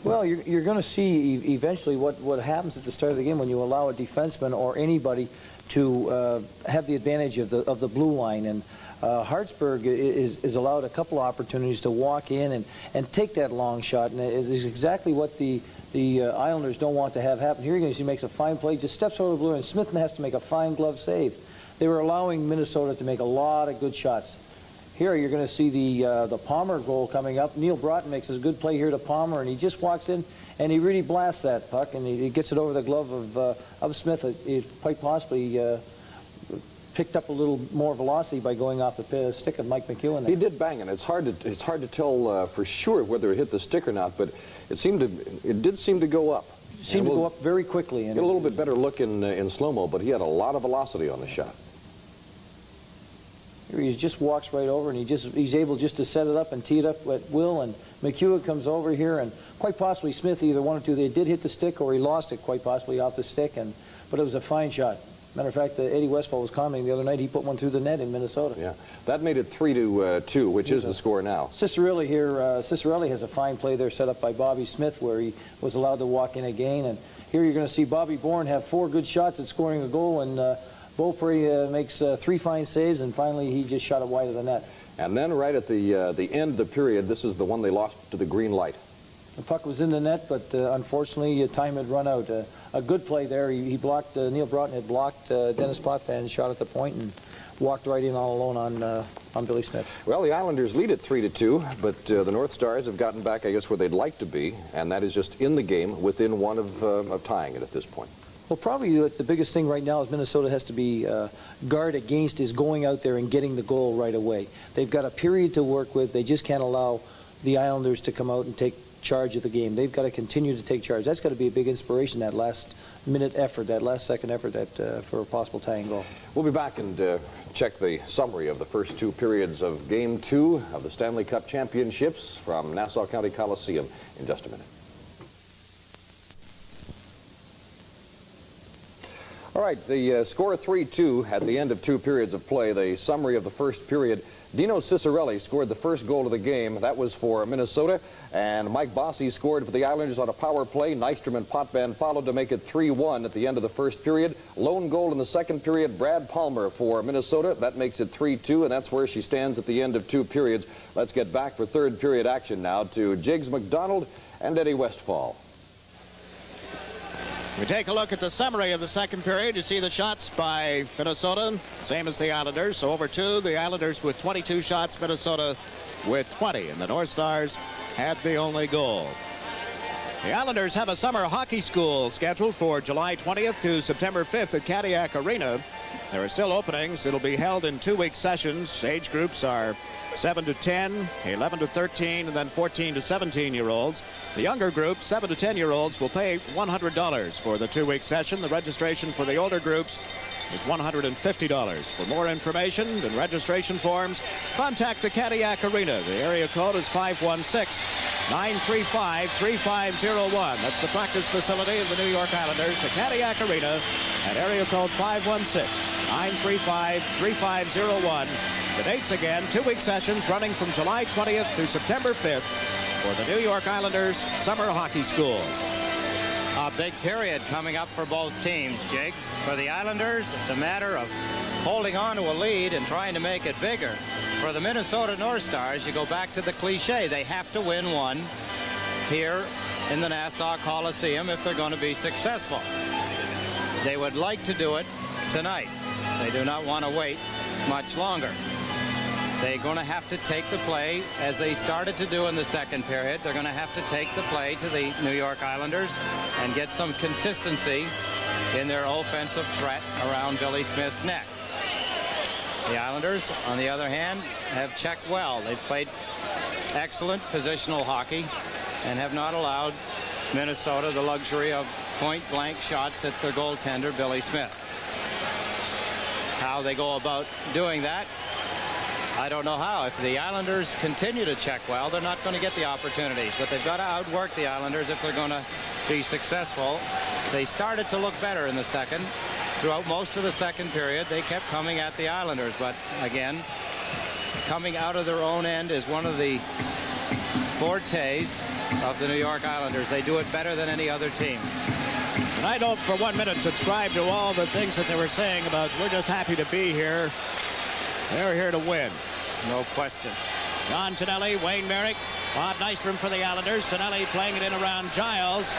Speaker 2: Well, you're going to see eventually what happens at the start of the game when you allow a defenseman or anybody to have the advantage of the blue line. And Hartsburg is allowed a couple of opportunities to walk in and take that long shot, and it is exactly what the Islanders don't want to have happen. Here you're going to see he makes a fine play, just steps over the blue, and Smith has to make a fine glove save. They were allowing Minnesota to make a lot of good shots. Here you're going to see the Palmer goal coming up. Neil Broughton makes a good play here to Palmer, and he just walks in and he really blasts that puck, and he gets it over the glove of Smith. It quite possibly picked up a little more velocity by going off the stick of Mike McEwen there.
Speaker 3: He did bang it. It's hard to tell for sure whether it hit the stick or not, but it did seem to go up.
Speaker 2: It seemed to go up very quickly. And
Speaker 3: get a little bit better look in slow-mo, but he had a lot of velocity on the shot.
Speaker 2: Here he just walks right over, and he's able just to set it up and tee it up at will, and McEwen comes over here, and quite possibly Smith, either one or two, they did hit the stick or he lost it quite possibly off the stick, but it was a fine shot. Matter of fact, Eddie Westphal was commenting the other night, he put one through the net in Minnesota.
Speaker 3: Yeah, that made it 3-2, which is the score now.
Speaker 2: Cicerelli here, Cicerelli has a fine play there set up by Bobby Smith where he was allowed to walk in again, and here you're going to see Bobby Bourne have 4 good shots at scoring a goal, and Beaupre makes 3 fine saves, and finally he just shot it wide of the net.
Speaker 3: And then right at the end of the period, this is the one they lost to the green light.
Speaker 2: The puck was in the net, but unfortunately time had run out. A good play there. He blocked, Neil Broughton had blocked Dennis Potvin, shot at the point and walked right in all alone on Billy Smith.
Speaker 3: Well, the Islanders lead at 3-2, but the North Stars have gotten back, I guess, where they'd like to be, and that is just in the game within one of tying it at this point.
Speaker 2: Well, probably the biggest thing right now is Minnesota has to be guard against is going out there and getting the goal right away. They've got a period to work with. They just can't allow the Islanders to come out and take charge of the game. They've got to continue to take charge. That's got to be a big inspiration, that last minute effort, that last second effort for a possible tying goal.
Speaker 3: We'll be back and check the summary of the first 2 periods of Game 2 of the Stanley Cup Championships from Nassau County Coliseum in just a minute. All right, the score 3-2 at the end of 2 periods of play. The summary of the first period. Dino Cicerelli scored the first goal of the game. That was for Minnesota. And Mike Bossy scored for the Islanders on a power play. Nystrom and Potvin followed to make it 3-1 at the end of the first period. Lone goal in the second period, Brad Palmer for Minnesota. That makes it 3-2, and that's where she stands at the end of 2 periods. Let's get back for third period action now to Jiggs McDonald and Eddie Westphal.
Speaker 4: We take a look at the summary of the second period. You see the shots by Minnesota, same as the Islanders. So over 2, the Islanders with 22 shots, Minnesota with 20. And the North Stars had the only goal. The Islanders have a summer hockey school scheduled for July 20th to September 5th at Cadillac Arena. There are still openings. It'll be held in 2-week sessions. Age groups are 7 to 10, 11 to 13, and then 14 to 17-year-olds. The younger group, 7 to 10-year-olds, will pay $100 for the 2-week session. The registration for the older groups is $150. For more information and registration forms, contact the Cadillac Arena. The area code is 516-935-3501. That's the practice facility of the New York Islanders, the Cadillac Arena, at area code 516-935-3501. The dates again, 2-week sessions running from July 20th through September 5th for the New York Islanders Summer Hockey School.
Speaker 5: A big period coming up for both teams, Jiggs. For the Islanders, it's a matter of holding on to a lead and trying to make it bigger. For the Minnesota North Stars, you go back to the cliche. They have to win one here in the Nassau Coliseum if they're going to be successful. They would like to do it tonight. They do not want to wait much longer. They're going to have to take the play as they started to do in the second period. They're going to have to take the play to the New York Islanders and get some consistency in their offensive threat around Billy Smith's net. The Islanders, on the other hand, have checked well. They've played excellent positional hockey and have not allowed Minnesota the luxury of point-blank shots at their goaltender, Billy Smith. How they go about doing that, I don't know how. If the Islanders continue to check well, they're not going to get the opportunities, but they've got to outwork the Islanders if they're going to be successful. They started to look better in the second. Throughout most of the second period, they kept coming at the Islanders, but again, coming out of their own end is one of the fortes of the New York Islanders. They do it better than any other team.
Speaker 4: And I don't for 1 minute subscribe to all the things that they were saying about we're just happy to be here. They're here to win.
Speaker 5: No question.
Speaker 4: John Tonelli, Wayne Merrick, Bob Nystrom for the Islanders. Tonelli playing it in around Giles.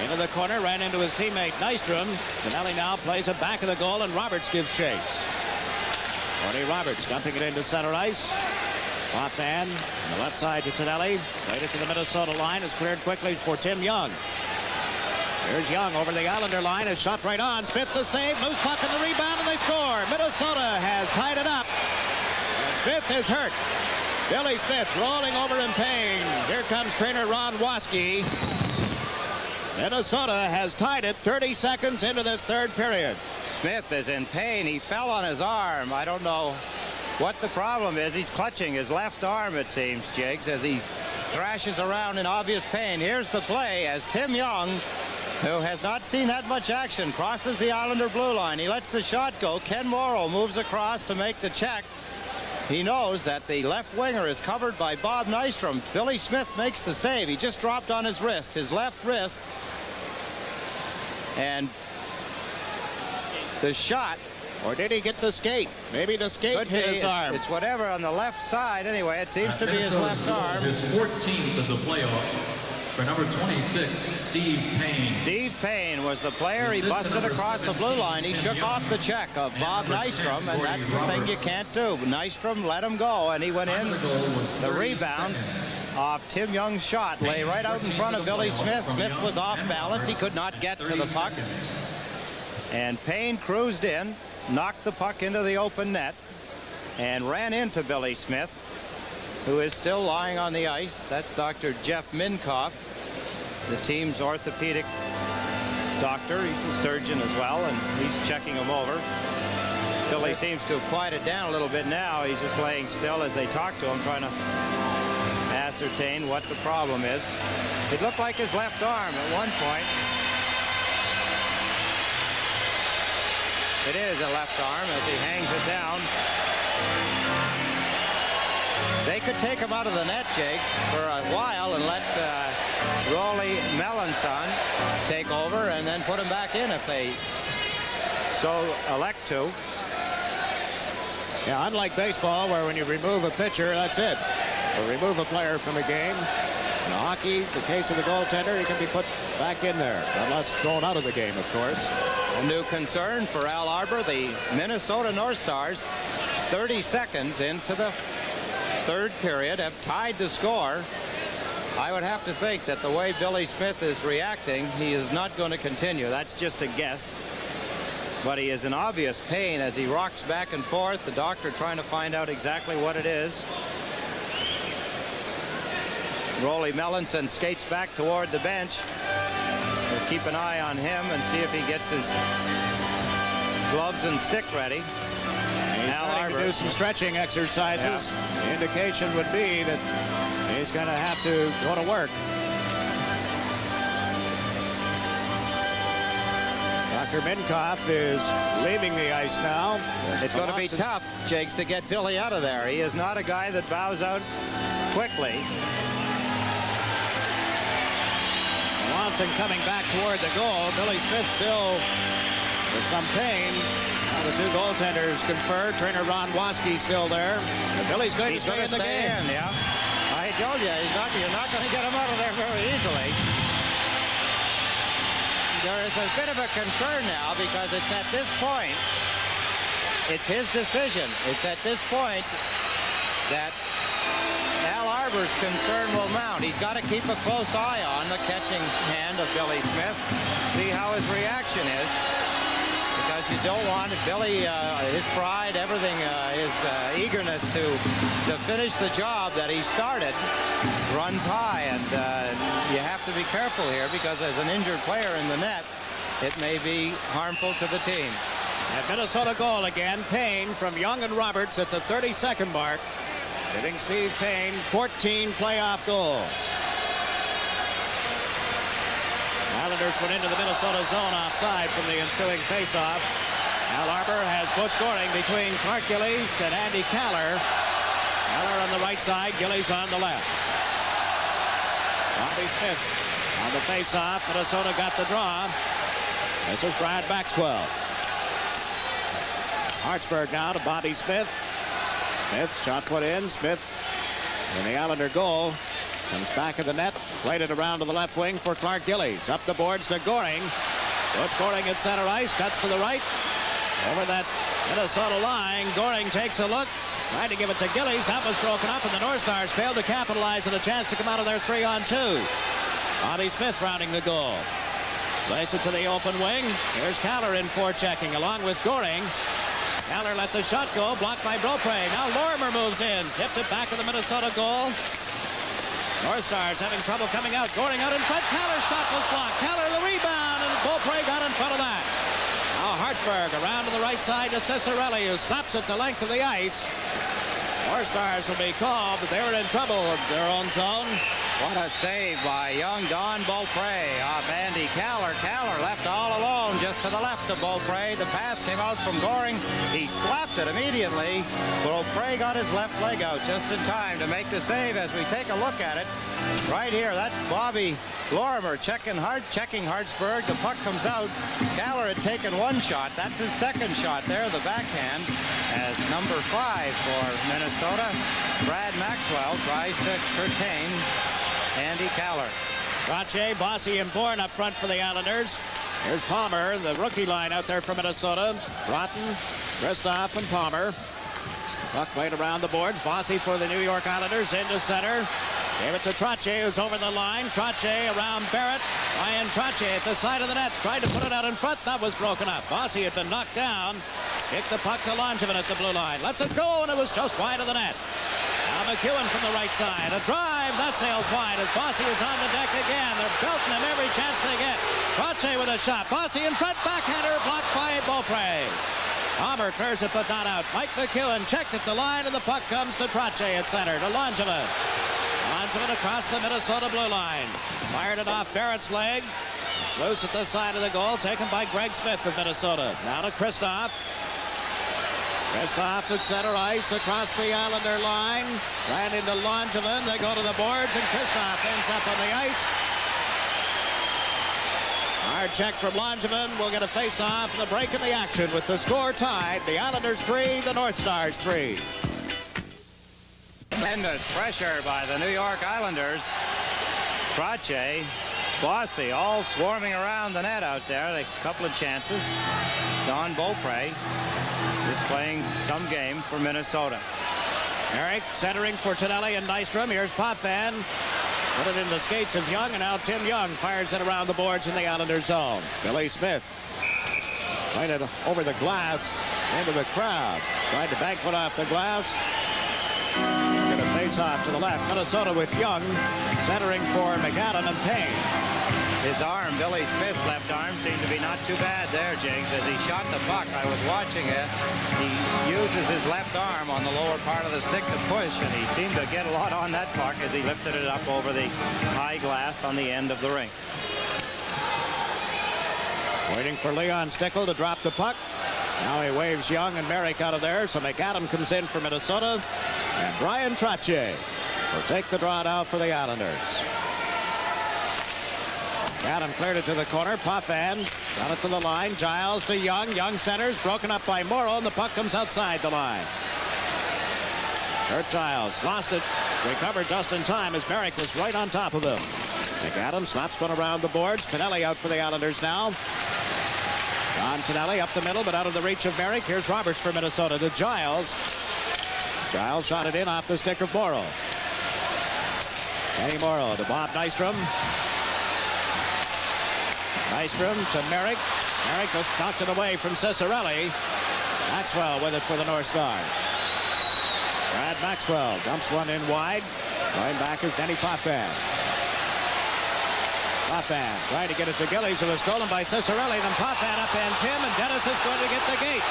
Speaker 4: Into the corner, ran into his teammate Nystrom. Tonelli now plays it back of the goal, and Roberts gives chase. Tony Roberts dumping it into center ice. Potvin on the left side to Tonelli. Played it to the Minnesota line. It's cleared quickly for Tim Young. Here's Young over the Islander line. Is shot right on. Smith the save. Loose puck and the rebound, and they score. Minnesota has tied it up. And Smith is hurt. Billy Smith rolling over in pain. Here comes trainer Ron Waskey. Minnesota has tied it 30 seconds into this third period.
Speaker 5: Smith is in pain. He fell on his arm. I don't know What the problem is, he's clutching his left arm, it seems, Jiggs, as he thrashes around in obvious pain. Here's the play as Tim Young, who has not seen that much action, crosses the Islander blue line. He lets the shot go. Ken Morrow moves across to make the check. He knows that the left winger is covered by Bob Nystrom. Billy Smith makes the save. He just dropped on his wrist, his left wrist. And the shot.
Speaker 4: Or did he get the skate? Maybe the skate hit his arm.
Speaker 5: It's whatever on the left side. Anyway, it seems to be his left arm.
Speaker 9: His 14th of the playoffs for number 26, Steve Payne.
Speaker 5: Steve Payne was the player. He busted across the blue line. He shook off the check of Bob Nystrom, and that's the thing you can't do. Nystrom let him go, and he went in. The rebound off Tim Young's shot lay right out in front of Billy Smith. Smith was off balance. He could not get to the puck. And Payne cruised in, knocked the puck into the open net, and ran into Billy Smith, who is still lying on the ice. That's Dr. Jeff Minkoff, the team's orthopedic doctor. He's a surgeon as well, and he's checking him over. Billy seems to have quieted down a little bit now. He's just laying still as they talk to him, trying to ascertain what the problem is. It looked like his left arm at one point. It is a left arm as he hangs it down. They could take him out of the net, Jakes, for a while and let Rolly Melanson take over and then put him back in if they so elect to.
Speaker 4: Yeah, unlike baseball, where when you remove a pitcher, that's it. Or remove a player from a game. In hockey, the case of the goaltender, he can be put back in there, unless thrown out of the game, of course.
Speaker 5: A new concern for Al Arbor, the Minnesota North Stars, 30 seconds into the third period, have tied the score. I would have to think that the way Billy Smith is reacting, he is not going to continue. That's just a guess. But he is in obvious pain as he rocks back and forth, the doctor trying to find out exactly what it is. Rolly Melanson skates back toward the bench. We'll keep an eye on him and see if he gets his gloves and stick ready.
Speaker 4: He's starting to do some stretching exercises. Yeah. The indication would be that he's going to have to go to work. Dr. Minkoff is leaving the ice now.
Speaker 5: It's going to be tough, Jakes, to get Billy out of there. He is not a guy that bows out quickly.
Speaker 4: Watson coming back toward the goal. Billy Smith still with some pain. Now the two goaltenders confer. Trainer Ron Waske still there. But Billy's going to stay in the game.
Speaker 5: Yeah. I told you, you're not going to get him out of there very easily. There is a bit of a concern now because it's at this point, it's his decision. It's at this point that Al Arbor's concern will mount. He's got to keep a close eye on the catching hand of Billy Smith, see how his reaction is, because you don't want Billy, his pride, everything, his eagerness to finish the job that he started runs high, and you have to be careful here because as an injured player in the net, it may be harmful to the team.
Speaker 4: At Minnesota goal again, Payne from Young and Roberts at the 32nd mark, giving Steve Payne 14 playoff goals. Islanders went into the Minnesota zone offside from the ensuing faceoff. Al Arbor has Butch Goring between Clark Gillies and Andy Kaller. Kaller on the right side, Gillies on the left. Bobby Smith on the faceoff. Minnesota got the draw. This is Brad Maxwell. Hartsburg now to Bobby Smith. Smith, shot put in. Smith in the Islander goal. Comes back of the net. Played it around to the left wing for Clark Gillies. Up the boards to Goring. Butch Goring at center ice. Cuts to the right. Over that Minnesota line. Goring takes a look. Tried to give it to Gillies. That was broken up, and the North Stars failed to capitalize on a chance to come out of their 3-on-2. Bobby Smith rounding the goal. Plays it to the open wing. Here's Kaller in forechecking along with Goring. Kaller let the shot go, blocked by Beaupre. Now Lorimer moves in, tipped it back to the Minnesota goal. North Stars having trouble coming out. Goring out in front. Kaller's shot was blocked. Kaller the rebound, and Beaupre got in front of that. Now Hartsburg around to the right side to Cicerelli, who slaps it the length of the ice. North Stars will be called, but they were in trouble in their own zone.
Speaker 5: What a save by young Don Beaupre off Andy Caller. Caller left all alone just to the left of Beaupre. The pass came out from Goring. He slapped it immediately. Beaupre got his left leg out just in time to make the save. As we take a look at it, right here, that's Bobby Lorimer checking Hartsburg. The puck comes out. Caller had taken one shot. That's his second shot there, the backhand, as number 5 for Minnesota. Brad Maxwell tries to curtain Andy Caller.
Speaker 4: Trache, Bossy, and Bourne up front for the Islanders. Here's Palmer, the rookie line out there for Minnesota. Broughton, Kristoff, and Palmer. Puck played around the boards. Bossy for the New York Islanders into center. Gave it to Trache, who's over the line. Trache around Barrett. Ryan Trache at the side of the net. Tried to put it out in front. That was broken up. Bossy had been knocked down. Kicked the puck to Langevin at the blue line. Lets it go, and it was just wide of the net. Now McEwen from the right side. A drive. That sails wide as Bossy is on the deck again. They're belting him every chance they get. Trache with a shot. Bossy in front. Backhander blocked by Beaupre. Palmer clears it, but not out. Mike McEwen checked at the line, and the puck comes to Trache at center to Langevin. Langevin across the Minnesota blue line. Fired it off Barrett's leg. It's loose at the side of the goal, taken by Greg Smith of Minnesota. Now to Kristoff. Kristoff at center ice across the Islander line. Ran into Langevin. They go to the boards, and Kristoff ends up on the ice. Hard check from Langevin. We'll get a face-off and the break in the action with the score tied. The Islanders 3, the North Stars 3.
Speaker 5: Tremendous pressure by the New York Islanders. Trache, Bossy, all swarming around the net out there. A couple of chances. Don Beaupre is playing some game for Minnesota.
Speaker 4: Eric centering for Tonelli and Nystrom. Here's Potvin. Put it in the skates of Young, and now Tim Young fires it around the boards in the Islanders zone. Billy Smith played it over the glass into the crowd. Tried to bank one off the glass. Going to face off to the left. Minnesota with Young centering for McAdam and Payne.
Speaker 5: His arm, Billy Smith's left arm, seemed to be not too bad there, Jigs. As he shot the puck, I was watching it. He uses his left arm on the lower part of the stick to push, and he seemed to get a lot on that puck as he lifted it up over the high glass on the end of the rink.
Speaker 4: Waiting for Leon Stickle to drop the puck. Now he waves Young and Merrick out of there, so McAdam comes in for Minnesota, and Brian Trache will take the draw now for the Islanders. Adam cleared it to the corner. Potvin got it to the line. Giles to Young. Young centers, broken up by Morrow, and the puck comes outside the line. Kurt Giles lost it. Recovered just in time as Merrick was right on top of him. McAdam slaps one around the boards. Tonelli out for the Islanders now. John Tonelli up the middle, but out of the reach of Merrick. Here's Roberts for Minnesota to Giles. Giles shot it in off the stick of Morrow. Eddie Morrow to Bob Nystrom. Nystrom to Merrick. Merrick just knocked it away from Ciccarelli. Maxwell with it for the North Stars. Brad Maxwell dumps one in wide. Going back is Denny Potvin. Potvin trying to get it to Gillies, who was stolen by Ciccarelli. Then Potvin upends him, and Dennis is going to get the gate.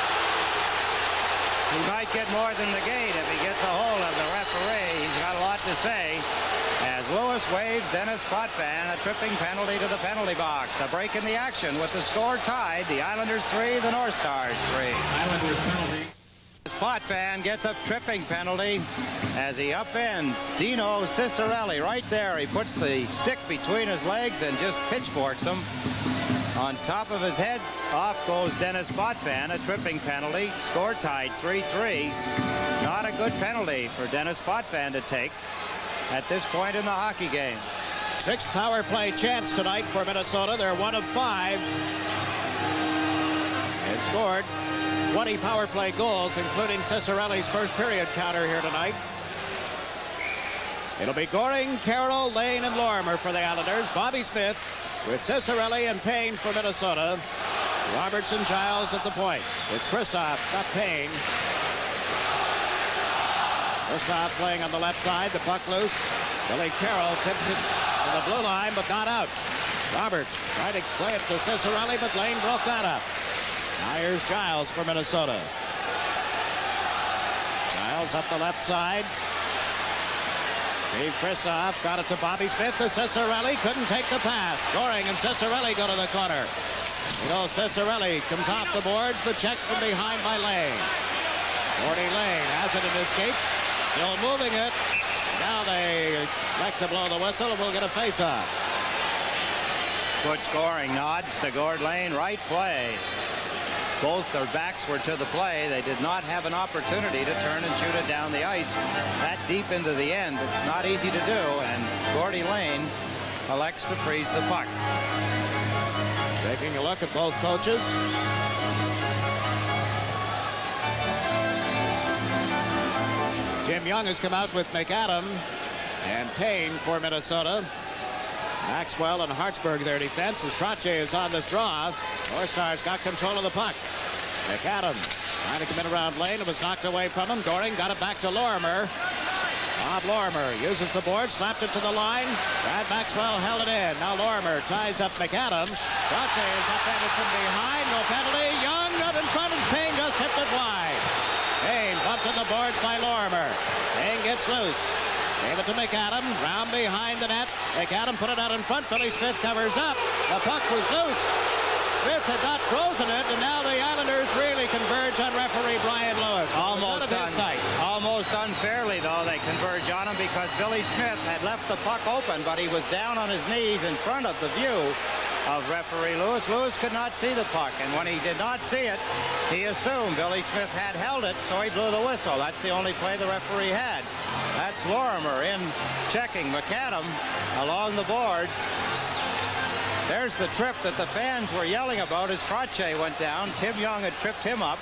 Speaker 5: He might get more than the gate if he gets a hold of the referee. He's got a lot to say. As Lewis waves Dennis Potvin a tripping penalty to the penalty box. A break in the action with the score tied. The Islanders 3, the North Stars 3.
Speaker 9: Islanders penalty.
Speaker 5: Potvin gets a tripping penalty as he upends Dino Ciccarelli right there. He puts the stick between his legs and just pitchforks him. On top of his head, off goes Dennis Potvin, a tripping penalty. Score tied 3-3. Not a good penalty for Dennis Potvin to take at this point in the hockey game.
Speaker 4: Sixth power play chance tonight for Minnesota. They're 1 of 5. And scored 20 power play goals, including Ciccarelli's first period counter here tonight. It'll be Goring, Carroll, Lane, and Lorimer for the Islanders. Bobby Smith with Ciccarelli and Payne for Minnesota. Roberts and Giles at the point. It's Kristoff, not Payne. Kristoff playing on the left side. The puck loose. Billy Carroll tips it to the blue line, but not out. Roberts tried to play it to Ciccarelli, but Lane broke that up. Now here's Giles for Minnesota. Miles up the left side. Steve Kristoff got it to Bobby Smith to Ciccarelli. Couldn't take the pass. Goring and Ciccarelli go to the corner. Ciccarelli comes off the boards. The check from behind by Lane. Gordy Lane has it and escapes. Still moving it. Now they like to blow the whistle and we'll get a face-off.
Speaker 5: Butch Goring nods to Gord Lane. Right play. Both their backs were to the play. They did not have an opportunity to turn and shoot it down the ice that deep into the end. It's not easy to do, and Gordy Lane elects to freeze the puck.
Speaker 4: Taking a look at both coaches. Jim Young has come out with McAdam and Payne for Minnesota. Maxwell and Hartsburg their defense as Trottier is on this draw. North Stars got control of the puck. McAdam trying to come in around Lane. It was knocked away from him. Goring got it back to Lorimer. Bob Lorimer uses the board, slapped it to the line. Brad Maxwell held it in. Now Lorimer ties up McAdam. Trottier is upended from behind. No penalty. Young up in front and Payne just tipped it wide. Payne bumped to the boards by Lorimer. Payne gets loose. Gave it to McAdam. Round behind the net. McAdam put it out in front. Billy Smith covers up. The puck was loose. Smith had not frozen it, and now the Islanders really converge on referee Brian Lewis.
Speaker 5: Almost unfairly, though, they converge on him because Billy Smith had left the puck open, but he was down on his knees in front of the view of referee Lewis. Lewis could not see the puck, and when he did not see it, he assumed Billy Smith had held it, so he blew the whistle. That's the only play the referee had. That's Lorimer in checking McAdam along the boards. There's the trip that the fans were yelling about as Trottier went down. Tim Young had tripped him up.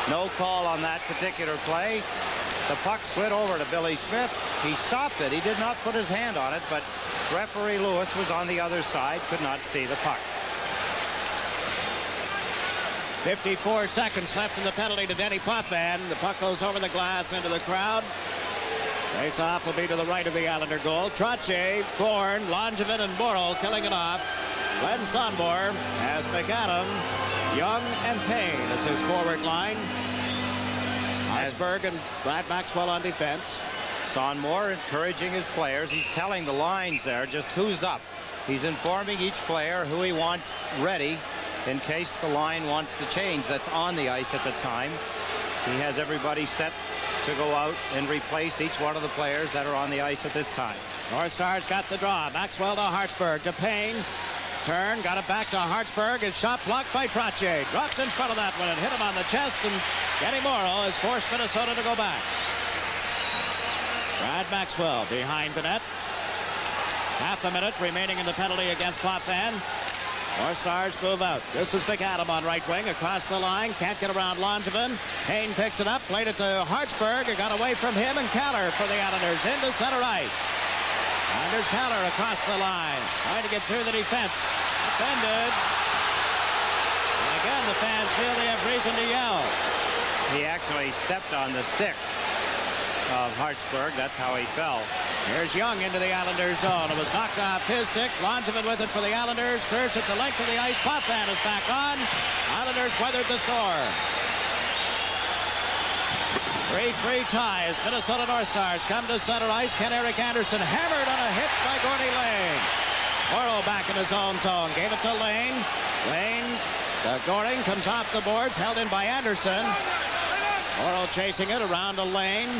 Speaker 5: No call on that particular play. The puck slid over to Billy Smith. He stopped it. He did not put his hand on it, but referee Lewis was on the other side, could not see the puck.
Speaker 4: 54 seconds left in the penalty to Denny Potvin. The puck goes over the glass into the crowd. Face-off will be to the right of the Islander goal. Trottier, Bourne, Langevin, and Morrill killing it off. Glenn Sonmore has McAdam, Young, and Payne as his forward line. Hartsburg and Brad Maxwell on defense.
Speaker 5: Sonmore encouraging his players. He's telling the lines there just who's up. He's informing each player who he wants ready in case the line wants to change that's on the ice at the time. He has everybody set to go out and replace each one of the players that are on the ice at this time.
Speaker 4: North Stars got the draw. Maxwell to Hartsburg to Payne. Turn, got it back to Hartsburg. His shot blocked by Trottier. Dropped in front of that one and hit him on the chest, and Kenny Morrill has forced Minnesota to go back. Brad Maxwell behind the net. Half a minute remaining in the penalty against Potvin. North Stars move out. This is McAdam on right wing across the line. Can't get around Langevin. Payne picks it up. Played it to Hartsburg. It got away from him, and Kaller for the Islanders into center ice. Anders Kaller across the line. Trying to get through the defense. Defended. And again, the fans feel they have reason to yell.
Speaker 5: He actually stepped on the stick of Hartsburg. That's how he fell.
Speaker 4: Here's Young into the Islanders zone. It was knocked off his stick. Langevin with it for the Islanders. Clears it the length of the ice. Potvin is back on. Islanders weathered the score. 3-3 tie as Minnesota North Stars come to center ice. Ken-Eric Anderson hammered on a hit by Gordy Lane. Morrill back in his own zone. Gave it to Lane. Lane to Goring. Comes off the boards. Held in by Anderson. Morrill chasing it around to Lane.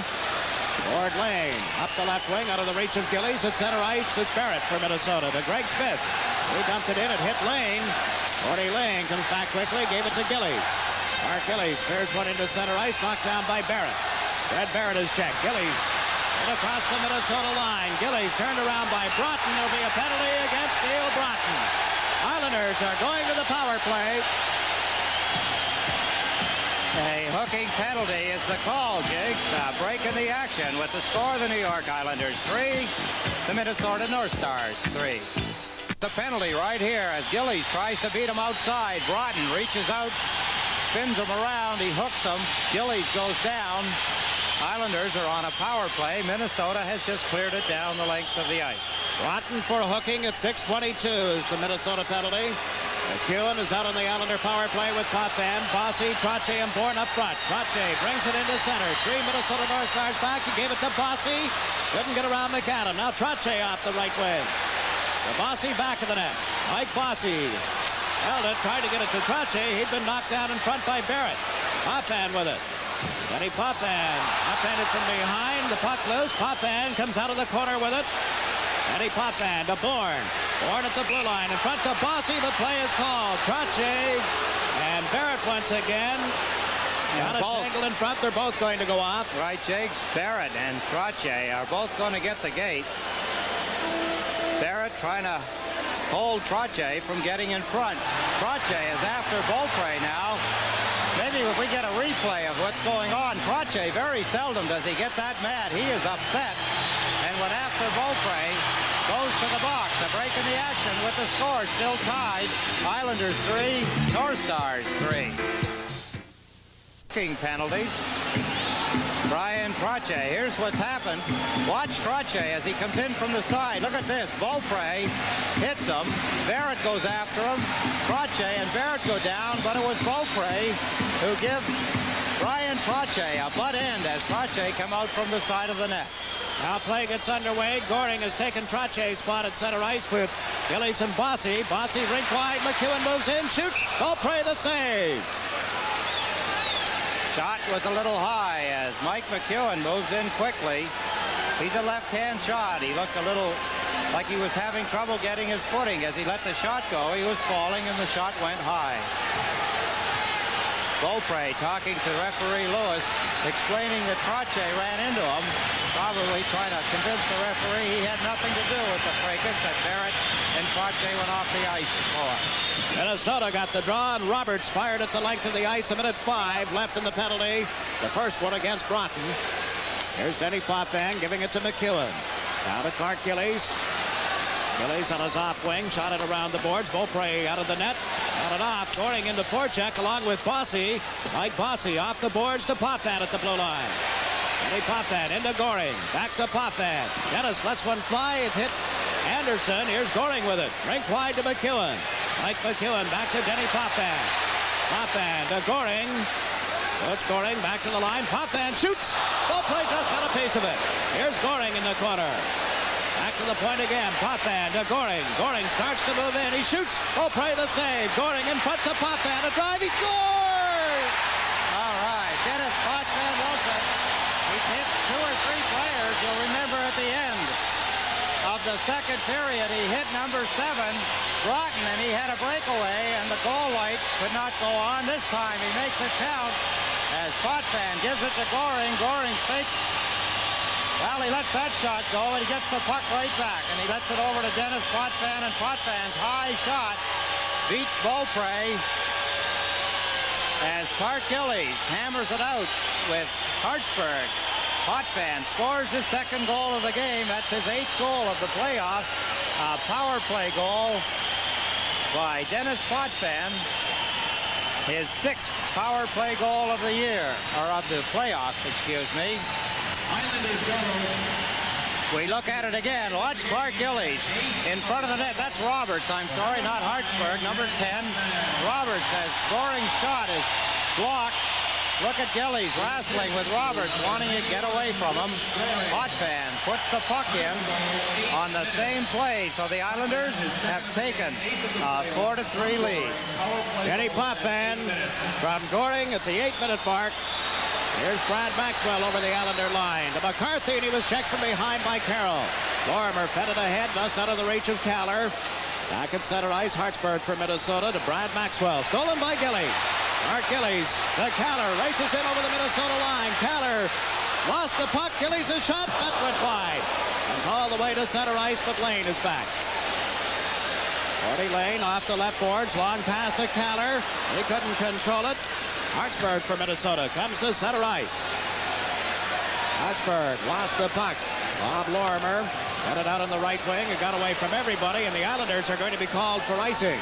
Speaker 4: Toward Lane. Up the left wing out of the reach of Gillies. At center ice, it's Barrett for Minnesota to Greg Smith. He dumped it in. It hit Lane. Gordy Lane comes back quickly. Gave it to Gillies. Mark Gillies clears one into center ice. Knocked down by Barrett. Red Barrett is checked. Gillies and across the Minnesota line. Gillies turned around by Broughton. There'll be a penalty against Neil Broughton. Islanders are going to the power play.
Speaker 5: A hooking penalty is the call, Jiggs. Break in the action with the score of the New York Islanders 3, the Minnesota North Stars 3. The penalty right here as Gillies tries to beat him outside. Broughton reaches out, spins him around, he hooks him. Gillies goes down. Islanders are on a power play. Minnesota has just cleared it down the length of the ice.
Speaker 4: Broughton for hooking at 6:22 is the Minnesota penalty. McEwen is out on the Islander power play with Potvin. Bossy, Trottier, and Bourne up front. Trottier brings it into center. 3 Minnesota North Stars back. He gave it to Bossy. Couldn't get around McAdam. Now Trottier off the right wing. The Bossy back of the net. Mike Bossy held it, tried to get it to Trottier. He'd been knocked down in front by Barrett. Potvin with it. Denny Potvin up-handed from behind. The puck loose. Potvin comes out of the corner with it. Denny Potvin to Bourne. Bourne at the blue line. In front to Bossy. The play is called. Trottier and Barrett once again. Got a tangle in front. They're both going to go off.
Speaker 5: Right, Jakes. Barrett and Trottier are both going to get the gate. Barrett trying to hold Trottier from getting in front. Trottier is after Beaupre now. Maybe if we get a replay of what's going on, Trottier very seldom does he get that mad. He is upset and went after Beaupre. Goes to the box. A break in the action with the score still tied. Islanders 3, North Stars 3. Kicking penalties. Brian Trottier. Here's what's happened. Watch Trottier as he comes in from the side. Look at this. Beaupre hits him. Barrett goes after him. Trottier and Barrett go down, but it was Beaupre who give Brian Trottier a butt end as Trottier come out from the side of the net.
Speaker 4: Now play gets underway. Goring has taken Trottier's spot at center ice with Gillies and Bossy. Bossy rink wide. McEwen moves in, shoots. Beaupre the save.
Speaker 5: Shot was a little high as Mike McEwen moves in quickly. He's a left-hand shot. He looked a little like he was having trouble getting his footing. As he let the shot go, he was falling and the shot went high. Beaupre talking to referee Lewis, explaining that Trottier ran into him, probably trying to convince the referee he had nothing to do with the fracas that Barrett and Trottier went off the ice for.
Speaker 4: Minnesota got the draw, and Roberts fired at the length of the ice. 1:05 left in the penalty. The first one against Broughton. Here's Denny Potvin giving it to McEwen. Now to Clark Gillies. Gillies on his off wing, shot it around the boards. Beaupre out of the net, got it off. Goring into forecheck along with Bossy. Mike Bossy off the boards to Potvin at the blue line. Denny Potvin into Goring, back to Potvin. Dennis lets one fly, it hit Anderson. Here's Goring with it, rink wide to McEwen. Mike McEwen back to Denny Potvin. Potvin to Goring. Coach Goring back to the line. Potvin shoots. Beaupre just got a piece of it. Here's Goring in the corner. Back to the point again. Potvin to Goring. Goring starts to move in. He shoots. Beaupre the save. Goring in front to Potvin. A drive. He scores!
Speaker 5: All right. Dennis Potvin Wilson. He's hit 2 or 3 players. You'll remember at the end of the second period, he hit number 7, Broughton, and he had a breakaway, and the goal light could not go on. This time he makes it count as Potvin gives it to Goring. Goring fakes. Well, he lets that shot go, and he gets the puck right back, and he lets it over to Dennis Potvin, and Potvin's high shot beats Beaupre as Clark Gillies hammers it out with Hartsburg. Potvin scores his second goal of the game. That's his 8th goal of the playoffs. A power play goal by Dennis Potvin. His 6th power play goal of the year, or of the playoffs, excuse me. We look at it again. Watch Clark Gillies in front of the net. That's Roberts, I'm sorry, not Hartsburg, number 10. Roberts as Goring's shot is blocked. Look at Gillies wrestling with Roberts, wanting to get away from him. Potvin puts the puck in on the same play, so the Islanders have taken a 4-3 lead.
Speaker 4: Denny Potvin from Goring at the 8-minute mark. Here's Brad Maxwell over the Islander line to McCarthy, and he was checked from behind by Carroll. Lorimer fed it ahead, just out of the reach of Kaller. Back at center ice, Hartsburg for Minnesota to Brad Maxwell. Stolen by Gillies. Mark Gillies, the Kaller races in over the Minnesota line. Kaller lost the puck. Gillies' a shot. That went wide. Comes all the way to center ice, but Lane is back. 40 Lane off the left boards. Long pass to Kaller. He couldn't control it. Hartsburg for Minnesota comes to center ice. Hartsburg lost the puck. Bob Lorimer got it out on the right wing. It got away from everybody, and the Islanders are going to be called for icing.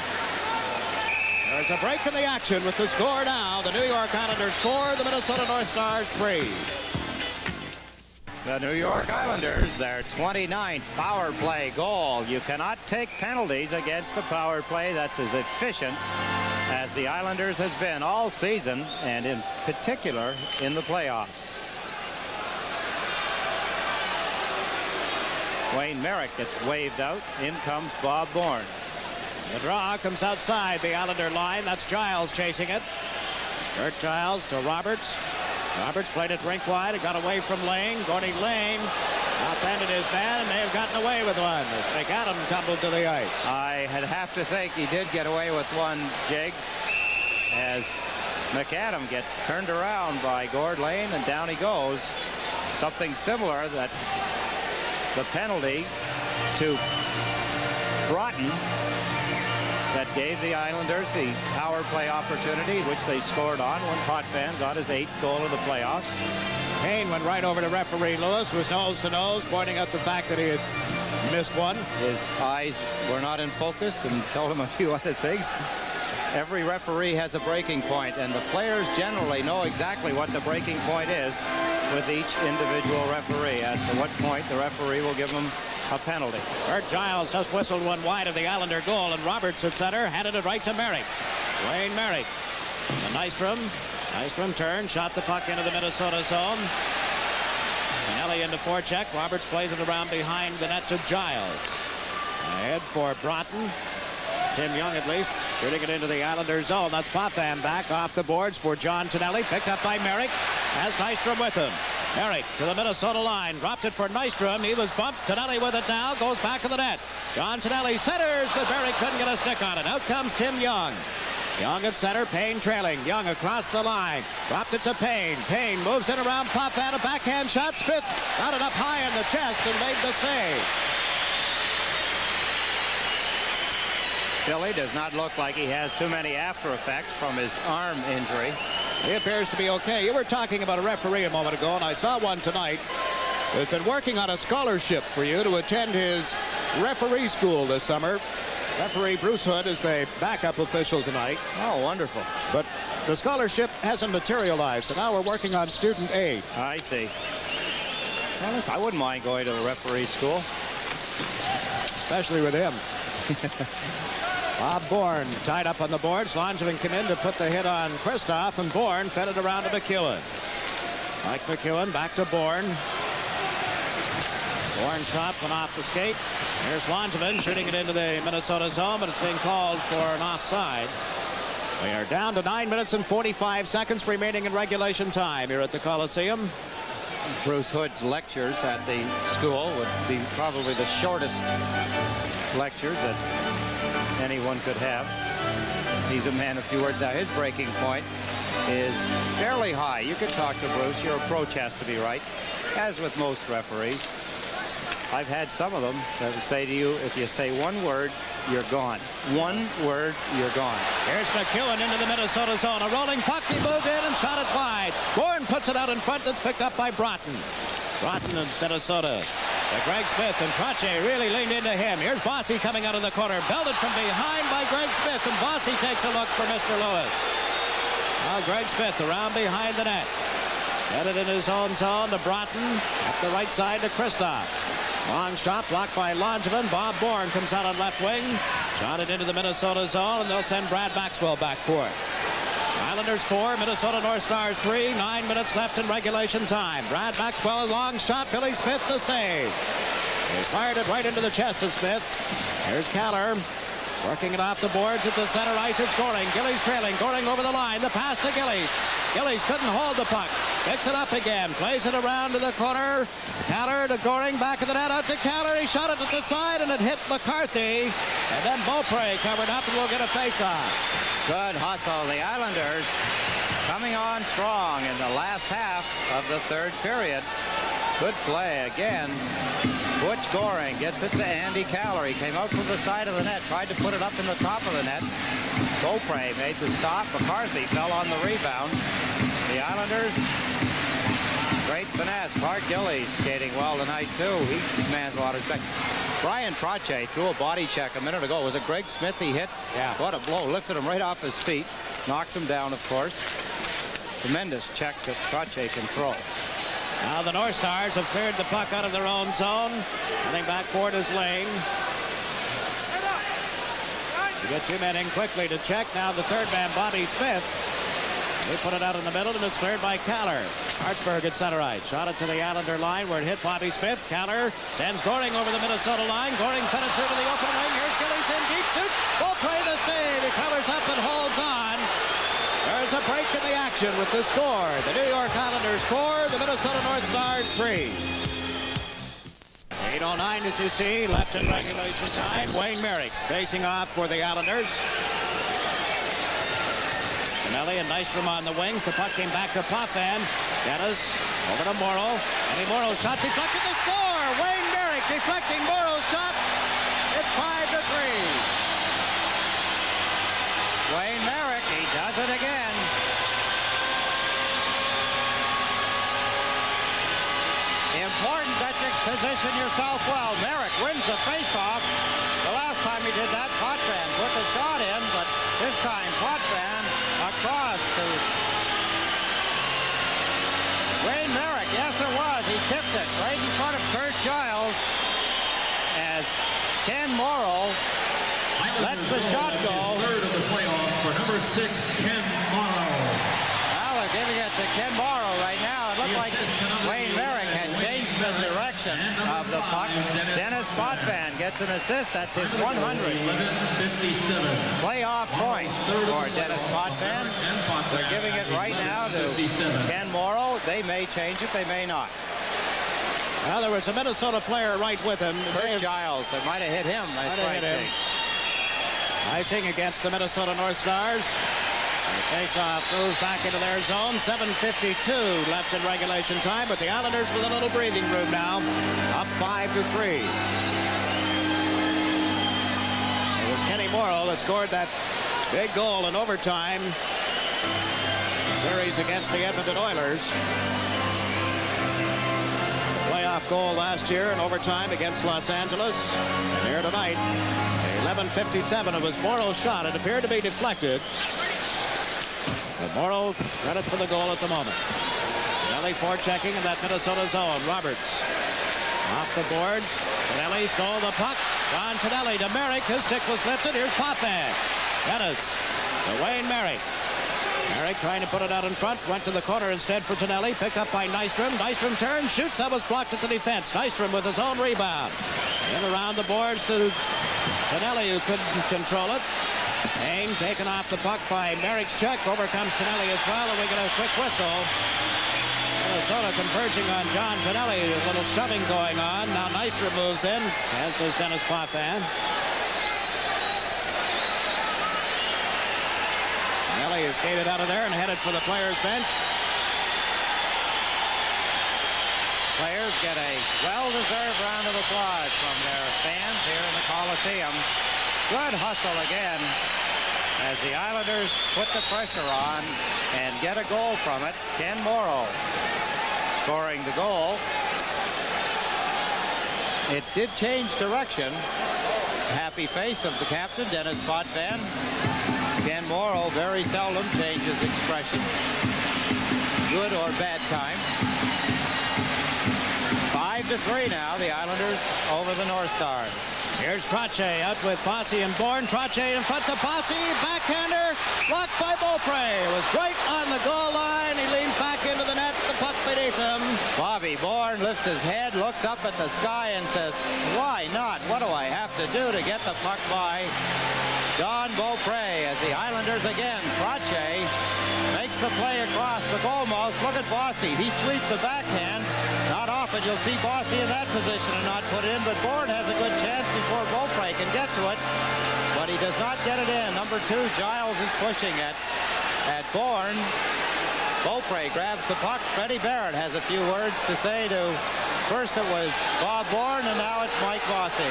Speaker 4: There's a break in the action with the score now. The New York Islanders 4, the Minnesota North Stars 3.
Speaker 5: The New York Islanders, their 29th power play goal. You cannot take penalties against the power play. That's as efficient as the Islanders has been all season, and in particular in the playoffs. Wayne Merrick gets waved out. In comes Bob Bourne.
Speaker 4: The draw comes outside the Islander line. That's Giles chasing it. Kurt Giles to Roberts. Roberts played it rink wide. It got away from Lane. Gordy Lane outbended his man and may have gotten away with one as McAdam tumbled to the ice.
Speaker 5: I have to think he did get away with one, Jiggs, as McAdam gets turned around by Gord Lane, and down he goes. Something similar, that the penalty to Broughton that gave the Islanders the power play opportunity, which they scored on when Potvin got his 8th goal of the playoffs.
Speaker 4: Kane went right over to referee Lewis, was nose to nose, pointing out the fact that he had missed one.
Speaker 5: His eyes were not in focus and told him a few other things. Every referee has a breaking point, and the players generally know exactly what the breaking point is with each individual referee as to what point the referee will give them a penalty.
Speaker 4: Kurt Giles just whistled one wide of the Islander goal, and Roberts at center handed it right to Merrick. Wayne Merrick. And Nystrom. Nystrom turned, shot the puck into the Minnesota zone. Pinelli into forecheck. Roberts plays it around behind the net to Giles. Ahead for Broughton. Tim Young, at least, shooting it into the Islanders zone. That's Potvin back off the boards for John Tonelli. Picked up by Merrick. Has Nystrom with him. Merrick to the Minnesota line. Dropped it for Nystrom. He was bumped. Tonelli with it now. Goes back to the net. John Tonelli centers, but Merrick couldn't get a stick on it. Out comes Tim Young. Young at center. Payne trailing. Young across the line. Dropped it to Payne. Payne moves in around Potvin. A backhand shot. Smith got it up high in the chest and made the save.
Speaker 5: Billy does not look like he has too many after effects from his arm injury.
Speaker 4: He appears to be okay. You were talking about a referee a moment ago, and I saw one tonight who's been working on a scholarship for you to attend his referee school this summer. Referee Bruce Hood is the backup official tonight.
Speaker 5: Oh, wonderful.
Speaker 4: But the scholarship hasn't materialized, so now we're working on student A.
Speaker 5: I see. Well, listen, I wouldn't mind going to a referee school.
Speaker 4: Especially with him. Bob Bourne tied up on the boards. Langevin came in to put the hit on Kristoff, and Bourne fed it around to McEwen. Mike McEwen back to Bourne. Bourne shot went off the skate. Here's Langevin shooting it into the Minnesota zone, but it's being called for an offside. We are down to 9 minutes and 45 seconds remaining in regulation time here at the Coliseum.
Speaker 5: Bruce Hood's lectures at the school would be probably the shortest lectures that anyone could have. He's a man of few words. Now his breaking point is fairly high. You can talk to Bruce. Your approach has to be right, as with most referees. I've had some of them that would say to you, if you say one word, you're gone. One word, you're gone.
Speaker 4: Here's McEwen into the Minnesota zone. A rolling puck. He moved in and shot it wide. Bourne puts it out in front. It's picked up by Broughton. Broughton in Minnesota. To Greg Smith, and Trache really leaned into him. Here's Bossy coming out of the corner. Belted from behind by Greg Smith, and Bossy takes a look for Mr. Lewis. Now Greg Smith around behind the net. Get it in his own zone to Broughton. Up the right side to Kristoff. Long shot blocked by Langevin. Bob Bourne comes out on left wing. Shot it into the Minnesota zone, and they'll send Brad Maxwell back for it. Islanders 4, Minnesota North Stars 3. 9 minutes left in regulation time. Brad Maxwell, a long shot. Billy Smith, the save. He fired it right into the chest of Smith. Here's Kaller. Working it off the boards at the center ice. It's Goring. Gillies trailing. Goring over the line. The pass to Gillies. Gillies couldn't hold the puck. Picks it up again. Plays it around to the corner. Kaller to Goring. Back of the net. Out to Kaller. He shot it at the side, and it hit McCarthy. And then Beaupre covered up, and we'll get a face-off.
Speaker 5: Good hustle. The Islanders coming on strong in the last half of the third period. Good play again. Butch Goring gets it to Andy Kaller. He came out from the side of the net, tried to put it up in the top of the net. Beaupre made the stop. McCarthy fell on the rebound. The Islanders, great finesse. Clark Gillies skating well tonight, too. He commands a lot of respect. Brian Trache threw a body check a minute ago. Was it Greg Smith he hit?
Speaker 4: Yeah.
Speaker 5: What a blow. Lifted him right off his feet. Knocked him down, of course. Tremendous checks that Trache can throw.
Speaker 4: Now the North Stars have cleared the puck out of their own zone. Running back for it is Lane. You get two men in quickly to check. Now the third man, Bobby Smith. They put it out in the middle, and it's cleared by Kaller. Hartsburg at center ice. Shot it to the Islander line where it hit Bobby Smith. Kaller sends Goring over the Minnesota line. Goring fed it through to the open wing. Here's Gillies in deep shoot. Beaupre the save. He covers up and holds on. There's a break in the action with the score. The New York Islanders 4, the Minnesota North Stars 3. 8:09 as you see, left in regulation time. Wayne Merrick facing off for the Islanders. Stanley and Nystrom on the wings. The puck came back to Potvin. Dennis over to Morrow. Any Morrow shot deflected, the score. Wayne Merrick deflecting Morrow's shot. It's 5-3.
Speaker 5: Wayne Merrick, he does it again. Important that you position yourself well. Merrick wins the faceoff. The last time he did that, Potvin put the shot in, but this time Potvin across to Wayne Merrick. Yes, it was. He tipped it right in front of Kurt Giles as Ken Morrow lets the shot go.
Speaker 9: Third of the playoffs for number 6, Ken Morrow.
Speaker 5: Well, they're giving it to Ken Morrow right now. It looked like Wayne Merrick had changed the direction of the puck. Dennis Potvin gets an assist. That's his 100th playoff point for Dennis Potvin. They're giving it right now to Ken Morrow. They may change it. They may not.
Speaker 4: Well, there was a Minnesota player right with him.
Speaker 5: Kurt Giles. They might have hit him. That's right.
Speaker 4: Icing against the Minnesota North Stars. The face-off moves back into their zone. 7:52 left in regulation time, but the Islanders with a little breathing room now. Up 5-3. It was Kenny Morrow that scored that big goal in overtime series against the Edmonton Oilers. Playoff goal last year in overtime against Los Angeles. And here tonight, 11:57, it was Morrow's shot. It appeared to be deflected. But Morrow credit for the goal at the moment. Stanley forechecking in that Minnesota zone. Roberts off the boards. Stanley stole the puck. John Tonelli to Merrick. His stick was lifted. Here's Potvin. Dennis to Wayne Merrick. Merrick trying to put it out in front. Went to the corner instead for Tonelli. Picked up by Nystrom. Nystrom turns, shoots. That was blocked at the defense. Nystrom with his own rebound. And around the boards to Tonelli, who couldn't control it. Hain taken off the puck by Merrick's check. Over comes Tonelli as well, and we get a quick whistle. Minnesota converging on John Tonelli. A little shoving going on. Now Nystrom moves in, as does Dennis Potvin. Tonelli is skated out of there and headed for the players' bench.
Speaker 5: Players get a well-deserved round of applause from their fans here in the Coliseum. Good hustle again as the Islanders put the pressure on and get a goal from it. Ken Morrow scoring the goal. It did change direction. Happy face of the captain, Dennis Potvin. Ken Morrow very seldom changes expression. Good or bad time. 5-3 now, the Islanders over the North Stars.
Speaker 4: Here's Trottier out with Bossy and Bourne. Trottier in front to Bossy. Backhander blocked by Beaupre. It was right on the goal line. He leans back into the net. The puck beneath him.
Speaker 5: Bobby Bourne lifts his head, looks up at the sky and says, why not? What do I have to do to get the puck by Don Beaupre as the Islanders again. Trottier makes the play across the goalmouth. Look at Bossy. He sweeps a backhand. Not often you'll see Bossy in that position and not put it in, but Bourne has a good chance before Beaupre can get to it, but he does not get it in. Number 2, Giles is pushing at Bourne. Beaupre grabs the puck. Freddie Barrett has a few words to say to, first it was Bob Bourne, and now it's Mike Bossy.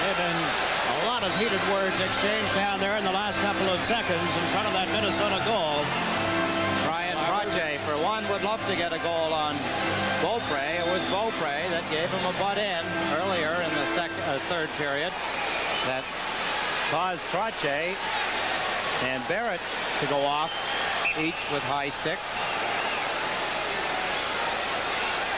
Speaker 4: There have been a lot of heated words exchanged down there in the last couple of seconds in front of that Minnesota goal.
Speaker 5: Brian Trottier, for one, would love to get a goal on Beaupre. It was Beaupre that gave him a butt in earlier in the third period that caused Trottier and Barrett to go off, each with high sticks.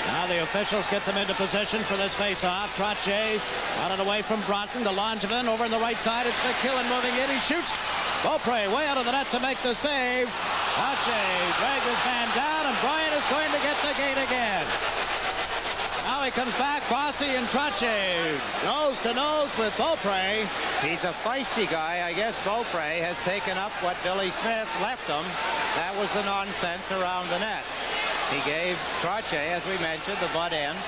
Speaker 4: Now the officials get them into position for this face-off. Trottier got it away from Broughton to Langevin. Over on the right side, it's McEwen moving in. He shoots. Beaupre way out of the net to make the save. Trottier dragged his man down, and Bryant is going to get the gate again. Now he comes back. Bossy and Trottier nose to nose with Beaupre.
Speaker 5: He's a feisty guy. I guess Beaupre has taken up what Billy Smith left him. That was the nonsense around the net. He gave Trottier, as we mentioned, the butt end.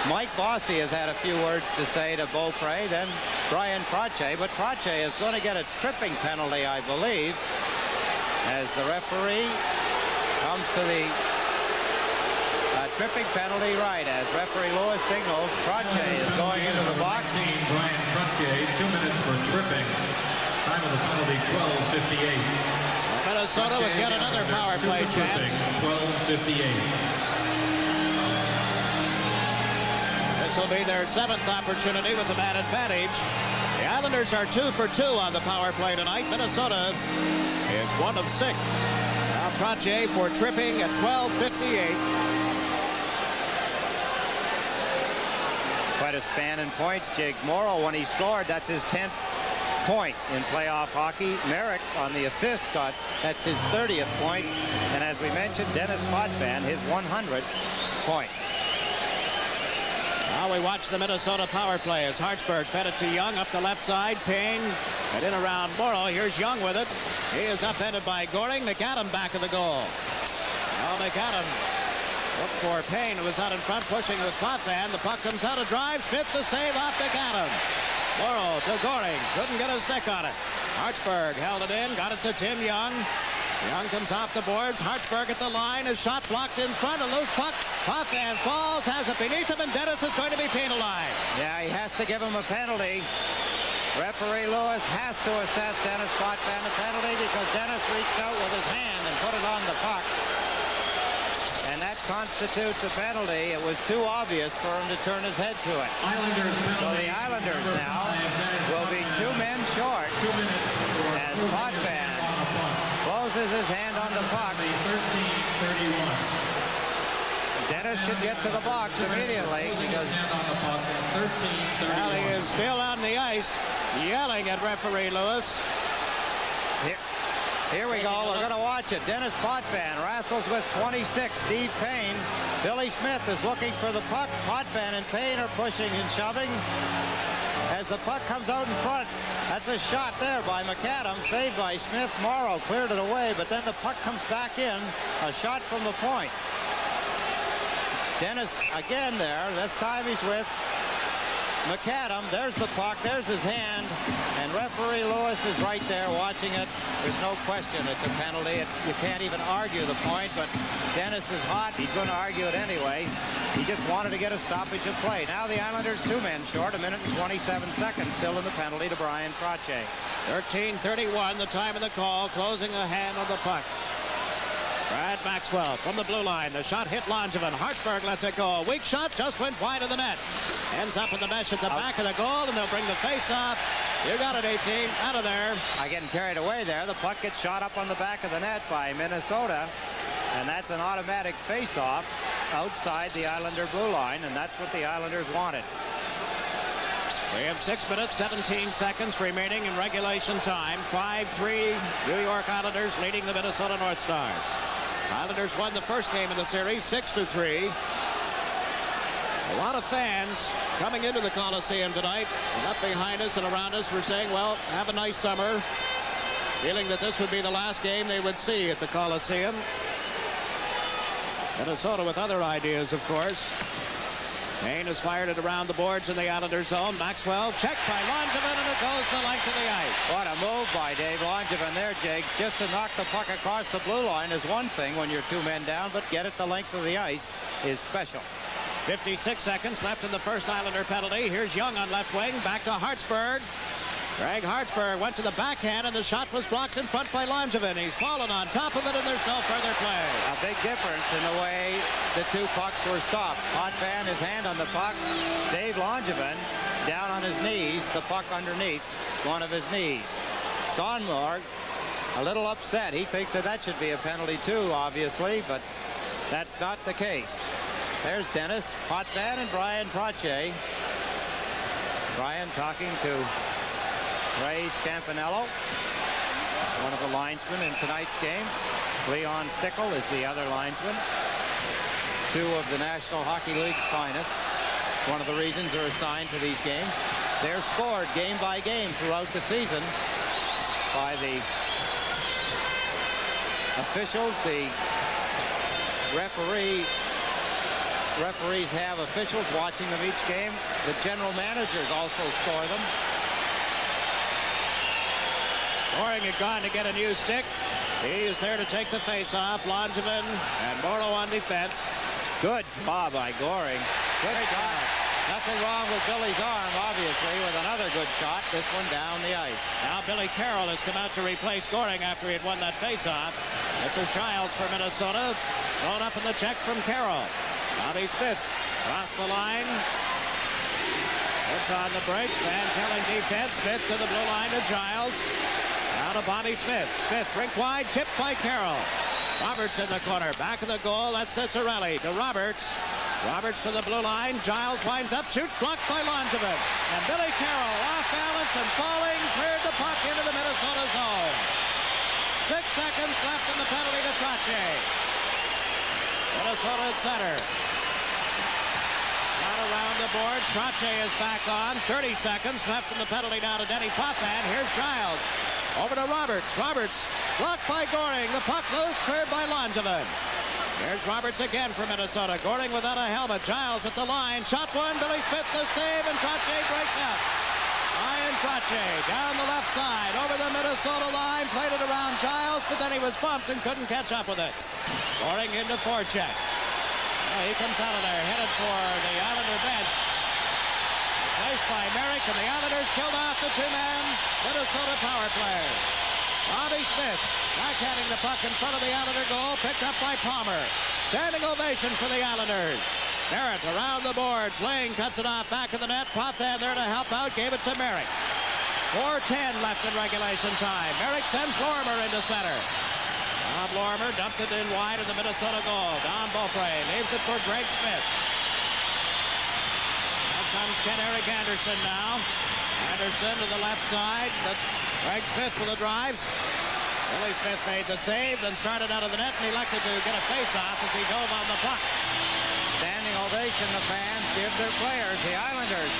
Speaker 5: Mike Bossy has had a few words to say to Beaupre, then Brian Trottier, but Trottier is going to get a tripping penalty, I believe, as the referee comes to the tripping penalty right as referee Lewis signals. Trottier is going into the box.
Speaker 9: Brian Trottier, 2 minutes for tripping. Time of the penalty, 12:58.
Speaker 4: Minnesota with yet another power play chance.
Speaker 9: 12:58.
Speaker 4: This will be their 7th opportunity with the man advantage. The Islanders are 2 for 2 on the power play tonight. Minnesota is 1 of 6. Now Trottier for tripping at 12:58.
Speaker 5: Quite a span in points, Jake. Morrow, when he scored, that's his 10th point in playoff hockey. Merrick on the assist that's his 30th point. And as we mentioned, Dennis Potvin, his 100th point.
Speaker 4: Now we watch the Minnesota power play as Hartsburg fed it to Young up the left side. Payne and in around Morrow. Here's Young with it. He is upended by Goring. McAdam back of the goal. Now McAdam looked for Payne, who was out in front pushing with Potvin. The puck comes out of drive. Smith the save off McAdam. Morrow to Goring. Couldn't get his stick on it. Hartsburg held it in. Got it to Tim Young. Young comes off the boards. Hartsburg at the line. His shot blocked in front. A loose puck. Potvin falls. Has it beneath him. And Dennis is going to be penalized.
Speaker 5: Yeah, he has to give him a penalty. Referee Lewis has to assess Dennis Potvin a penalty because Dennis reached out with his hand and put it on the puck. And that constitutes a penalty. It was too obvious for him to turn his head to it. So the Islanders now will be 2 men short
Speaker 9: 2 minutes
Speaker 5: as Potvin closes his hand on the puck.
Speaker 9: 13:31.
Speaker 5: Dennis should get to the box immediately because
Speaker 4: Now he is still on the ice yelling at referee Lewis.
Speaker 5: Here we go. We're going to watch it. Dennis Potvin wrestles with 26, Steve Payne. Billy Smith is looking for the puck. Potvin and Payne are pushing and shoving as the puck comes out in front. That's a shot there by McAdam, saved by Smith. Morrow cleared it away, but then the puck comes back in. A shot from the point. Dennis again there. This time he's with McAdam. There's the puck. There's his hand. And referee Lewis is right there watching it. There's no question it's a penalty. You can't even argue the point, but Dennis is hot. He's going to argue it anyway. He just wanted to get a stoppage of play. Now the Islanders 2 men short, 1 minute and 27 seconds still in the penalty to Brian Trottier.
Speaker 4: 13:31, the time of the call, closing a hand on the puck. Brad Maxwell from the blue line. The shot hit Langevin. Hartsburg lets it go. A weak shot just went wide of the net. Ends up in the mesh at the back of the goal, and they'll bring the face off. You got it, 18. Out of there.
Speaker 5: I'm getting carried away there. The puck gets shot up on the back of the net by Minnesota, and that's an automatic face-off outside the Islander blue line, and that's what the Islanders wanted.
Speaker 4: We have 6 minutes, 17 seconds remaining in regulation time. 5-3, New York Islanders leading the Minnesota North Stars. Islanders won the first game of the series, 6-3. A lot of fans coming into the Coliseum tonight. And up behind us and around us, we're saying, well, have a nice summer. Feeling that this would be the last game they would see at the Coliseum. Minnesota with other ideas, of course. Payne has fired it around the boards in the Islanders zone. Maxwell checked by Langevin, and it goes the length of the ice.
Speaker 5: What a move by Dave Langevin there, Jake. Just to knock the puck across the blue line is one thing when you're 2 men down, but get it the length of the ice is special.
Speaker 4: 56 seconds left in the first Islander penalty. Here's Young on left wing. Back to Hartsburg. Greg Hartsburg went to the backhand, and the shot was blocked in front by Langevin. He's fallen on top of it, and there's no further play.
Speaker 5: A big difference in the way the 2 pucks were stopped. Potvin, his hand on the puck. Dave Langevin down on his knees, the puck underneath one of his knees. Sonmore a little upset. He thinks that should be a penalty too, obviously, but that's not the case. There's Dennis Potvin and Brian Troche. Brian talking to Ray Scampanello, one of the linesmen in tonight's game. Leon Stickle is the other linesman. Two of the National Hockey League's finest. One of the reasons they're assigned to these games. They're scored game by game throughout the season by the officials. The referees have officials watching them each game. The general managers also score them.
Speaker 4: Goring had gone to get a new stick. He is there to take the face-off. Langevin and Morrow on defense. Good job by Goring.
Speaker 5: Good shot. Nothing wrong with Billy's arm, obviously, with another good shot. This one down the ice.
Speaker 4: Now Billy Carroll has come out to replace Goring after he had won that face-off. This is Giles for Minnesota. Thrown up in the check from Carroll. Bobby Smith across the line. It's on the break. Van Helling defense. Smith to the blue line to Giles. Now to Bobby Smith. Smith rink wide. Tipped by Carroll. Roberts in the corner. Back of the goal. That's Ciccarelli to Roberts. Roberts to the blue line. Giles winds up. Shoots. Blocked by Langevin. And Billy Carroll off balance and falling. Cleared the puck into the Minnesota zone. 6 seconds left in the penalty to Troche. Minnesota at center. Not around the boards. Troche is back on. 30 seconds left in the penalty now to Denny Potvin. Here's Giles. Over to Roberts. Roberts blocked by Goring. The puck loose. Cleared by Langevin. Here's Roberts again for Minnesota. Goring without a helmet. Giles at the line. Shot one. Billy Smith the save. And Troche breaks out. Ryan Troche down the left side. Over the Minnesota line. Played it around Giles. But then he was bumped and couldn't catch up with it. Goring into forecheck. Oh, he comes out of there, headed for the Islander bench. Replaced by Merrick, and the Islanders killed off the two-man Minnesota power play. Bobby Smith backhanding the puck in front of the Islander goal, picked up by Palmer. Standing ovation for the Islanders. Merritt around the boards. Lane cuts it off back of the net. Potvin there to help out, gave it to Merrick. 4:10 left in regulation time. Merrick sends Lorimer into center. Bob Lorimer dumped it in wide of the Minnesota goal. Don Beaupre leaves it for Greg Smith. Out comes Ken-Eric Anderson now. Anderson to the left side. That's Greg Smith for the drives. Billy Smith made the save, then started out of the net and elected to get a face-off as he dove on the puck.
Speaker 5: Standing ovation, the fans give their players. The Islanders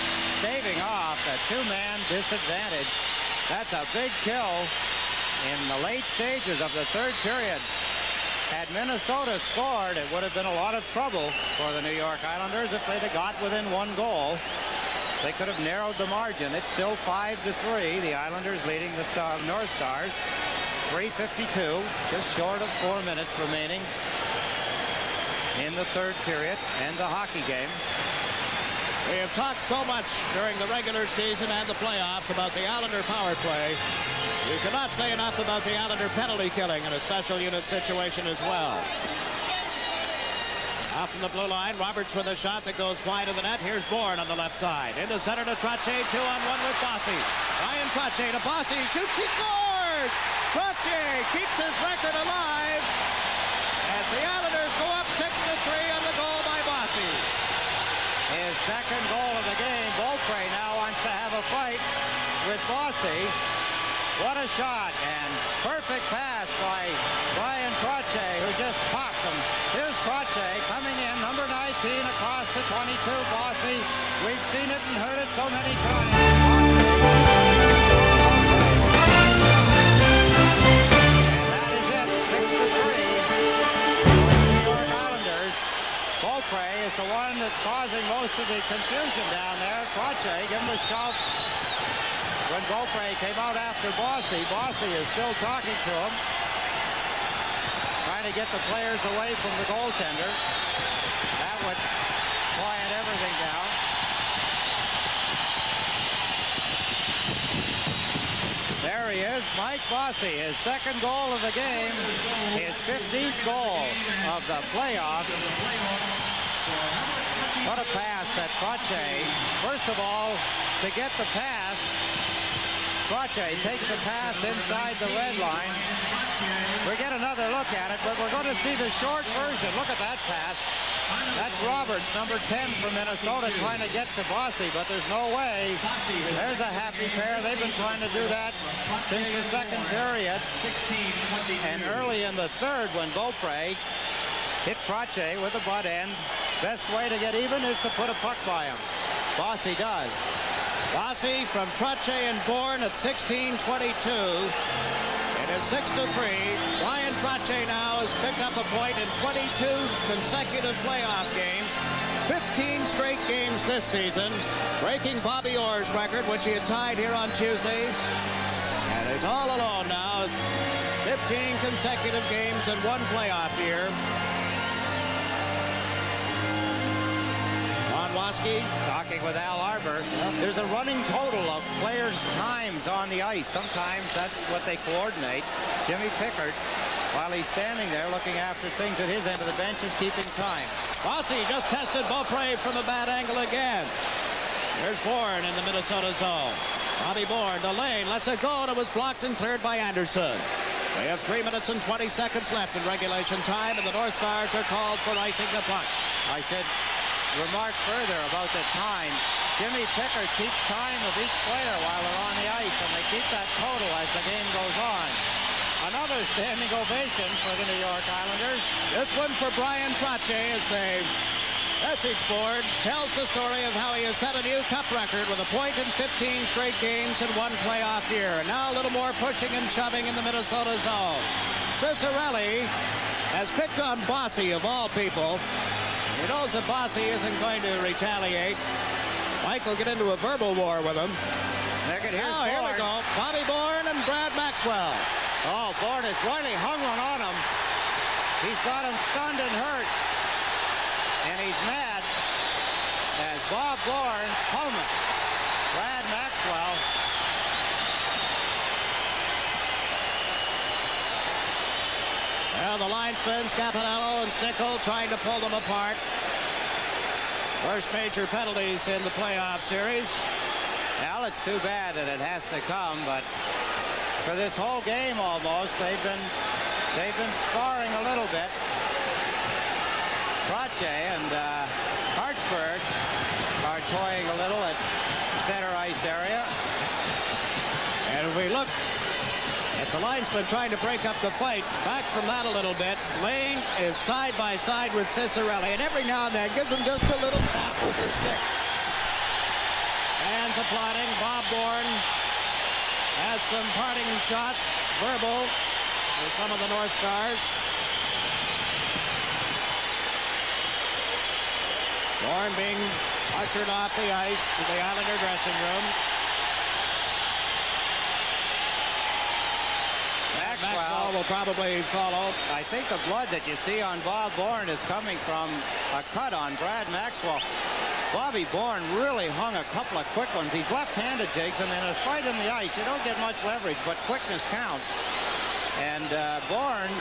Speaker 5: staving off a two-man disadvantage. That's a big kill in the late stages of the third period. Had Minnesota scored, it would have been a lot of trouble for the New York Islanders if they'd have got within one goal. They could have narrowed the margin. It's still 5-3. The Islanders leading the North Stars. 3:52, just short of 4 minutes remaining in the third period and the hockey game.
Speaker 4: We have talked so much during the regular season and the playoffs about the Islander power play. You cannot say enough about the Islander penalty killing in a special unit situation as well. Out from the blue line, Roberts with a shot that goes wide of the net. Here's Bourne on the left side. Into center to Troche, 2-on-1 with Bossy. Ryan Troche to Bossy, shoots, he scores! Troche keeps his record alive as the Islanders go up 6-3 on the goal by Bossy.
Speaker 5: His second goal of the game. Beaupre now wants to have a fight with Bossy. What a shot, and perfect pass by Brian Troche, who just popped him. Here's Troche coming in, number 19 across the 22. Bossy, we've seen it and heard it so many times. And that is it, 6-3. New York Islanders. Beaupre is the one that's causing most of the confusion down there. Troche, give him a shove. When Beaupre came out after Bossy, Bossy is still talking to him, trying to get the players away from the goaltender. That would quiet everything down. There he is, Mike Bossy, his second goal of the game, his 15th goal of the playoffs. What a pass at Troche. First of all, to get the pass, Broerage takes the pass inside the red line. We get another look at it, but we're going to see the short version. Look at that pass. That's Roberts, number 10 from Minnesota, trying to get to Bossy, but there's no way. There's a happy pair. They've been trying to do that since the second period. And early in the third, when Broerage hit Troche with the butt end, best way to get even is to put a puck by him. Bossy does.
Speaker 4: Bossy from Troche and Bourne at 16-22. It is 6-3. Brian Troche now has picked up a point in 22 consecutive playoff games. 15 straight games this season, breaking Bobby Orr's record, which he had tied here on Tuesday. And he's all alone now. 15 consecutive games in one playoff year.
Speaker 5: Talking with Al Arbor. There's a running total of players' times on the ice. Sometimes that's what they coordinate. Jimmy Pickard, while he's standing there looking after things at his end of the bench, is keeping time.
Speaker 4: Bossy just tested Broerage from a bad angle again. There's Bourne in the Minnesota zone. Bobby Bourne, the lane, lets it go, and it was blocked and cleared by Anderson. We have 3 minutes and 20 seconds left in regulation time, and the North Stars are called for icing the puck.
Speaker 5: I should remark further about the time. Jimmy Pickard keeps time of each player while they're on the ice, and they keep that total as the game goes on. Another standing ovation for the New York Islanders.
Speaker 4: This one for Brian Troche as the message board tells the story of how he has set a new cup record with a point in 15 straight games in one playoff year. And now a little more pushing and shoving in the Minnesota zone. Cicerelli has picked on Bossy of all people. He knows that Bossy isn't going to retaliate. Mike will get into a verbal war with him.
Speaker 5: Here
Speaker 4: we go. Bobby Bourne and Brad Maxwell.
Speaker 5: Oh, Bourne has really hung one on him. He's got him stunned and hurt. And he's mad as Bob Bourne hummed Brad Maxwell.
Speaker 4: Well, the linesmen, Scapanello and Snickle, trying to pull them apart. First major penalties in the playoff series.
Speaker 5: Well, it's too bad that it has to come, but for this whole game almost, they've been sparring a little bit. Troche and Hartsburg are toying a little at center ice area.
Speaker 4: And if we look at the linesman trying to break up the fight, back from that a little bit, Lane is side by side with Cicerelli, and every now and then gives him just a little tap with his stick. Fans applauding. Bob Bourne has some parting shots, verbal, with some of the North Stars. Bourne being ushered off the ice to the Islander dressing room. Maxwell will probably follow.
Speaker 5: I think the blood that you see on Bob Bourne is coming from a cut on Brad Maxwell. Bobby Bourne really hung a couple of quick ones. He's left-handed, Jakes, and in a fight in the ice, you don't get much leverage, but quickness counts. And Bourne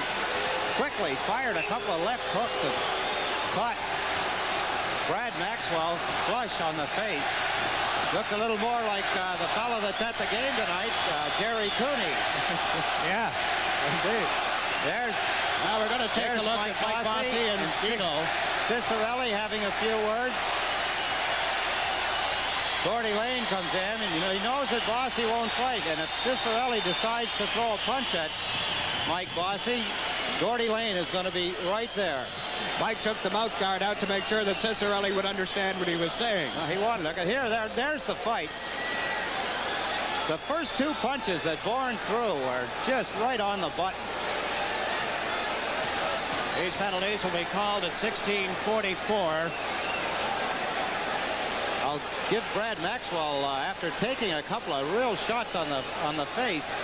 Speaker 5: quickly fired a couple of left hooks and caught Brad Maxwell flush on the face. Looked a little more like the fellow that's at the game tonight, Jerry Cooney.
Speaker 4: Yeah, indeed. Now we're going to take a look at Mike Bossy and Dino.
Speaker 5: Cicerelli having a few words. Gordy Lane comes in, and he knows that Bossy won't fight. And if Cicerelli decides to throw a punch at Mike Bossy, Gordy Lane is going to be right there.
Speaker 4: Mike took the mouth guard out to make sure that Cicerelli would understand what he was saying.
Speaker 5: He won. Look at here. There's the fight. The first two punches that Bourne threw were just right on the button.
Speaker 4: These penalties will be called at 16:44.
Speaker 5: I'll give Brad Maxwell, after taking a couple of real shots on the face,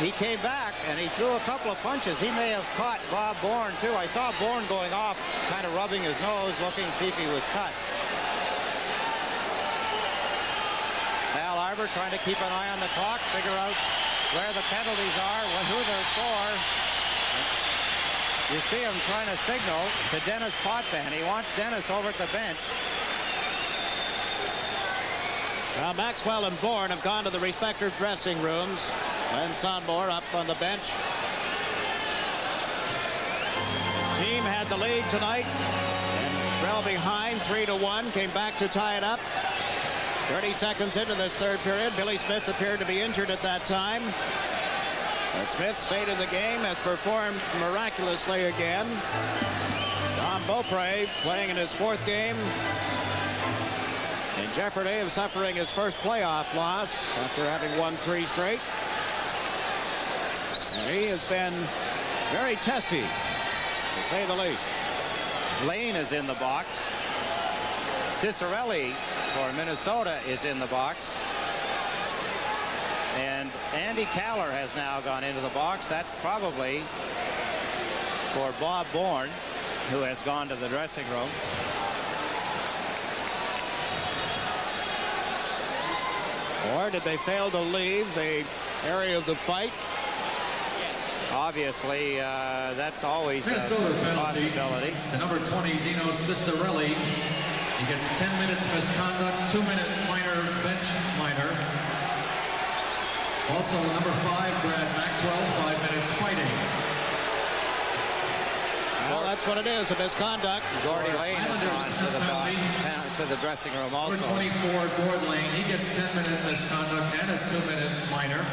Speaker 5: he came back and he threw a couple of punches. He may have caught Bob Bourne too. I saw Bourne going off, kind of rubbing his nose, looking to see if he was cut. Al Arbor trying to keep an eye on the clock, figure out where the penalties are, who they're for. You see him trying to signal to Dennis Potvin. He wants Dennis over at the bench.
Speaker 4: Now Maxwell and Bourne have gone to the respective dressing rooms. And Sonmore up on the bench. His team had the lead tonight. And fell behind 3-1, came back to tie it up. 30 seconds into this third period, Billy Smith appeared to be injured at that time. But Smith stayed in the game, has performed miraculously again. Tom Beaupre playing in his fourth game, in jeopardy of suffering his first playoff loss after having won 3 straight. And he has been very testy, to say the least.
Speaker 5: Lane is in the box. Cicerelli for Minnesota is in the box. And Andy Kaller has now gone into the box. That's probably for Bob Bourne, who has gone to the dressing room.
Speaker 4: Or did they fail to leave the area of the fight?
Speaker 5: Obviously, that's always
Speaker 9: Minnesota
Speaker 5: a
Speaker 9: penalty
Speaker 5: possibility.
Speaker 9: to number 20, Dino Cicerelli. He gets 10 minutes misconduct, 2-minute minor, bench minor. Also, number 5, Brad Maxwell, 5 minutes fighting.
Speaker 4: Well, that's what it is, a misconduct.
Speaker 5: Gordy Lane has gone to the dressing room also.
Speaker 9: Number 24, Gord Lane. He gets 10-minute misconduct and a 2-minute minor.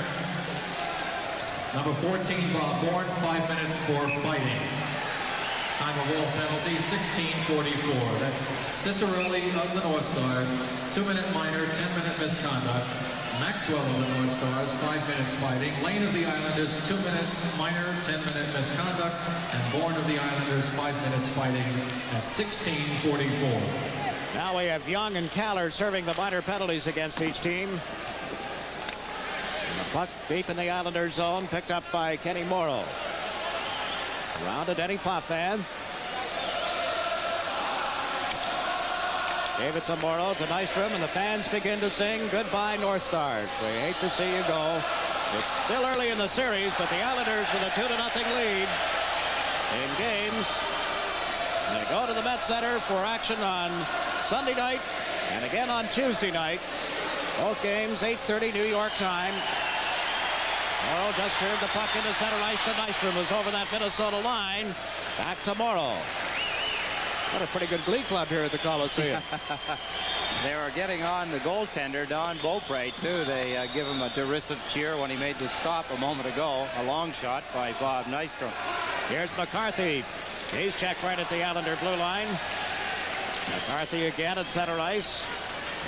Speaker 9: Number 14, Bob Bourne, 5 minutes for fighting. Time of all penalty, 16:44. That's Cicerelli of the North Stars, 2-minute minor, 10-minute misconduct. Maxwell of the North Stars, 5 minutes fighting. Lane of the Islanders, 2 minutes minor, 10-minute misconduct. And Bourne of the Islanders, 5 minutes fighting at 16:44.
Speaker 4: Now we have Young and Kaller serving the minor penalties against each team. And the puck deep in the Islanders zone, picked up by Kenny Morrow. Around to Denny Potvin. Gave it to Morrow, to Nystrom, and the fans begin to sing, "Goodbye, North Stars. We hate to see you go." It's still early in the series, but the Islanders with a 2-0 lead in games. And they go to the Met Center for action on Sunday night and again on Tuesday night. Both games, 8:30 New York time. Morrow just cleared the puck into center ice to Nystrom, who's over that Minnesota line. Back to Morrow. What a pretty good glee club here at the Coliseum.
Speaker 5: They were getting on the goaltender, Don Beaupre, too. They give him a derisive cheer when he made the stop a moment ago. A long shot by Bob Nystrom.
Speaker 4: Here's McCarthy. He's checked right at the Islander blue line. McCarthy again at center ice.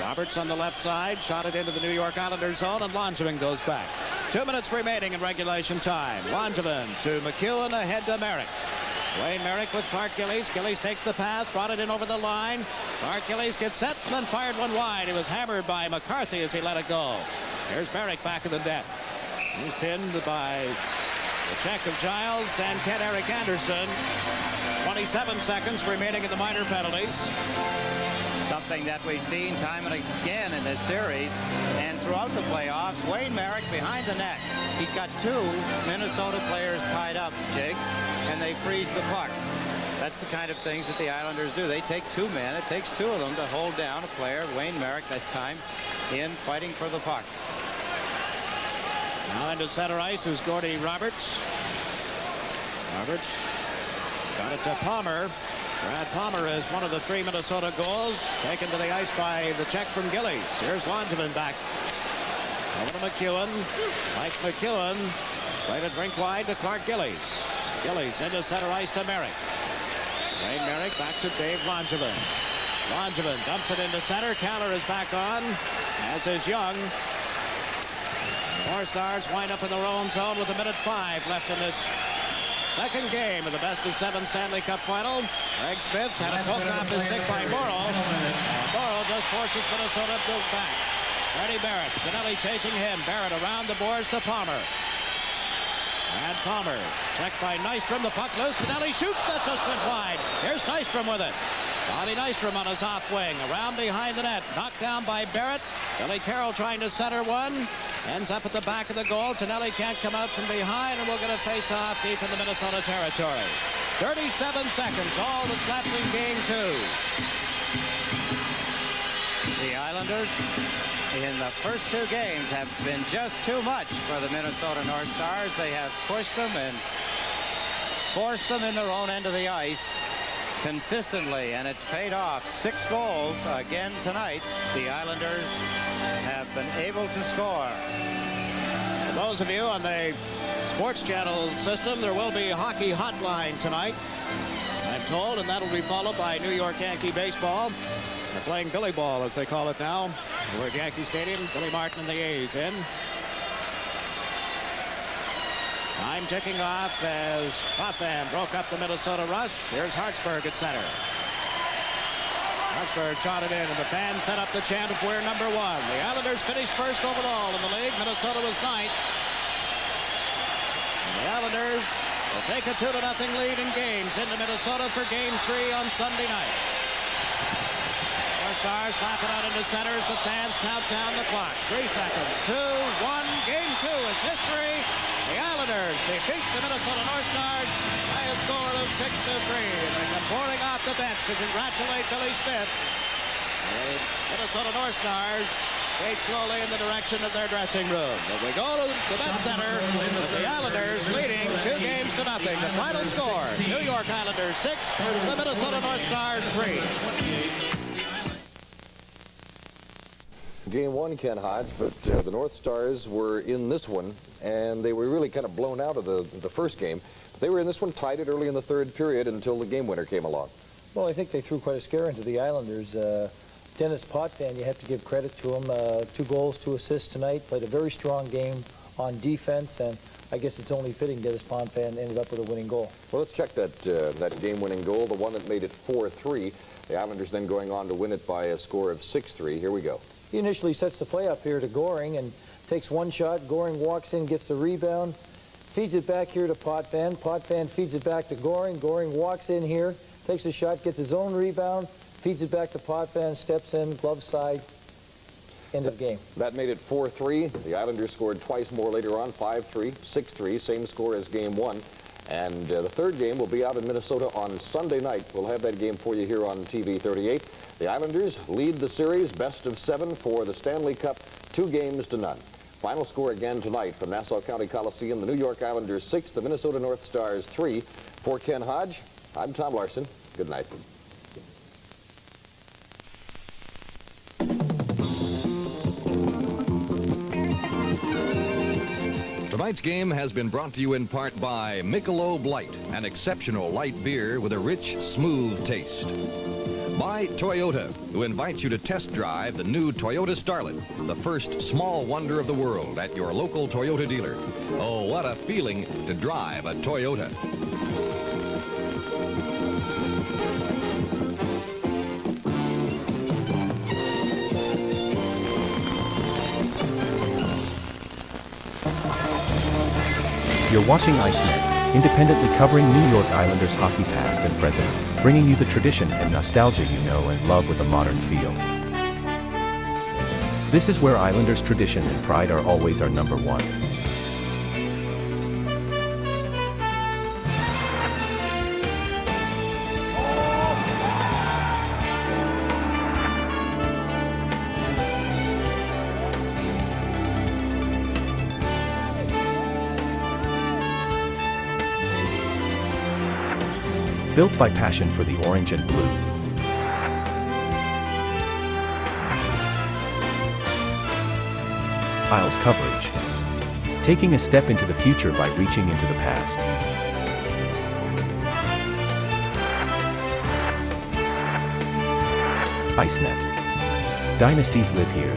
Speaker 4: Roberts on the left side, shot it into the New York Islanders zone, and Langevin goes back. 2 minutes remaining in regulation time. Langevin to McEwen, ahead to Merrick. Wayne Merrick with Clark Gillies. Gillies takes the pass, brought it in over the line. Clark Gillies gets set and then fired one wide. He was hammered by McCarthy as he let it go. Here's Merrick back in the net. He's pinned by the check of Giles and Ken-Eric Anderson. 27 seconds remaining in the minor penalties.
Speaker 5: Something that we've seen time and again in this series and throughout the playoffs. Wayne Merrick behind the net. He's got 2 Minnesota players tied up, Jigs, and they freeze the puck. That's the kind of things that the Islanders do. They take 2 men. It takes 2 of them to hold down a player. Wayne Merrick this time in fighting for the puck.
Speaker 4: Now into center ice is Gordy Roberts. Roberts got it to Palmer. Brad Palmer is one of the 3 Minnesota goals taken to the ice by the check from Gillies. Here's Langevin back. Over to McEwen. Mike McEwen played it rink wide to Clark Gillies. Gillies into center ice to Merrick. Wayne Merrick back to Dave Langevin. Langevin dumps it into center. Kaller is back on, as is Young. North Stars wind up in their own zone with 1:05 left in this second game of the best-of-7 Stanley Cup final. Greg Smith had a poke off his stick by Morrow. Morrow just forces Minnesota to go back. Freddie Barrett, Ginelli chasing him. Barrett around the boards to Palmer. And Palmer, checked by Nystrom, the puck loose. Ginelli shoots, that just went wide. Here's Nystrom with it. Bobby Nystrom on his off wing, around behind the net, knocked down by Barrett. Billy Carroll trying to center one. Ends up at the back of the goal. Ginelli can't come out from behind, and we'll get a face-off deep in the Minnesota territory. 37 seconds, all that's left in game 2.
Speaker 5: The Islanders in the first 2 games have been just too much for the Minnesota North Stars. They have pushed them and forced them in their own end of the ice. consistently, and it's paid off. 6 goals again tonight. The Islanders have been able to score.
Speaker 4: For those of you on the Sports Channel system, there will be Hockey Hotline tonight, I'm told, and that'll be followed by New York Yankee baseball. They're playing Billy Ball, as they call it now. We're at Yankee Stadium. Billy Martin and the A's in. Time ticking off as Potvin broke up the Minnesota rush. Here's Hartsburg at center. Hartsburg shot it in, and the fans set up the chant of "We're number one." The Islanders finished first overall in the league. Minnesota was ninth. And the Islanders will take a 2-0 lead in games into Minnesota for Game 3 on Sunday night. Our Stars slap it out into center as the fans count down the clock. 3 seconds. 2, 1. Game 2 is history. The Islanders defeat the Minnesota North Stars by a score of 6-3. And they come pouring off the bench to congratulate Billy Smith. The Minnesota North Stars skate slowly in the direction of their dressing room. But we go to the Met Center with the Islanders leading 2-0. The final score, New York Islanders 6, the Minnesota North Stars 3.
Speaker 3: Game 1, Ken Hodge, but the North Stars were in this one, and they were really kind of blown out of the first game. They were in this one, tied it early in the 3rd period until the game winner came along.
Speaker 2: Well, I think they threw quite a scare into the Islanders. Dennis Potvin, you have to give credit to him. 2 goals, 2 assists tonight. Played a very strong game on defense, and I guess it's only fitting Dennis Potvin ended up with a winning goal.
Speaker 3: Well, let's check that game-winning goal, the one that made it 4-3. The Islanders then going on to win it by a score of 6-3. Here we go.
Speaker 2: He initially sets the play up here to Goring and takes one shot. Goring walks in, gets the rebound, feeds it back here to Potvin. Potvin feeds it back to Goring. Goring walks in here, takes a shot, gets his own rebound, feeds it back to Potvin, steps in, glove side, end of game.
Speaker 3: That made it 4-3. The Islanders scored twice more later on, 5-3, 6-3, same score as Game 1. And the 3rd game will be out in Minnesota on Sunday night. We'll have that game for you here on TV 38. The Islanders lead the series, best of 7 for the Stanley Cup, 2-0. Final score again tonight from Nassau County Coliseum. The New York Islanders 6, the Minnesota North Stars 3. For Ken Hodge, I'm Tom Larson. Good night.
Speaker 7: Tonight's game has been brought to you in part by Michelob Light, an exceptional light beer with a rich, smooth taste. By Toyota, who invites you to test drive the new Toyota Starlet, the first small wonder of the world at your local Toyota dealer. Oh, what a feeling to drive a Toyota.
Speaker 1: You're watching ICENET, independently covering New York Islanders hockey past and present, bringing you the tradition and nostalgia you know and love with a modern feel. This is where Islanders tradition and pride are always our number one. Built by passion for the orange and blue. Isles coverage. Taking a step into the future by reaching into the past. ICENET. Dynasties live here.